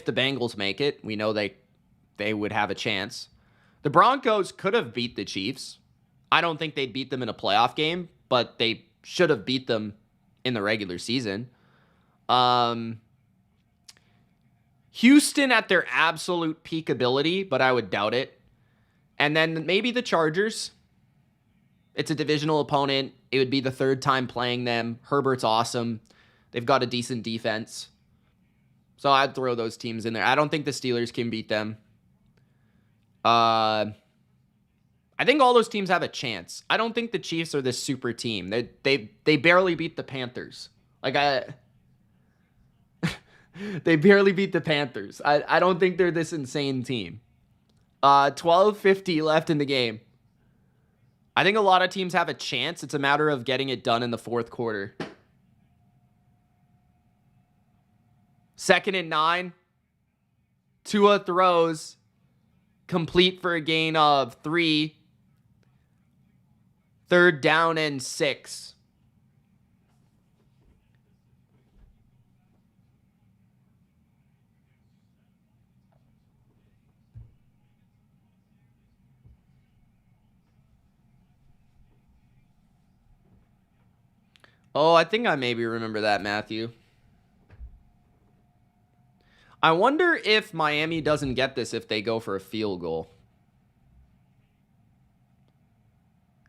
the Bengals make it, we know they would have a chance. The Broncos could have beat the Chiefs. I don't think they'd beat them in a playoff game, but they should have beat them in the regular season. Houston at their absolute peak ability, but I would doubt it. And then maybe the Chargers. It's a divisional opponent. It would be the third time playing them. Herbert's awesome. They've got a decent defense. So I'd throw those teams in there. I don't think the Steelers can beat them. I think all those teams have a chance. I don't think the Chiefs are this super team. They barely beat the Panthers. They barely beat the Panthers. I don't think they're this insane team. 12:50 left in the game. I think a lot of teams have a chance. It's a matter of getting it done in the fourth quarter. 2nd and 9. Tua throws. Complete for a gain of 3. 3rd down and 6. Oh, I think I maybe remember that, Matthew. I wonder if Miami doesn't get this if they go for a field goal.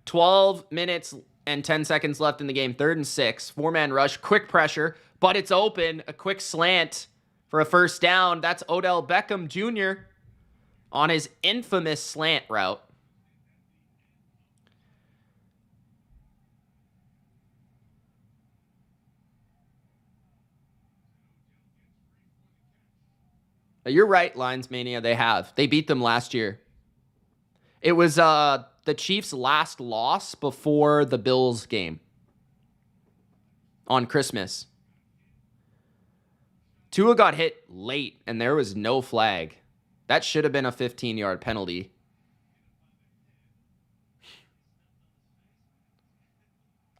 12 minutes and 10 seconds left in the game. 3rd and 6. 4-man rush. Quick pressure, but it's open. A quick slant for a first down. That's Odell Beckham Jr. on his infamous slant route. You're right, Lions Mania. They have. They beat them last year. It was the Chiefs' last loss before the Bills game on Christmas. Tua got hit late, and there was no flag. That should have been a 15-yard penalty.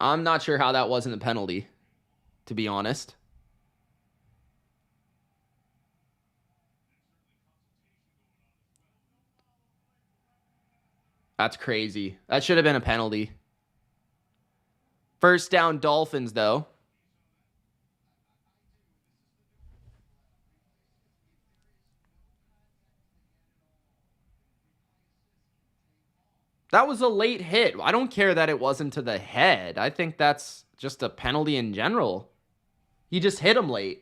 I'm not sure how that wasn't a penalty, to be honest. That's crazy. That should have been a penalty. First down, Dolphins, though. That was a late hit. I don't care that it wasn't to the head. I think that's just a penalty in general. He just hit him late.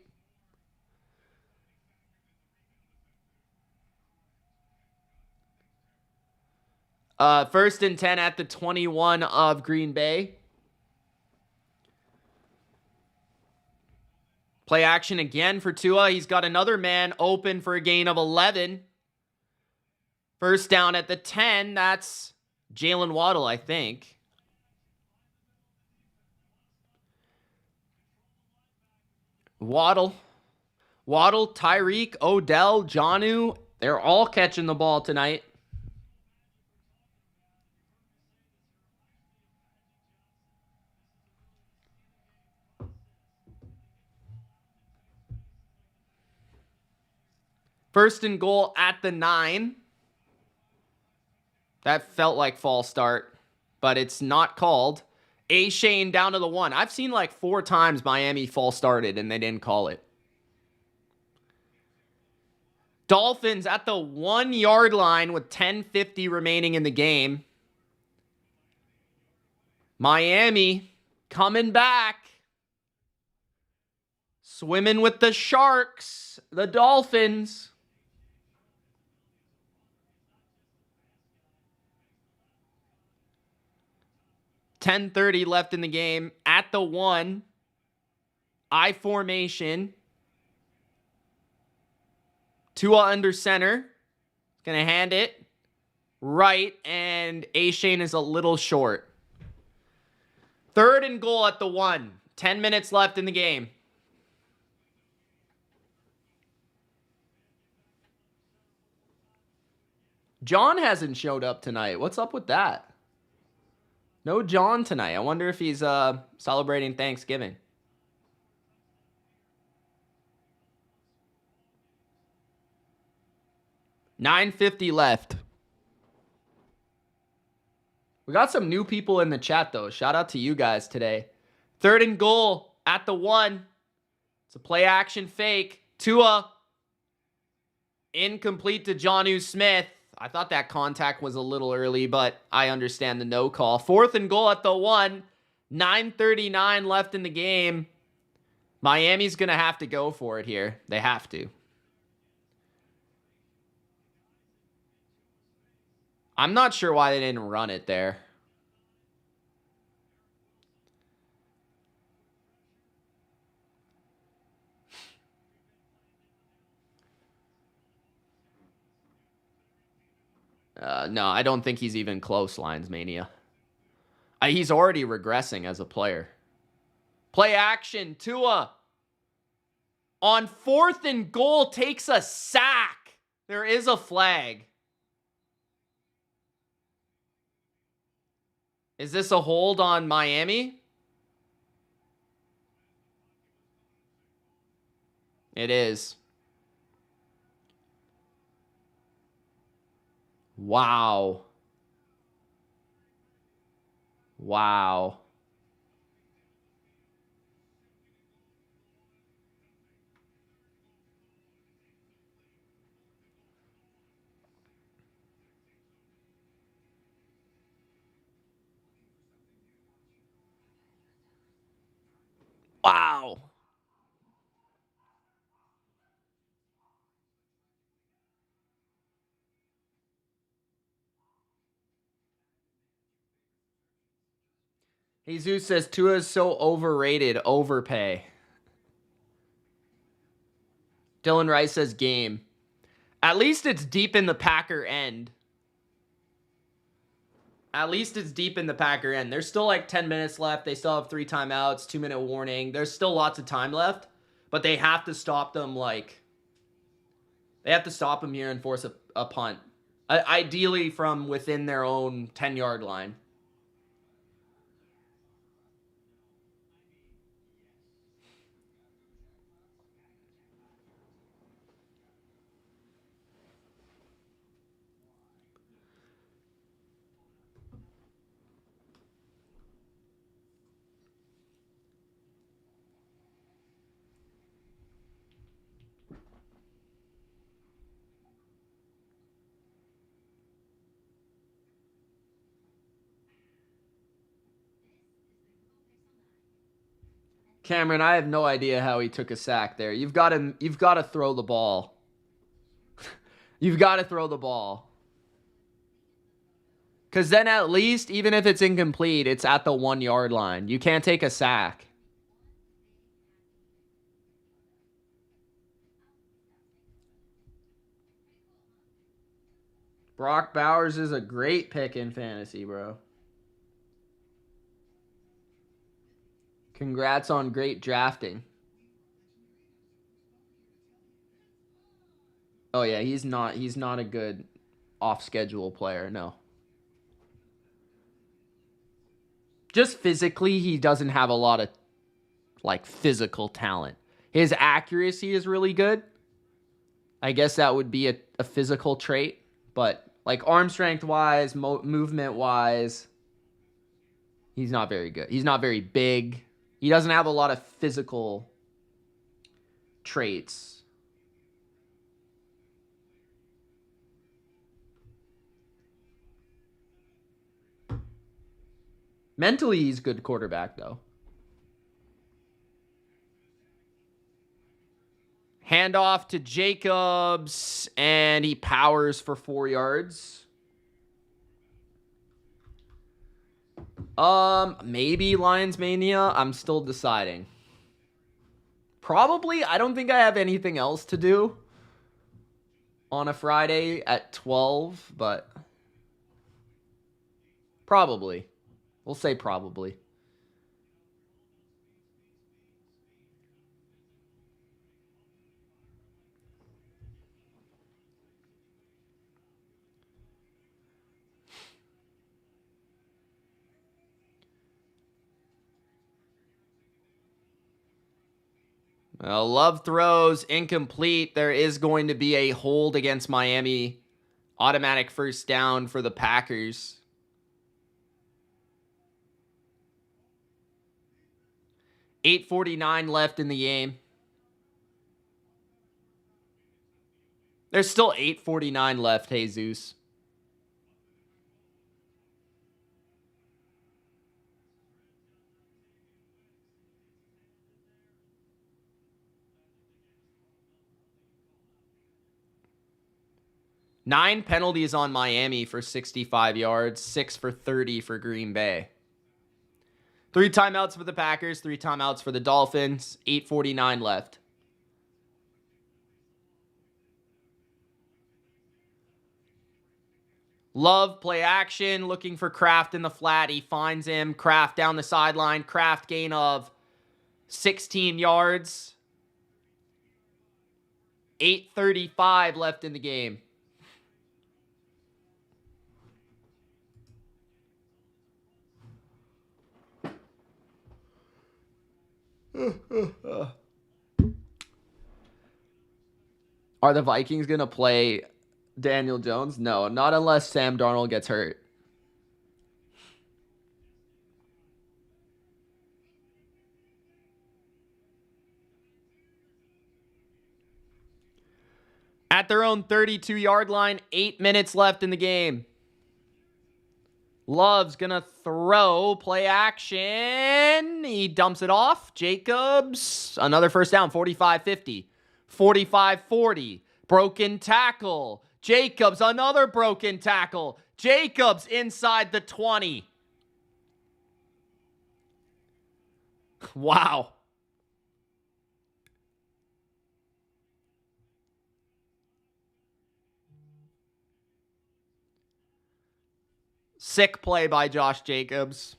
First and 10 at the 21 of Green Bay. Play action again for Tua. He's got another man open for a gain of 11. First down at the 10. That's Jalen Waddle, I think. Waddle, Tyreek, Odell, Jonnu. They're all catching the ball tonight. First and goal at the 9. That felt like false start, but it's not called. A-Shane down to the 1. I've seen like 4 times Miami false started and they didn't call it. Dolphins at the 1-yard line with 10:50 remaining in the game. Miami coming back. Swimming with the Sharks. The Dolphins. 10:30 left in the game. At the 1. I formation. Tua under center. Gonna hand it right, and A-Shane is a little short. 3rd and goal at the 1. 10 minutes left in the game. John hasn't showed up tonight. What's up with that? No John tonight. I wonder if he's celebrating Thanksgiving. $9.50 left. We got some new people in the chat, though. Shout out to you guys today. 3rd and goal at the 1. It's a play action fake. Tua. Incomplete to Jonnu Smith. I thought that contact was a little early, but I understand the no call. 4th and goal at the 1. 9:39 left in the game. Miami's going to have to go for it here. They have to. I'm not sure why they didn't run it there. No, I don't think he's even close, Lions Mania. He's already regressing as a player. Play action. Tua on 4th and goal takes a sack. There is a flag. Is this a hold on Miami? It is. Wow. Wow. Wow. Jesus says Tua is so overrated. Overpay. Dylan Rice says game. At least it's deep in the Packer end. At least it's deep in the Packer end. There's still like 10 minutes left. They still have 3 timeouts, 2-minute warning. There's still lots of time left. But they have to stop them they have to stop them here and force a punt. Ideally from within their own 10-yard line. Cameron, I have no idea how he took a sack there. You've got to throw the ball. You've got to throw the ball. Because then at least, even if it's incomplete, it's at the 1-yard line. You can't take a sack. Brock Bowers is a great pick in fantasy, bro. Congrats on great drafting. Oh yeah, he's not a good off-schedule player, no. Just physically, he doesn't have a lot of physical talent. His accuracy is really good. I guess that would be a physical trait, but arm strength wise, movement wise, he's not very good. He's not very big. He doesn't have a lot of physical traits. Mentally, he's a good quarterback, though. Handoff to Jacobs, and he powers for 4 yards. Maybe Lions Mania. I'm still deciding. Probably. I don't think I have anything else to do on a Friday at 12, but probably. We'll say probably. Love throws, incomplete. There is going to be a hold against Miami. Automatic first down for the Packers. 8:49 left in the game. There's still 8:49 left, Jesus. Nine penalties on Miami for 65 yards, 6 for 30 for Green Bay. 3 timeouts for the Packers, 3 timeouts for the Dolphins, 8:49 left. Love, play action, looking for Kraft in the flat. He finds him. Kraft down the sideline. Kraft gain of 16 yards. 8:35 left in the game. Are the Vikings going to play Daniel Jones? No, not unless Sam Darnold gets hurt. At their own 32-yard line, 8 minutes left in the game. Love's going to throw, play action. He dumps it off. Jacobs, another first down, 45-50. 45-40. Broken tackle. Jacobs, another broken tackle. Jacobs inside the 20. Wow. Sick play by Josh Jacobs.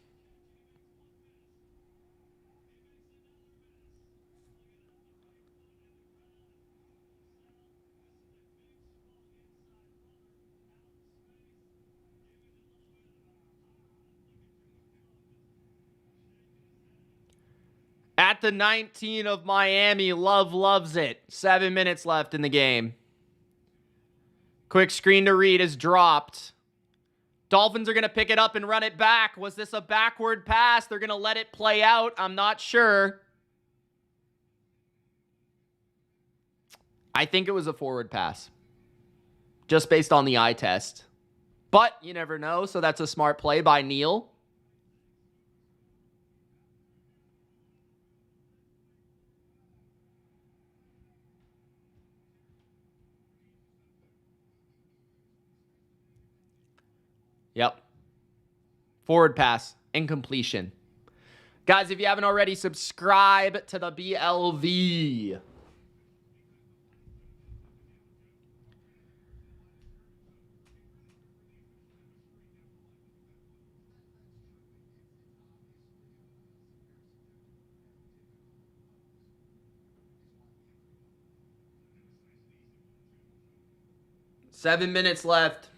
At the 19 of Miami, Love loves it. 7 minutes left in the game. Quick screen to read is dropped. Dolphins are going to pick it up and run it back. Was this a backward pass? They're going to let it play out. I'm not sure. I think it was a forward pass. Just based on the eye test. But you never know, so that's a smart play by Neal. Yep. Forward pass. Incompletion. Guys, if you haven't already, subscribe to the BLV. Seven minutes left.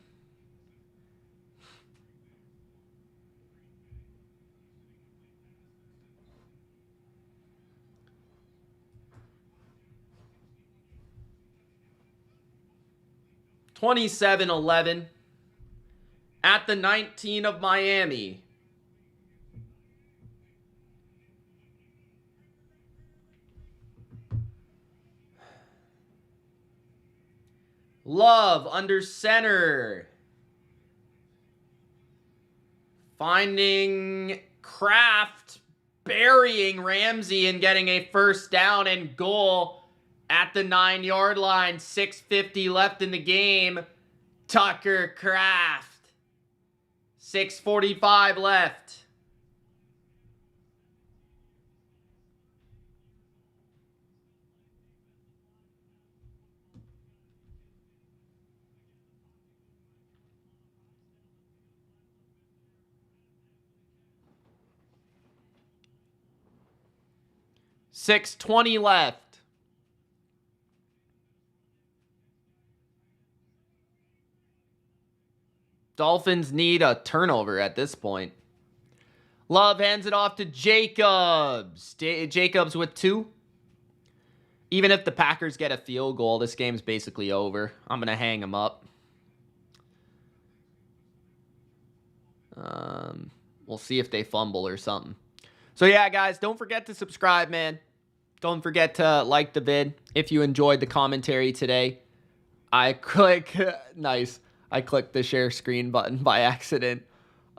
(27-11) at the 19 of Miami. Love under center. Finding Kraft, burying Ramsey and getting a first down and goal at the 9-yard line. 6:50 left in the game. Tucker Kraft. 6:45 left. $6:20 left. Dolphins need a turnover at this point. Love hands it off to Jacobs. Jacobs with 2. Even if the Packers get a field goal, this game's basically over. I'm going to hang him up. We'll see if they fumble or something. So yeah, guys, don't forget to subscribe, man. Don't forget to like the vid if you enjoyed the commentary today. Nice. I clicked the share screen button by accident.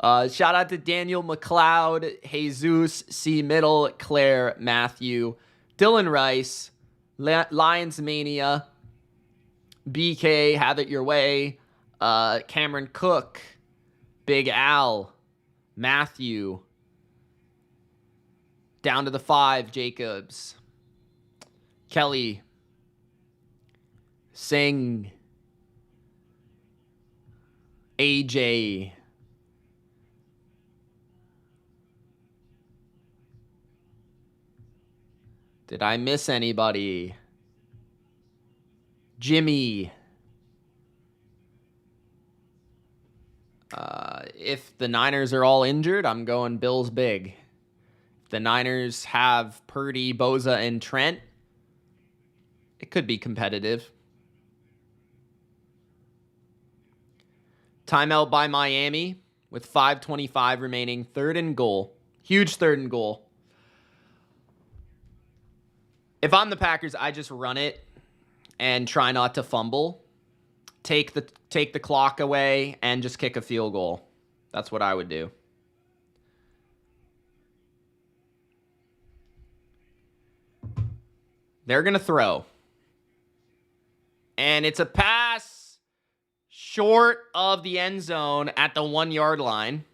Shout out to Daniel McLeod, Jesus, C. Middle, Claire, Matthew, Dylan Rice, Lions Mania, BK, Have It Your Way, Cameron Cook, Big Al, Matthew, Down to the 5, Jacobs, Kelly, Singh, AJ, did I miss anybody? Jimmy. If the Niners are all injured, I'm going Bills big. If the Niners have Purdy, Boza, and Trent, it could be competitive. Timeout by Miami with 5:25 remaining. 3rd and goal. Huge 3rd and goal. If I'm the Packers, I just run it and try not to fumble. Take the clock away and just kick a field goal. That's what I would do. They're going to throw. And it's a pass short of the end zone at the 1-yard line.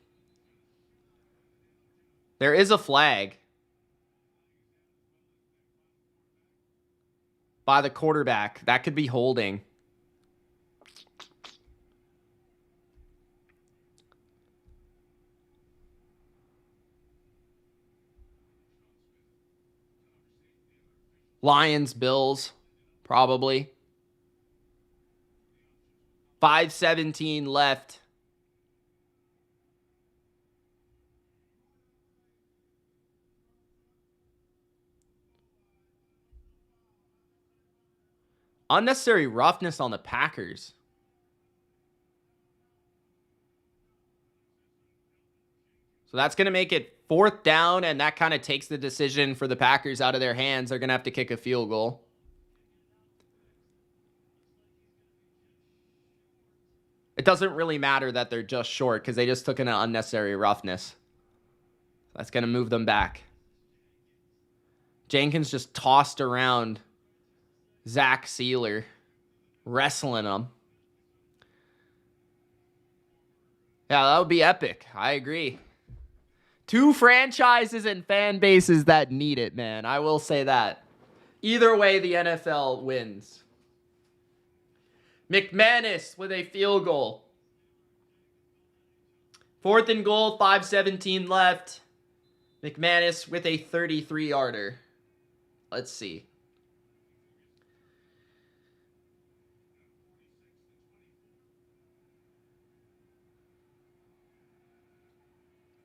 There is a flag by the quarterback. That could be holding. Lions, Bills, probably. 5:17 left. Unnecessary roughness on the Packers. So that's going to make it 4th down, and that kind of takes the decision for the Packers out of their hands. They're going to have to kick a field goal. It doesn't really matter that they're just short because they just took an unnecessary roughness. That's going to move them back. Jenkins just tossed around Zach Sealer, wrestling him. Yeah, that would be epic. I agree. 2 franchises and fan bases that need it, man. I will say that. Either way, the NFL wins. McManus with a field goal. 4th and goal, 5:17 left. McManus with a 33-yarder. Let's see.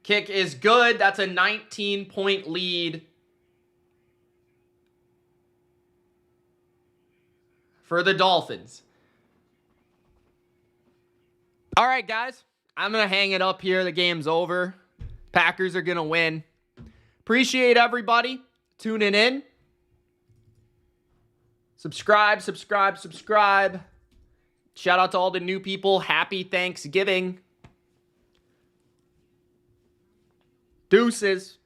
Kick is good. That's a 19-point lead for the Dolphins. All right, guys. I'm going to hang it up here. The game's over. Packers are going to win. Appreciate everybody tuning in. Subscribe. Shout out to all the new people. Happy Thanksgiving. Deuces.